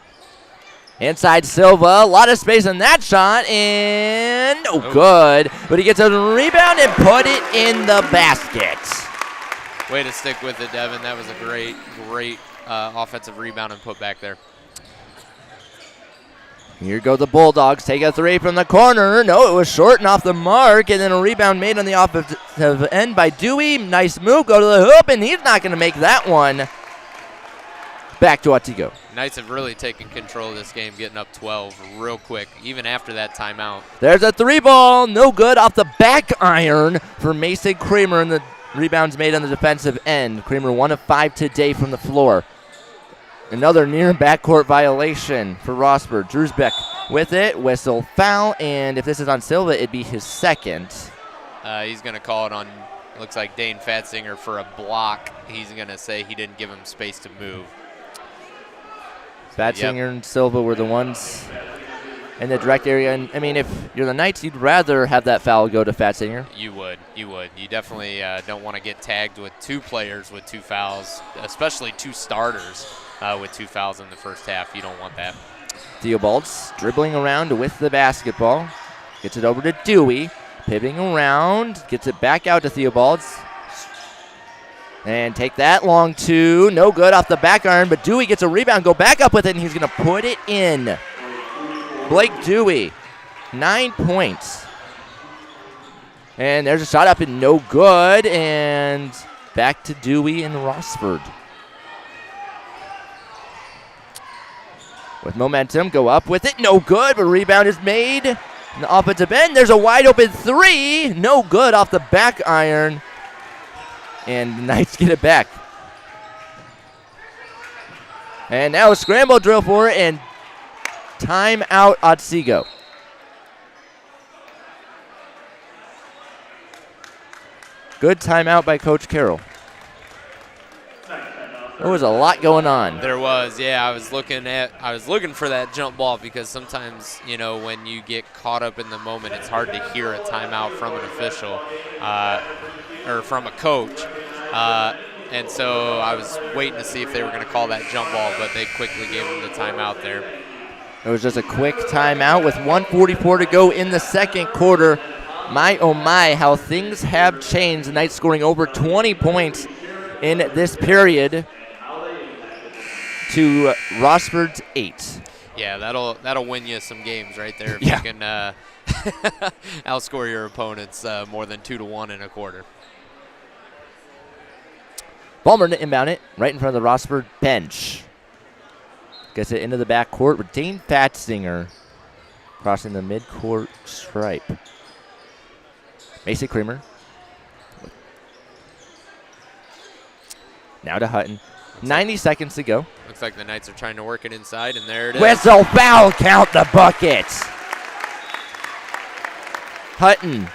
Inside Silva, a lot of space on that shot, and no good. But he gets a rebound and put it in the basket. Way to stick with it, Devin. That was a great offensive rebound and put back there. Here go the Bulldogs. Take a three from the corner. No, it was short and off the mark. And then a rebound made on the offensive end by Dewey. Nice move. Go to the hoop, and he's not going to make that one. Back to Otsego. Knights have really taken control of this game, getting up 12 real quick, even after that timeout. There's a three ball. No good off the back iron for Mason Kramer, and the rebounds made on the defensive end. Kramer 1 of 5 today from the floor. Another near backcourt violation for Rossford. Drewsbeck with it. Whistle foul, and if this is on Silva, it'd be his second. He's going to call it on, looks like Dane Fatzinger for a block. He's going to say he didn't give him space to move. Fatzinger and Silva were the ones in the direct area. And, I mean, if you're the Knights, you'd rather have that foul go to Fatzinger. You would. You definitely don't want to get tagged with two players with 2 fouls, especially 2 starters with 2 fouls in the first half. You don't want that. Theobalds dribbling around with the basketball. Gets it over to Dewey. Pivoting around. Gets it back out to Theobalds. And take that long two. No good off the back iron, but Dewey gets a rebound. Go back up with it, and he's going to put it in. Blake Dewey, 9 points. And there's a shot up and no good. And back to Dewey and Rossford. With momentum, go up with it. No good, but rebound is made. In the offensive end, there's a wide open three. No good off the back iron. And the Knights get it back. And now a scramble drill for it, and timeout Otsego. Good timeout by Coach Carroll. There was a lot going on. There was, yeah. I was looking for that jump ball because sometimes, when you get caught up in the moment, it's hard to hear a timeout from an official or from a coach. And so I was waiting to see if they were going to call that jump ball, but they quickly gave him the timeout there. It was just a quick timeout with 1:44 to go in the second quarter. My, oh my, how things have changed. The Knights scoring over 20 points in this period to Rossford's 8. Yeah, that'll win you some games right there if you can outscore your opponents more than 2-1 in a quarter. Vollmer to inbound it right in front of the Rossford bench. Gets it into the backcourt with Dane Fatzinger crossing the midcourt stripe. Mason Kramer. Now to Hutton. 90 seconds to go. Looks like the Knights are trying to work it inside, and there it is. Whistle foul, count the buckets. Hutton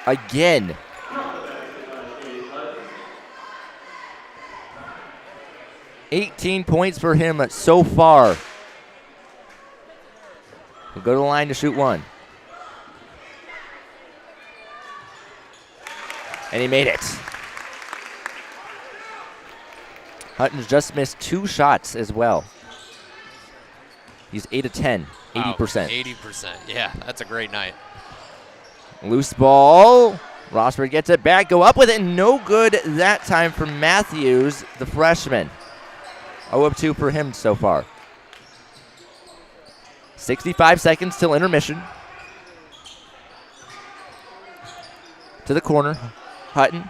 again. $18 points for him so far. We'll go to the line to shoot one. And he made it. Hutton's just missed 2 shots as well. He's 8 of 10, 80%. Wow, 80%, yeah, that's a great night. Loose ball. Rossford gets it back, go up with it. No good that time for Matthews, the freshman. 0 of 2 for him so far. 65 seconds till intermission. To the corner. Hutton.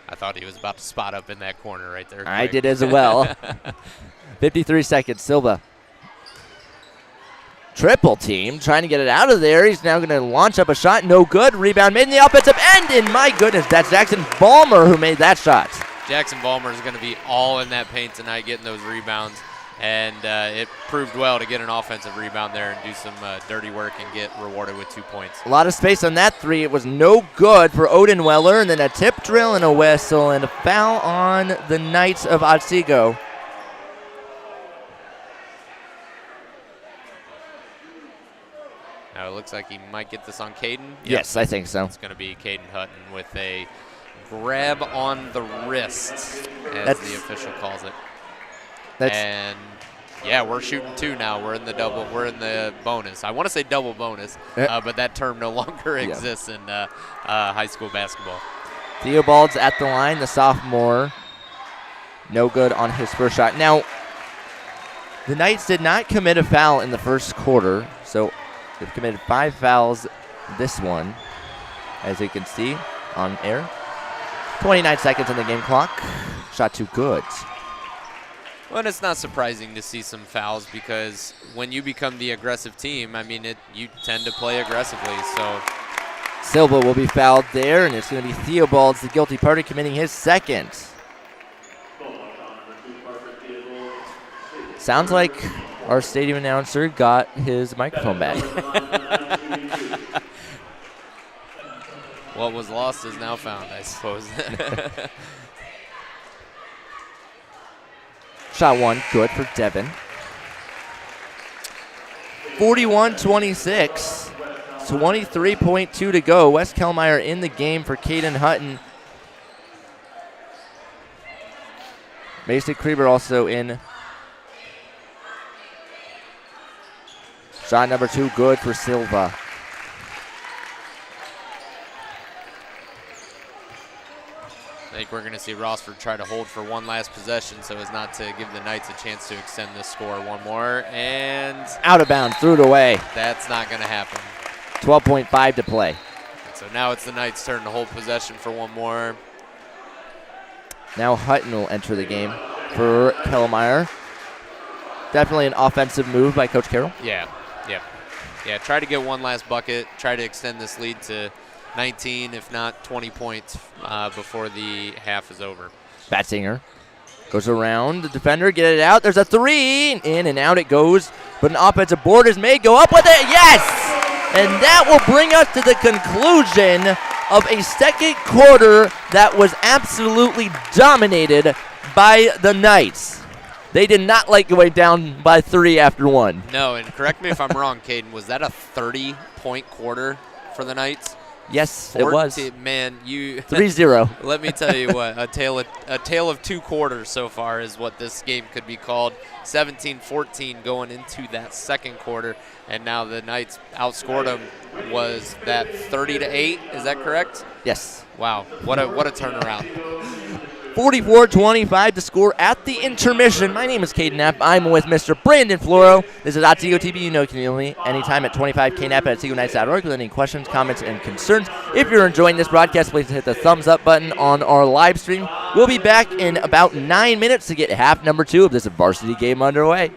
I thought he was about to spot up in that corner right there. I did as well. 53 seconds. Silva. Triple team. Trying to get it out of there. He's now going to launch up a shot. No good. Rebound made in the offensive end. And my goodness, that's Jackson Vollmer who made that shot. Jackson Vollmer is going to be all in that paint tonight, getting those rebounds. And it proved well to get an offensive rebound there and do some dirty work and get rewarded with 2 points. A lot of space on that three. It was no good for Odenweller, and then a tip drill and a whistle and a foul on the Knights of Otsego. Now it looks like he might get this on Caden. Yep. Yes, I think so. It's going to be Caden Hutton with a grab on the wrist, as the official calls it. And yeah, we're shooting 2 now. We're in the double. We're in the bonus. I want to say double bonus, but that term no longer exists in high school basketball. Theobald's at the line, the sophomore. No good on his first shot. Now, the Knights did not commit a foul in the first quarter, so they've committed 5 fouls this one, as you can see on air. 29 seconds on the game clock. Shot too good. Well, and it's not surprising to see some fouls because when you become the aggressive team, I mean, you tend to play aggressively. So Silva will be fouled there, and it's going to be Theobald's the guilty party, committing his second. Sounds like our stadium announcer got his microphone back. What was lost is now found, I suppose. Shot 1, good for Devin. 41-26, 23.2 to go. Wes Kellmeyer in the game for Caden Hutton. Mason Krieber also in. Shot number 2, good for Silva. I think we're going to see Rossford try to hold for one last possession so as not to give the Knights a chance to extend this score one more. And out of bounds, threw it away. That's not going to happen. 12.5 to play. So now it's the Knights' turn to hold possession for one more. Now Hutton will enter the game for Kellmeyer. Definitely an offensive move by Coach Carroll. Yeah, try to get one last bucket, try to extend this lead to 19, if not 20 points before the half is over. Batzinger goes around the defender, get it out. There's a 3, in and out it goes, but an offensive board is made. Go up with it, yes! And that will bring us to the conclusion of a second quarter that was absolutely dominated by the Knights. They did not like going down by 3 after 1. No, and correct me if I'm wrong, Caden, was that a 30-point quarter for the Knights? Yes, it was. Man, you 3-0. Let me tell you what, a tale of 2 quarters so far is what this game could be called. 17-14 going into that second quarter, and now the Knights outscored them. Was that 30-8? Is that correct? Yes. Wow, what a turnaround. 44-25 to score at the intermission. My name is Caden Knapp. I'm with Mr. Brandon Floro. This is Otsego TV. You know, conveniently anytime at 25knapp at OtsegoKnights.org with any questions, comments, and concerns. If you're enjoying this broadcast, please hit the thumbs up button on our live stream. We'll be back in about 9 minutes to get half number 2 of this varsity game underway.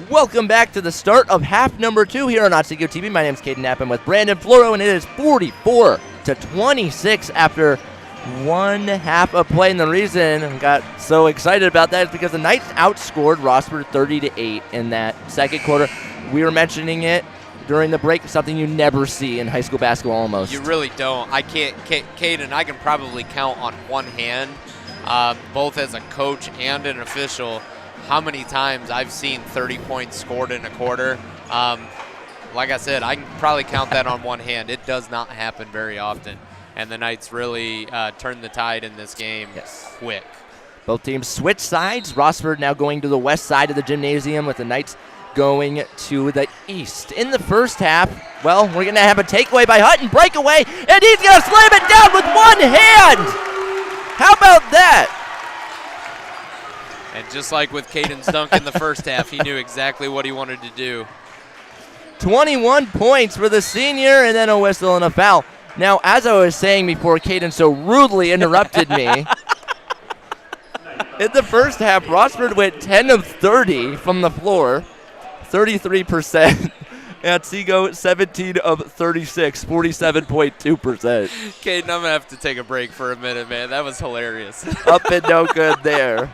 Welcome back to the start of half number 2 here on Otsego TV. My name is Caden Knapp. I'm with Brandon Floro, and it is 44-26 after one half of play. And the reason I got so excited about that is because the Knights outscored Rossford 30-8 in that second quarter. We were mentioning it during the break, something you never see in high school basketball almost. You really don't. I can't, Caden, I can probably count on one hand, both as a coach and an official, how many times I've seen 30 points scored in a quarter. Like I said, I can probably count that on one hand. It does not happen very often. And the Knights really turned the tide in this game quick. Both teams switch sides. Rossford now going to the west side of the gymnasium with the Knights going to the east. In the first half, well, we're going to have a takeaway by Hutton, breakaway, and he's going to slam it down with one hand. How about that? And just like with Caden's dunk in the first half, he knew exactly what he wanted to do. 21 points for the senior, and then a whistle and a foul. Now, as I was saying before Caden so rudely interrupted me, in the first half, Rossford went 10 of 30 from the floor, 33%. Otsego 17 of 36, 47.2%. Caden, I'm going to have to take a break for a minute, man. That was hilarious. Up and no good there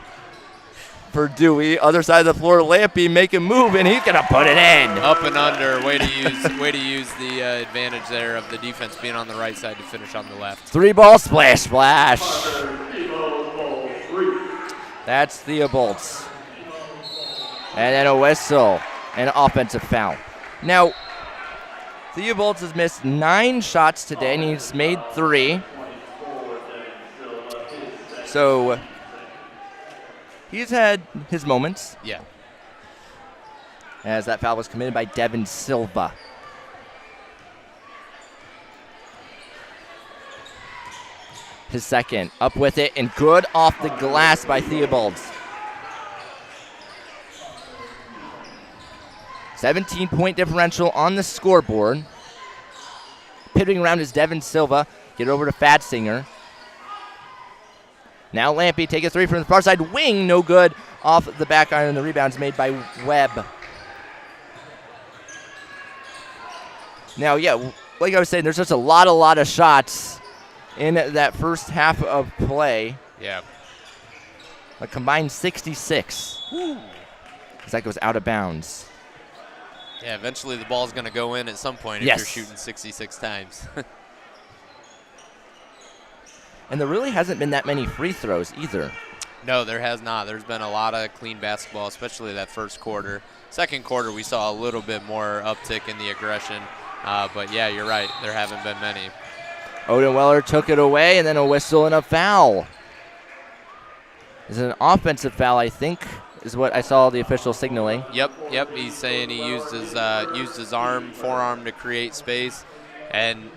for Dewey. Other side of the floor, Lampy make a move, and he's going to put it in. Up and under. Way to use the advantage there of the defense being on the right side to finish on the left. 3-ball splash, splash. That's Theobald's. And then a whistle, and an offensive foul. Now, Theobald's has missed 9 shots today, and he's made 3. So he's had his moments. Yeah. As that foul was committed by Devin Silva. His second, up with it, and good off the glass by Theobald's. 17-point differential on the scoreboard. Pivoting around is Devin Silva. Get over to Fadsinger. Now Lampy take a 3 from the far side wing. No good off the back iron. The rebound's made by Webb. Now, yeah, like I was saying, there's just a lot of shots in that first half of play. Yeah. A combined 66. Woo. As that goes out of bounds. Yeah, eventually the ball's going to go in at some point if you're shooting 66 times. And there really hasn't been that many free throws either. No, there has not. There's been a lot of clean basketball, especially that first quarter. Second quarter, we saw a little bit more uptick in the aggression. But, yeah, you're right. There haven't been many. Odenweller took it away, and then a whistle and a foul. This is an offensive foul, I think, is what I saw the official signaling. Yep. He's saying he used his forearm to create space, and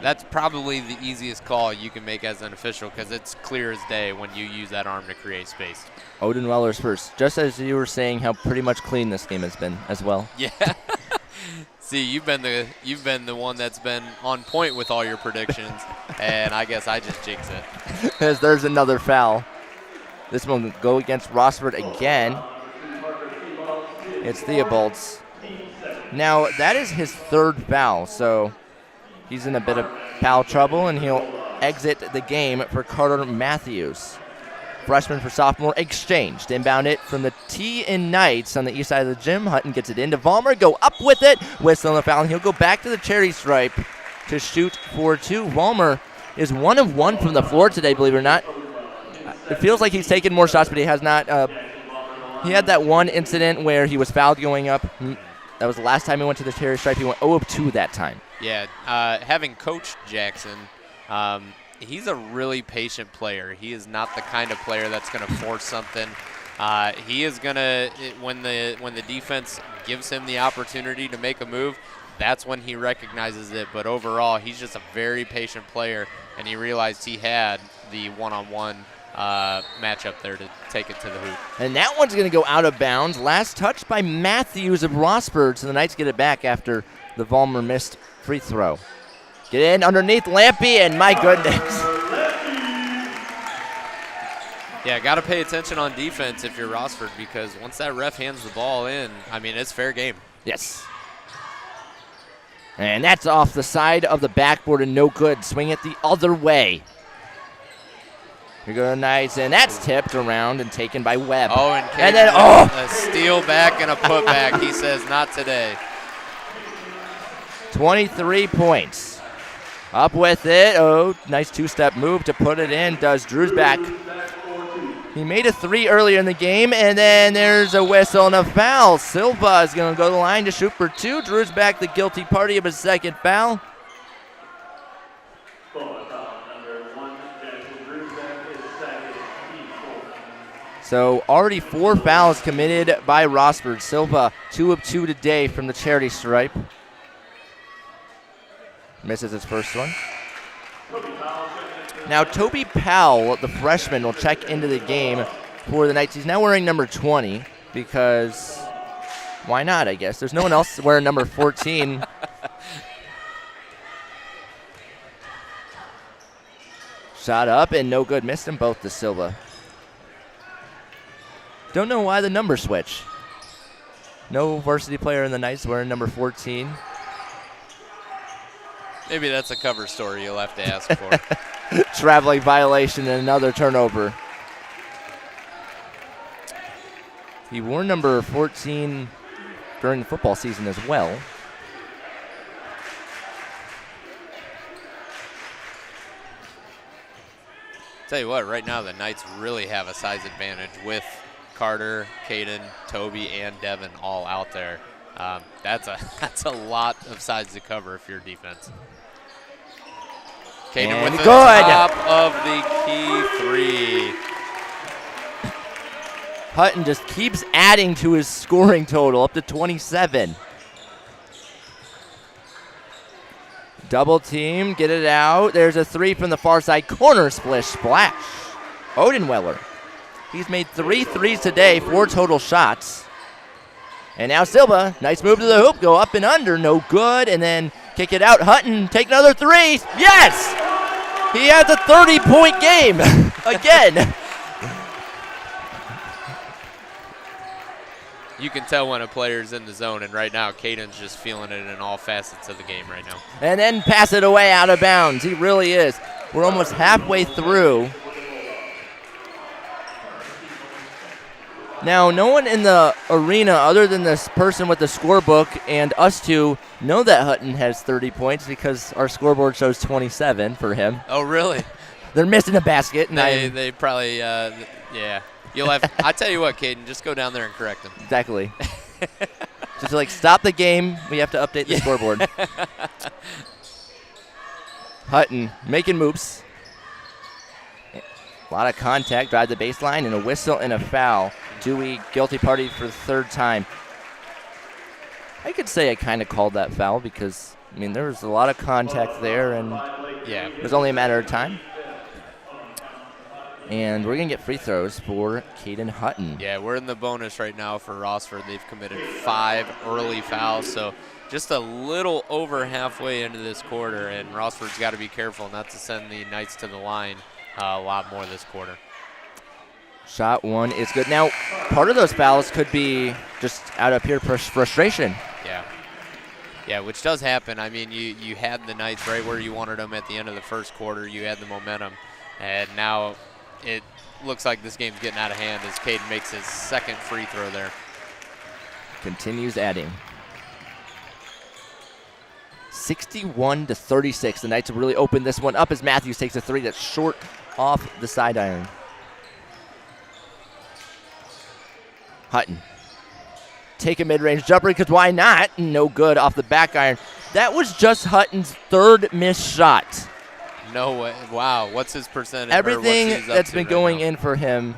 that's probably the easiest call you can make as an official because it's clear as day when you use that arm to create space. Odenweller's first, just as you were saying how pretty much clean this game has been as well. Yeah. See, you've been the one that's been on point with all your predictions, and I guess I just jinx it. As there's another foul. This one will go against Rossford again. It's Theobald's. Now, that is his 3rd foul, so he's in a bit of foul trouble, and he'll exit the game for Carter Matthews. Freshman for sophomore, exchanged. Inbound it from the T in Knights on the east side of the gym. Hutton gets it into Vollmer, go up with it. Whistle on the foul, and he'll go back to the cherry stripe to shoot for 2. Vollmer is 1 of 1 from the floor today, believe it or not. It feels like he's taken more shots, but he has not. He had that one incident where he was fouled going up. That was the last time he went to the cherry stripe. He went 0 of 2 that time. Yeah, having coached Jackson, he's a really patient player. He is not the kind of player that's going to force something. He is going to, when the defense gives him the opportunity to make a move, that's when he recognizes it. But overall, he's just a very patient player, and he realized he had the one-on-one matchup there to take it to the hoop. And that one's going to go out of bounds. Last touch by Matthews of Rossford, so the Knights get it back after the Vollmer missed free throw. Get in underneath Lampy, and my goodness. Yeah, got to pay attention on defense if you're Rossford, because once that ref hands the ball in, I mean, it's fair game. Yes. And that's off the side of the backboard and no good. Swing it the other way. Here go Knights, and that's tipped around and taken by Webb. Oh, and then a steal back and a putback. He says, not today. 23 points. Up with it. Oh, nice two-step move to put it in. Does Drew's back. He made a 3 earlier in the game, and then there's a whistle and a foul. Silva is going to go to the line to shoot for 2. Drew's back, the guilty party of his second foul. So already 4 fouls committed by Rossford. Silva, 2 of 2 today from the charity stripe. Misses his first one. Now Toby Powell, the freshman, will check into the game for the Knights. He's now wearing number 20 because why not, I guess. There's no one else wearing number 14. Shot up and no good. Missed them both to Silva. Don't know why the number switch. No varsity player in the Knights wearing number 14. Maybe that's a cover story you'll have to ask for. Traveling violation and another turnover. He wore number 14 during the football season as well. Tell you what, right now the Knights really have a size advantage with Carter, Caden, Toby, and Devin all out there. That's a lot of size to cover if you're defense. Caden and with the good. top of the key 3. Hutton just keeps adding to his scoring total up to 27. Double team, get it out. There's a 3 from the far side corner, splash. Odenweller. He's made 3 threes today, 4 total shots. And now Silva, nice move to the hoop, go up and under, no good, and then kick it out. Hutton, take another 3. Yes! He has a 30-point game again. You can tell when a player's in the zone, and right now Caden's just feeling it in all facets of the game right now. And then pass it away out of bounds. He really is. We're almost halfway through. Now, no one in the arena other than this person with the scorebook and us two know that Hutton has 30 points because our scoreboard shows 27 for him. Oh, really? They're missing a basket. And they probably, yeah. You'll have. I tell you what, Caden, just go down there and correct them. Exactly. Just like stop the game. We have to update the scoreboard. Hutton making moves. A lot of contact, drive the baseline, and a whistle and a foul. Dewey guilty party for the 3rd time. I could say I kind of called that foul because, I mean, there was a lot of contact there, and yeah, it was only a matter of time. And we're going to get free throws for Caden Hutton. Yeah, we're in the bonus right now for Rossford. They've committed 5 early fouls, so just a little over halfway into this quarter, and Rossford's got to be careful not to send the Knights to the line a lot more this quarter. Shot 1 is good. Now, part of those fouls could be just out of pure frustration. Yeah, which does happen. I mean, you had the Knights right where you wanted them at the end of the first quarter. You had the momentum, and now it looks like this game's getting out of hand as Caden makes his 2nd free throw there. Continues adding. 61-36. The Knights have really opened this one up as Matthews takes a 3 that's short off the side iron. Hutton. Take a mid-range jumper because why not? No good off the back iron. That was just Hutton's 3rd missed shot. No way. Wow. What's his percentage? Everything that's been going in for him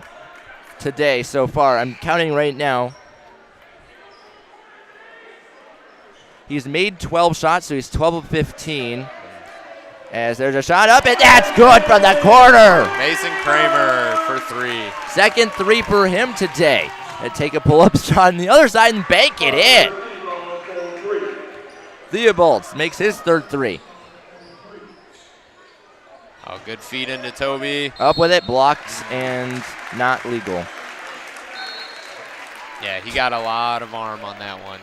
today so far, I'm counting right now. He's made 12 shots, so he's 12 of 15. As there's a shot up, and that's good from the corner. Mason Kramer for 3. 2nd 3 for him today. And take a pull-up shot on the other side and bank it in. Theobalds makes his 3rd 3. Oh, good feed into Toby. Up with it, blocked, and not legal. Yeah, he got a lot of arm on that one.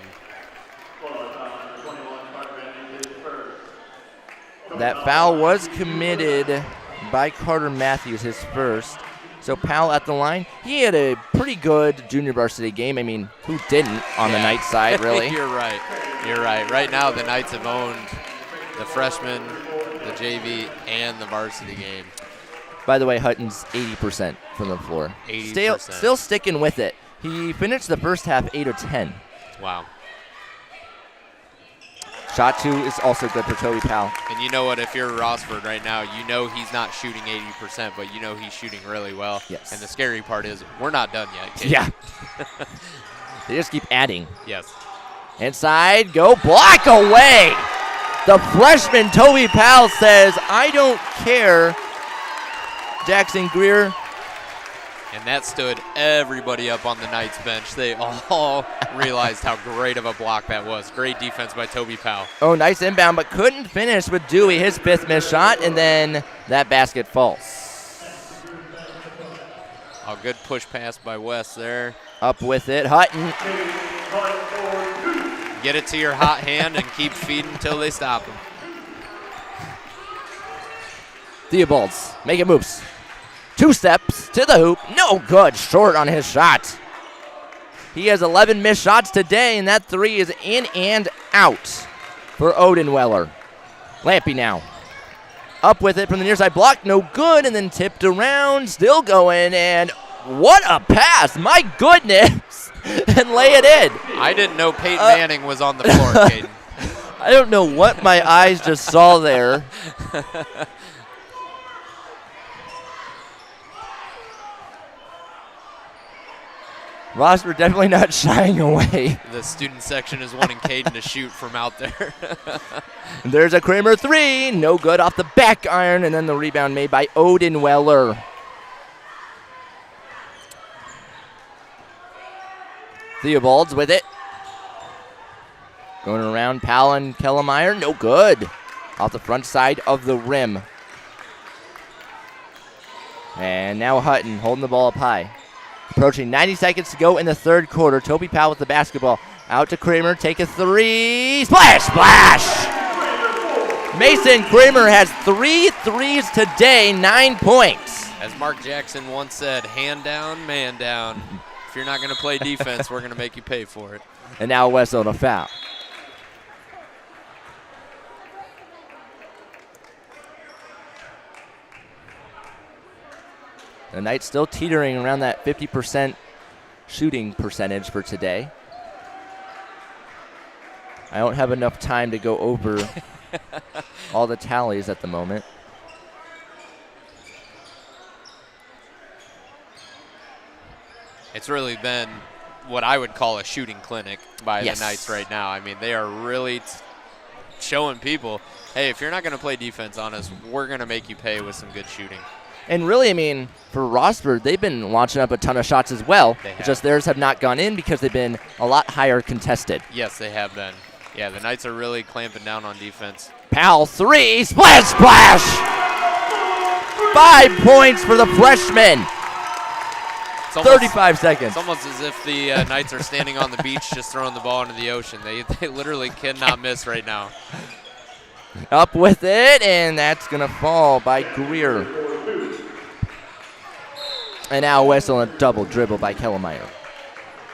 That foul was committed by Carter Matthews, his first. So Powell at the line. He had a pretty good junior varsity game. I mean, who didn't on the Knights side, really? You're right. You're right. Right now, the Knights have owned the freshman, the JV, and the varsity game. By the way, Hutton's 80% from the floor. 80%. Still sticking with it. He finished the first half 8 of 10. Wow. Shot 2 is also good for Toby Powell. And you know what? If you're Rossford right now, you know he's not shooting 80%, but you know he's shooting really well. Yes. And the scary part is we're not done yet. Kid. Yeah. They just keep adding. Yes. Inside, go block away. The freshman Toby Powell says, I don't care. Jackson Greer. And that stood everybody up on the Knights bench. They all realized how great of a block that was. Great defense by Toby Powell. Oh, nice inbound, but couldn't finish with Dewey, his 5th missed shot, and then that basket falls. A good push pass by West there. Up with it, Hutton. Get it to your hot hand and keep feeding until they stop him. Theobalds, make it moves. 2 steps to the hoop. No good. Short on his shot. He has 11 missed shots today, and that 3 is in and out for Odenweller. Lampy now. Up with it from the near side. Block, no good, and then tipped around. Still going, and what a pass. My goodness. And lay it in. I didn't know Peyton Manning was on the floor, Caden. I don't know what my eyes just saw there. Rossford definitely not shying away. The student section is wanting Caden to shoot from out there. There's a Kramer 3. No good off the back iron, and then the rebound made by Odenweller. Theobalds with it. Going around Powell and Kellemeyer. No good. Off the front side of the rim. And now Hutton holding the ball up high. Approaching 90 seconds to go in the third quarter. Toby Powell with the basketball. Out to Kramer. Take a 3. Splash! Splash! Mason Kramer has 3 threes today. 9 points. As Mark Jackson once said, hand down, man down. If you're not going to play defense, we're going to make you pay for it. And now West on a foul. The Knights still teetering around that 50% shooting percentage for today. I don't have enough time to go over all the tallies at the moment. It's really been what I would call a shooting clinic by Yes. the Knights right now. I mean, they are really showing people, hey, if you're not going to play defense on us, we're going to make you pay with some good shooting. And really, I mean, for Rossford, they've been launching up a ton of shots as well. It's just theirs have not gone in because they've been a lot higher contested. Yes, they have been. Yeah, the Knights are really clamping down on defense. Powell 3, splash, splash! 5 points for the freshman. 35 seconds. It's almost as if the Knights are standing on the beach just throwing the ball into the ocean. They literally cannot miss right now. Up with it, and that's going to fall by Greer. And now West on a double dribble by Kellemeyer.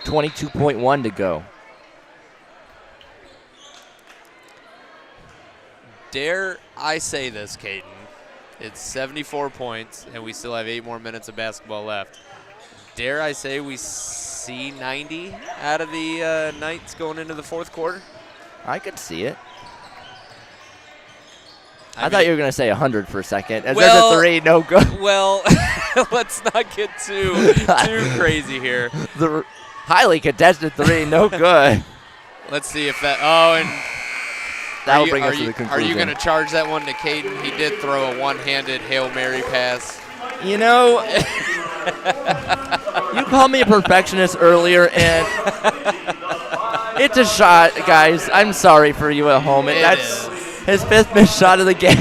22.1 to go. Dare I say this, Caden? It's 74 points, and we still have 8 more minutes of basketball left. Dare I say we see 90 out of the Knights going into the fourth quarter? I could see it. I thought you were going to say 100 for a second. As there's a 3, no good. Well, let's not get too crazy here. The highly contested 3, no good. Let's see if that. Oh, and that will bring us to the conclusion. Are you going to charge that one to Caden? He did throw a one-handed Hail Mary pass. You know, you called me a perfectionist earlier, and it's a shot, guys. I'm sorry for you at home. That's his 5th missed shot of the game.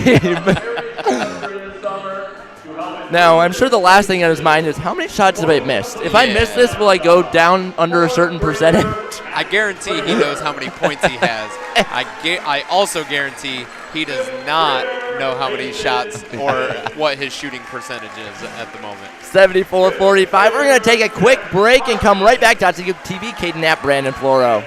Now, I'm sure the last thing on his mind is, how many shots have I missed? If I miss this, will I go down under a certain percentage? I guarantee he knows how many points he has. I also guarantee he does not know how many shots or what his shooting percentage is at the moment. 74-45. We're going to take a quick break and come right back to Otsego TV. Caden Knapp, Brandon Floro.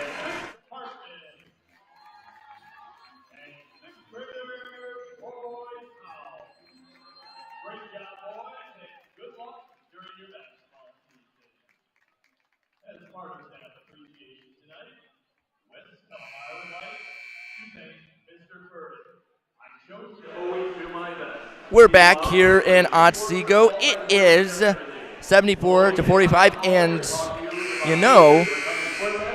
We're back here in Otsego. It is 74-45, and you know,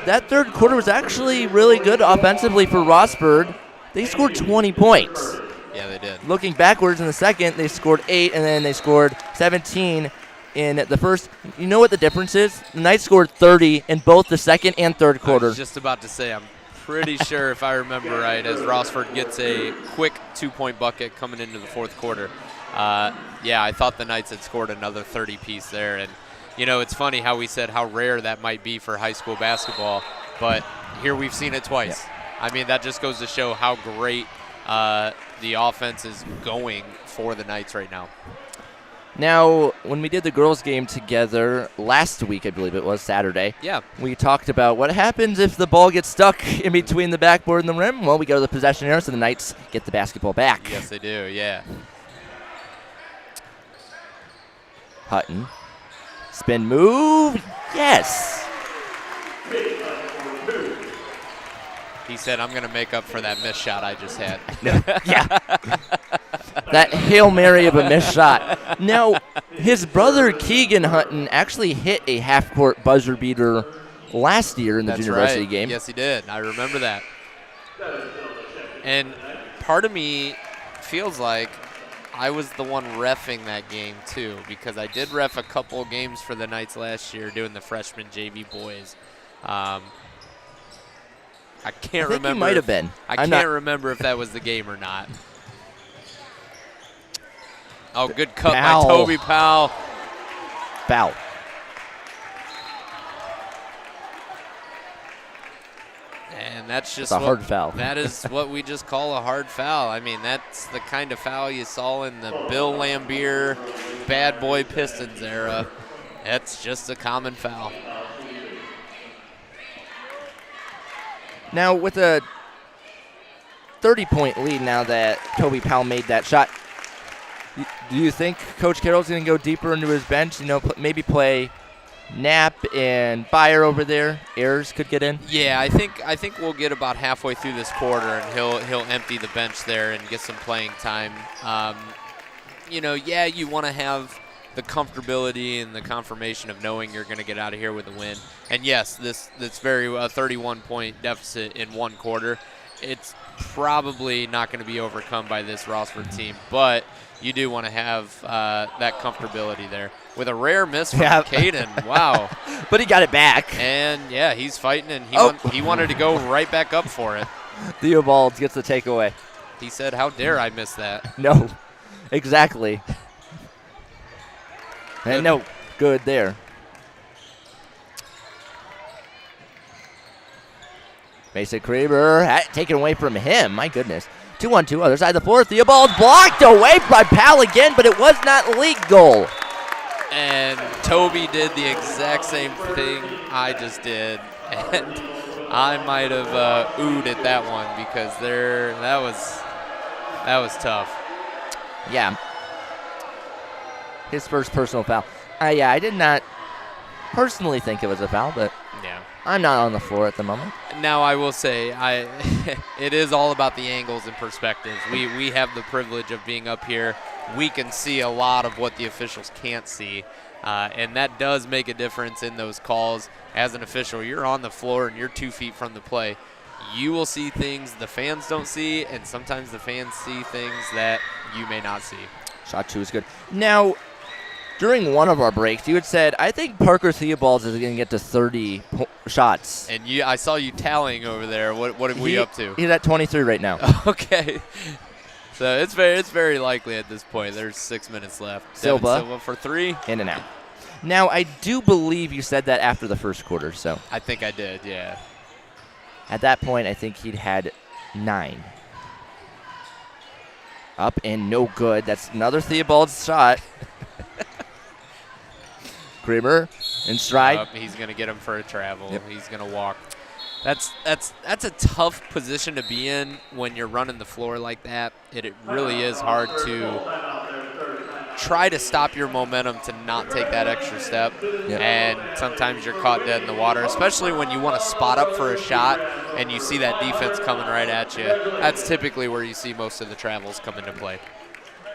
that third quarter was actually really good offensively for Rossford. They scored 20 points. Yeah, they did. Looking backwards in the second, they scored 8, and then they scored 17 in the first. You know what the difference is? The Knights scored 30 in both the second and third quarter. I was just about to say, I'm pretty sure, if I remember right, as Rossford gets a quick 2-point bucket coming into the fourth quarter. Yeah, I thought the Knights had scored another 30-piece there. And, you know, it's funny how we said how rare that might be for high school basketball, but here we've seen it twice. Yeah. I mean, that just goes to show how great the offense is going for the Knights right now. Now, when we did the girls' game together last week, I believe it was Saturday, we talked about what happens if the ball gets stuck in between the backboard and the rim. Well, we go to the possession area, so the Knights get the basketball back. Yes, they do, yeah. Hutton. Spin move. Yes. He said, I'm going to make up for that missed shot I just had. Yeah. That Hail Mary of a missed shot. Now, his brother Keegan Hutton actually hit a half-court buzzer beater last year in the junior varsity game. Yes, he did. I remember that. And part of me feels like I was the one reffing that game, too, because I did ref a couple games for the Knights last year doing the freshman JV boys. I can't remember. You might have been. I can't remember if that was the game or not. Oh, good cut by Toby Powell. Foul. And that's just a hard foul. That is what we just call a hard foul. I mean, that's the kind of foul you saw in the Bill Lambier Bad Boy Pistons era. That's just a common foul. Now, with a 30-point lead now that Toby Powell made that shot, do you think Coach Carroll's going to go deeper into his bench, you know, maybe play Knapp and Byer over there? Ayers could get in? Yeah, I think we'll get about halfway through this quarter, and he'll empty the bench there and get some playing time. You know, yeah, you want to have the comfortability and the confirmation of knowing you're going to get out of here with a win. And yes, this very 31-point deficit in one quarter, it's probably not going to be overcome by this Rossford team, but you do want to have that comfortability there. With a rare miss from Caden, wow. But he got it back. And, yeah, he's fighting, and he wanted to go right back up for it. Theobald gets the takeaway. He said, how dare I miss that? No, exactly. And no, good there. Mason Kramer taken away from him. My goodness. 2-on-2, other side of the floor. Theobald blocked away by Powell again, but it was not legal. And Toby did the exact same thing I just did, and I might have oohed at that one because that was tough. Yeah. His first personal foul. Yeah, I did not personally think it was a foul, but yeah, I'm not on the floor at the moment. Now I will say, it is all about the angles and perspectives. We have the privilege of being up here. We can see a lot of what the officials can't see, and that does make a difference in those calls. As an official, you're on the floor and you're 2 feet from the play. You will see things the fans don't see, and sometimes the fans see things that you may not see. Shot 2 is good. Now, during one of our breaks, you had said, I think Parker Theobald is going to get to 30 shots. And I saw you tallying over there. What are we up to? He's at 23 right now. Okay. So it's very likely at this point. There's 6 minutes left. Silva for 3. In and out. Now, I do believe you said that after the first quarter, so. I think I did, yeah. At that point, I think he'd had 9. Up and no good. That's another Theobald shot. Kramer in stride. He's going to get him for a travel. Yep. He's going to walk. That's a tough position to be in when you're running the floor like that. It really is hard to try to stop your momentum to not take that extra step. Yep. And sometimes you're caught dead in the water, especially when you want to spot up for a shot and you see that defense coming right at you. That's typically where you see most of the travels come into play.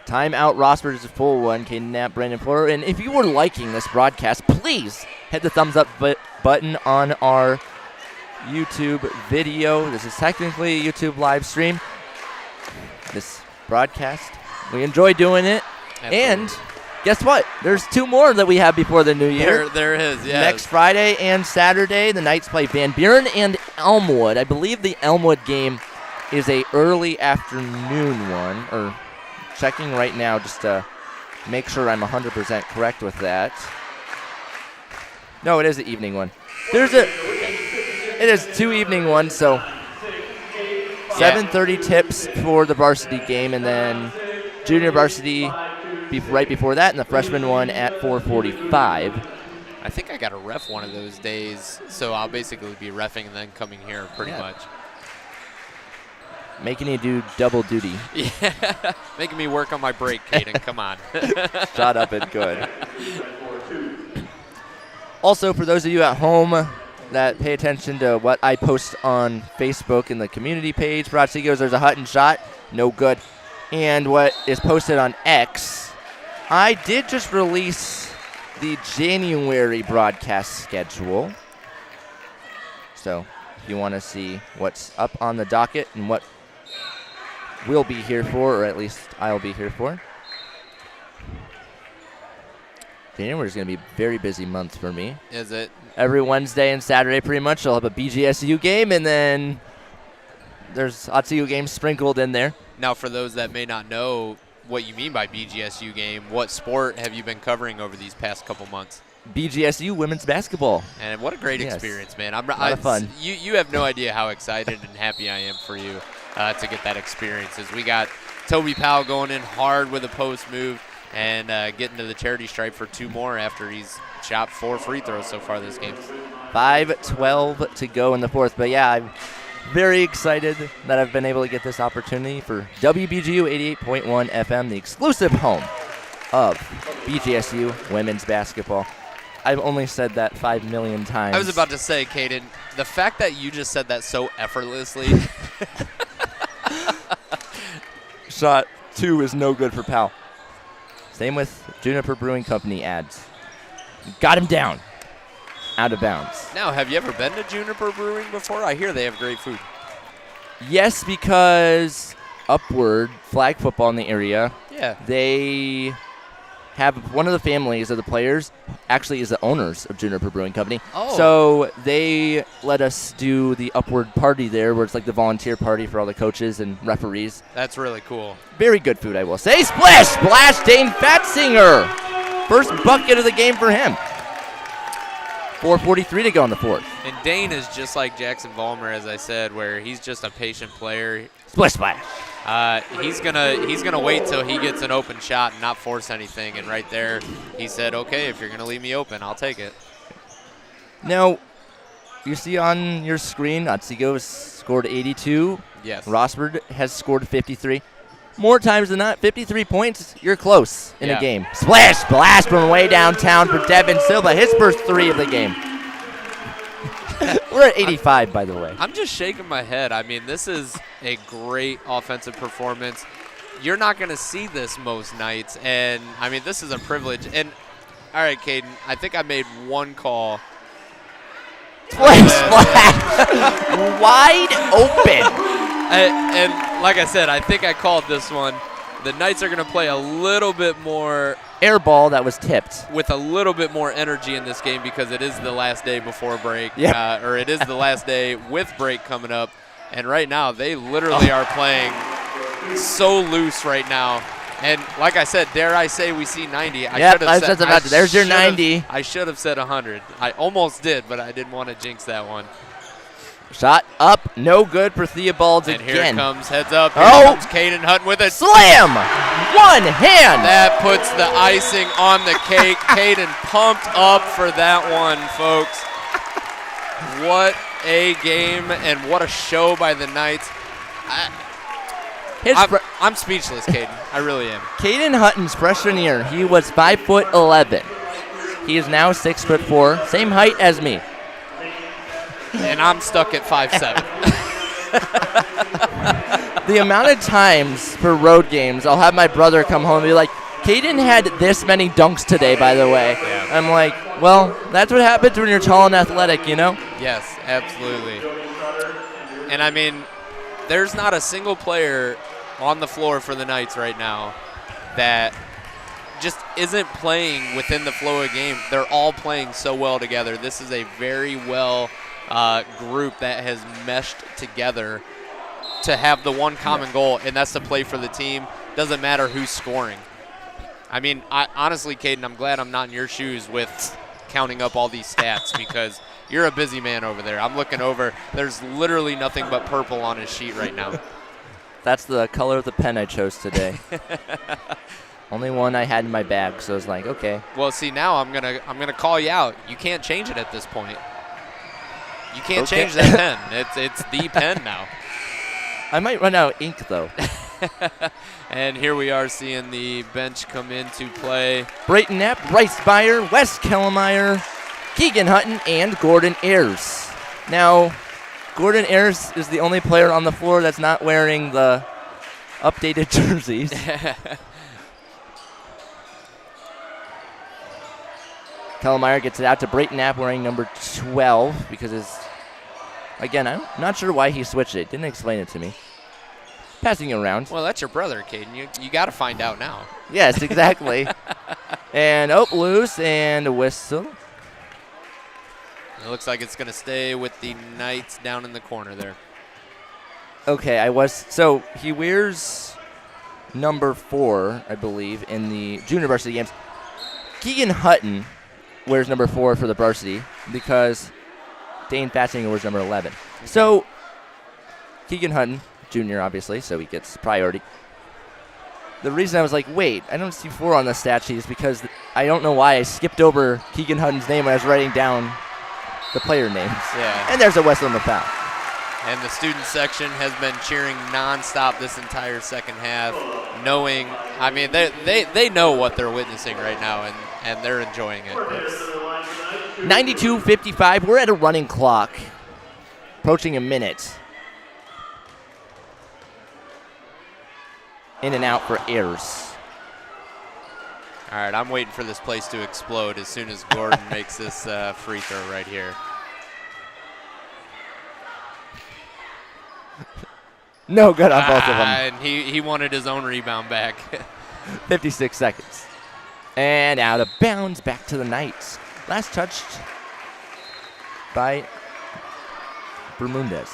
Timeout. Rossford is a full one. Caden Knapp, Brandon Fuller. And if you were liking this broadcast, please hit the thumbs up button on our YouTube video. This is technically a YouTube live stream. This broadcast, we enjoy doing it. Absolutely. And guess what? There's 2 more that we have before the new year. There is, yeah. Next Friday and Saturday, the Knights play Van Buren and Elmwood. I believe the Elmwood game is a early afternoon one, or checking right now just to make sure I'm 100% correct with that. No, it is the evening one. It is 2 evening ones, so 7:30 tips for the varsity game, and then junior varsity right before that, and the freshman one at 4:45. I think I got to ref one of those days, so I'll basically be reffing and then coming here pretty much. Making you do double duty. Yeah, making me work on my break, Caden. Come on. Shot up and good. Also, for those of you at home that pay attention to what I post on Facebook in the community page for Otsego, there's a Hutton shot, no good. And what is posted on X, I did just release the January broadcast schedule. So if you want to see what's up on the docket and what we'll be here for, or at least I'll be here for. January is going to be a very busy month for me. Is it? Every Wednesday and Saturday pretty much I'll have a BGSU game, and then there's Otsego games sprinkled in there. Now, for those that may not know what you mean by BGSU game, what sport have you been covering over these past couple months? BGSU women's basketball. And what a great experience, man. A lot of fun. You have no idea how excited and happy I am for you to get that experience. As we got Toby Powell going in hard with a post move and getting to the charity stripe for 2 more after he's shot 4 free throws so far this game. 5:12 to go in the fourth. But, yeah, I'm very excited that I've been able to get this opportunity for WBGU 88.1 FM, the exclusive home of BGSU women's basketball. I've only said that 5 million times. I was about to say, Caden, the fact that you just said that so effortlessly. Shot 2 is no good for Powell. Same with Juniper Brewing Company ads. Got him down. Out of bounds. Now, have you ever been to Juniper Brewing before? I hear they have great food. Yes, because Upward, flag football in the area, they have one of the families of the players actually is the owners of Juniper Brewing Company. Oh. So they let us do the Upward party there, where it's like the volunteer party for all the coaches and referees. That's really cool. Very good food, I will say. Splash! Splash, Dane Fatzinger. First bucket of the game for him. 4:43 to go in the fourth. And Dane is just like Jackson Vollmer, as I said, where he's just a patient player. Splish splash. He's gonna wait till he gets an open shot and not force anything. And right there, he said, "Okay, if you're gonna leave me open, I'll take it." Now, you see on your screen, Otsego has scored 82. Yes. Rossford has scored 53. More times than not, 53 points, you're close in a game. Splash, splash from way downtown for Devin Silva, his first 3 of the game. We're at 85, by the way. I'm just shaking my head. I mean, this is a great offensive performance. You're not going to see this most nights, and, I mean, this is a privilege. And, all right, Caden, I think I made one call. Splash, splash, wide open. And like I said, I think I called this one. The Knights are going to play a little bit more air ball that was tipped with a little bit more energy in this game because it is the last day before break, or it is the last day with break coming up. And right now, they literally are playing so loose right now. And like I said, dare I say we see 90. There's your 90. I should have said 100. I almost did, but I didn't want to jinx that one. Shot up, no good for Theobald's and again. Here it comes, heads up. Here comes Caden Hutton with a slam. One hand. That puts the icing on the cake. Caden pumped up for that one, folks. What a game and what a show by the Knights. I'm speechless, Caden. I really am. Caden Hutton's freshman year, he was 5'11". He is now 6'4", same height as me. And I'm stuck at 5'7". The amount of times for road games, I'll have my brother come home and be like, Caden had this many dunks today, by the way. Yeah. I'm like, well, that's what happens when you're tall and athletic, you know? Yes, absolutely. And I mean, there's not a single player on the floor for the Knights right now that just isn't playing within the flow of game. They're all playing so well together. This is a very well group that has meshed together to have the one common goal, and that's to play for the team. Doesn't matter who's scoring. I mean, honestly, Caden, I'm glad I'm not in your shoes with counting up all these stats because you're a busy man over there. I'm looking over. There's literally nothing but purple on his sheet right now. That's the color of the pen I chose today. Only one I had in my bag, so I was like, okay. Well, see, now I'm gonna call you out. You can't change it at this point. You can't change that pen. It's the pen now. I might run out of ink, though. And here we are seeing the bench come into play. Brayton Knapp, Bryce Byer, Wes Kellemeyer, Keegan Hutton, and Gordon Ayers. Now, Gordon Ayers is the only player on the floor that's not wearing the updated jerseys. Kellemeyer gets it out to Brayton Knapp wearing number 12 because again, I'm not sure why he switched it. Didn't explain it to me. Passing it around. Well, that's your brother, Caden. You got to find out now. Yes, exactly. And loose and a whistle. It looks like it's going to stay with the Knights down in the corner there. Okay, so he wears number 4, I believe, in the junior varsity games. Keegan Hutton wears number 4 for the varsity because Dane Fatzinger wears number 11. Okay. So Keegan Hutton, junior, obviously, so he gets priority. The reason I was like, wait, I don't see 4 on the stat sheet is because I don't know why I skipped over Keegan Hutton's name when I was writing down the player names. Yeah. And there's a whistle on the foul. And the student section has been cheering nonstop this entire second half, knowing, I mean, they know what they're witnessing right now, and they're enjoying it. 92-55, we're at a running clock, approaching a minute. In and out for Ayers. All right, I'm waiting for this place to explode as soon as Gordon makes this free throw right here. No good on both of them. And he wanted his own rebound back. 56 seconds. And out of bounds, back to the Knights. Last touched by Bermudez.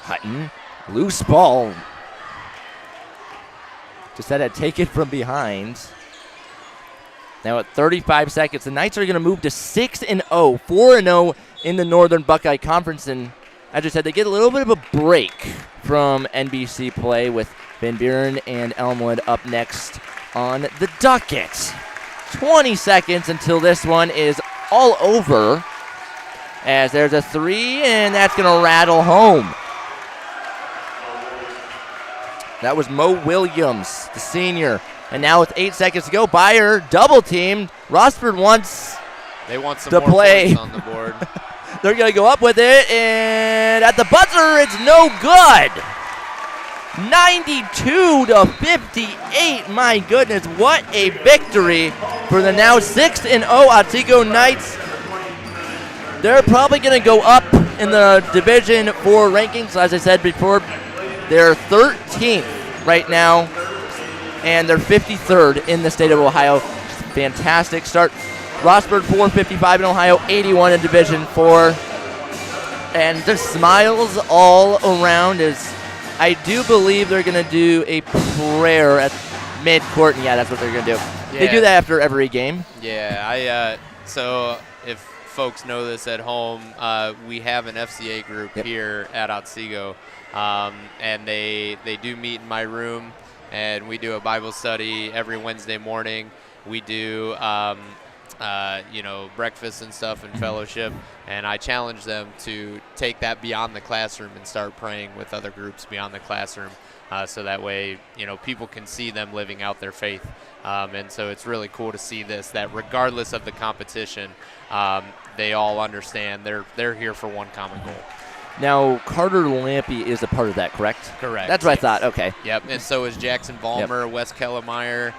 Hutton, loose ball. Just had to take it from behind. Now at 35 seconds, the Knights are going to move to 6-0, 4-0 in the Northern Buckeye Conference. And as I said, they get a little bit of a break from NBC play with Van Buren and Elmwood up next on the docket. 20 seconds until this one is all over. As there's a 3, and that's going to rattle home. That was Mo Williams, the senior. And now with 8 seconds to go, Byer double-teamed. Rossford wants they want some to more play points on the board. They're going to go up with it, and at the buzzer, it's no good. 92-58. My goodness, what a victory for the now 6-0 Otsego Knights. They're probably going to go up in the Division 4 rankings. As I said before, they're 13th right now, and they're 53rd in the state of Ohio. Fantastic start. Rossford 455 in Ohio, 81 in Division 4. And just smiles all around as I do believe they're going to do a prayer at mid-court. And yeah, that's what they're going to do. Yeah. They do that after every game. Yeah, so if folks know this at home, we have an FCA group here at Otsego, and they do meet in my room, and we do a Bible study every Wednesday morning. We do breakfast and stuff and fellowship, and I challenge them to take that beyond the classroom and start praying with other groups beyond the classroom, so that way people can see them living out their faith. And so it's really cool to see this, that regardless of the competition, they all understand they're here for one common goal. Now, Carter Lampy is a part of that, correct? Correct. That's what I thought. Okay. Yep, and so is Jackson Vollmer, Wes Kellemeyer,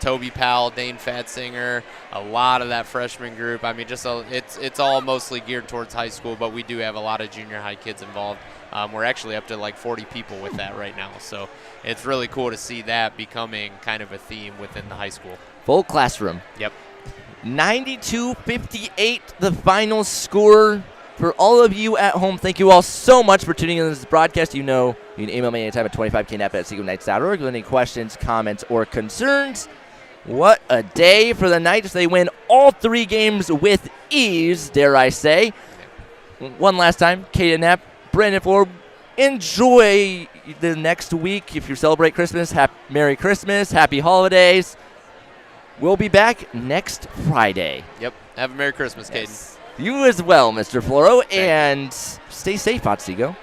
Toby Powell, Dane Fatzinger, a lot of that freshman group. I mean, it's all mostly geared towards high school, but we do have a lot of junior high kids involved. We're actually up to like 40 people with that right now, so it's really cool to see that becoming kind of a theme within the high school. Full classroom. Yep. 92-58, the final score. For all of you at home, thank you all so much for tuning in to this broadcast. You can email me anytime at 25knap@otsegoknights.org with any questions, comments, or concerns. What a day for the Knights. They win all 3 games with ease, dare I say. One last time, Kaden Knapp, Brandon Ford, enjoy the next week. If you celebrate Christmas, Merry Christmas, Happy Holidays. We'll be back next Friday. Yep. Have a Merry Christmas, Caden. Yes. You as well, Mr. Floro, and stay safe, Otsego.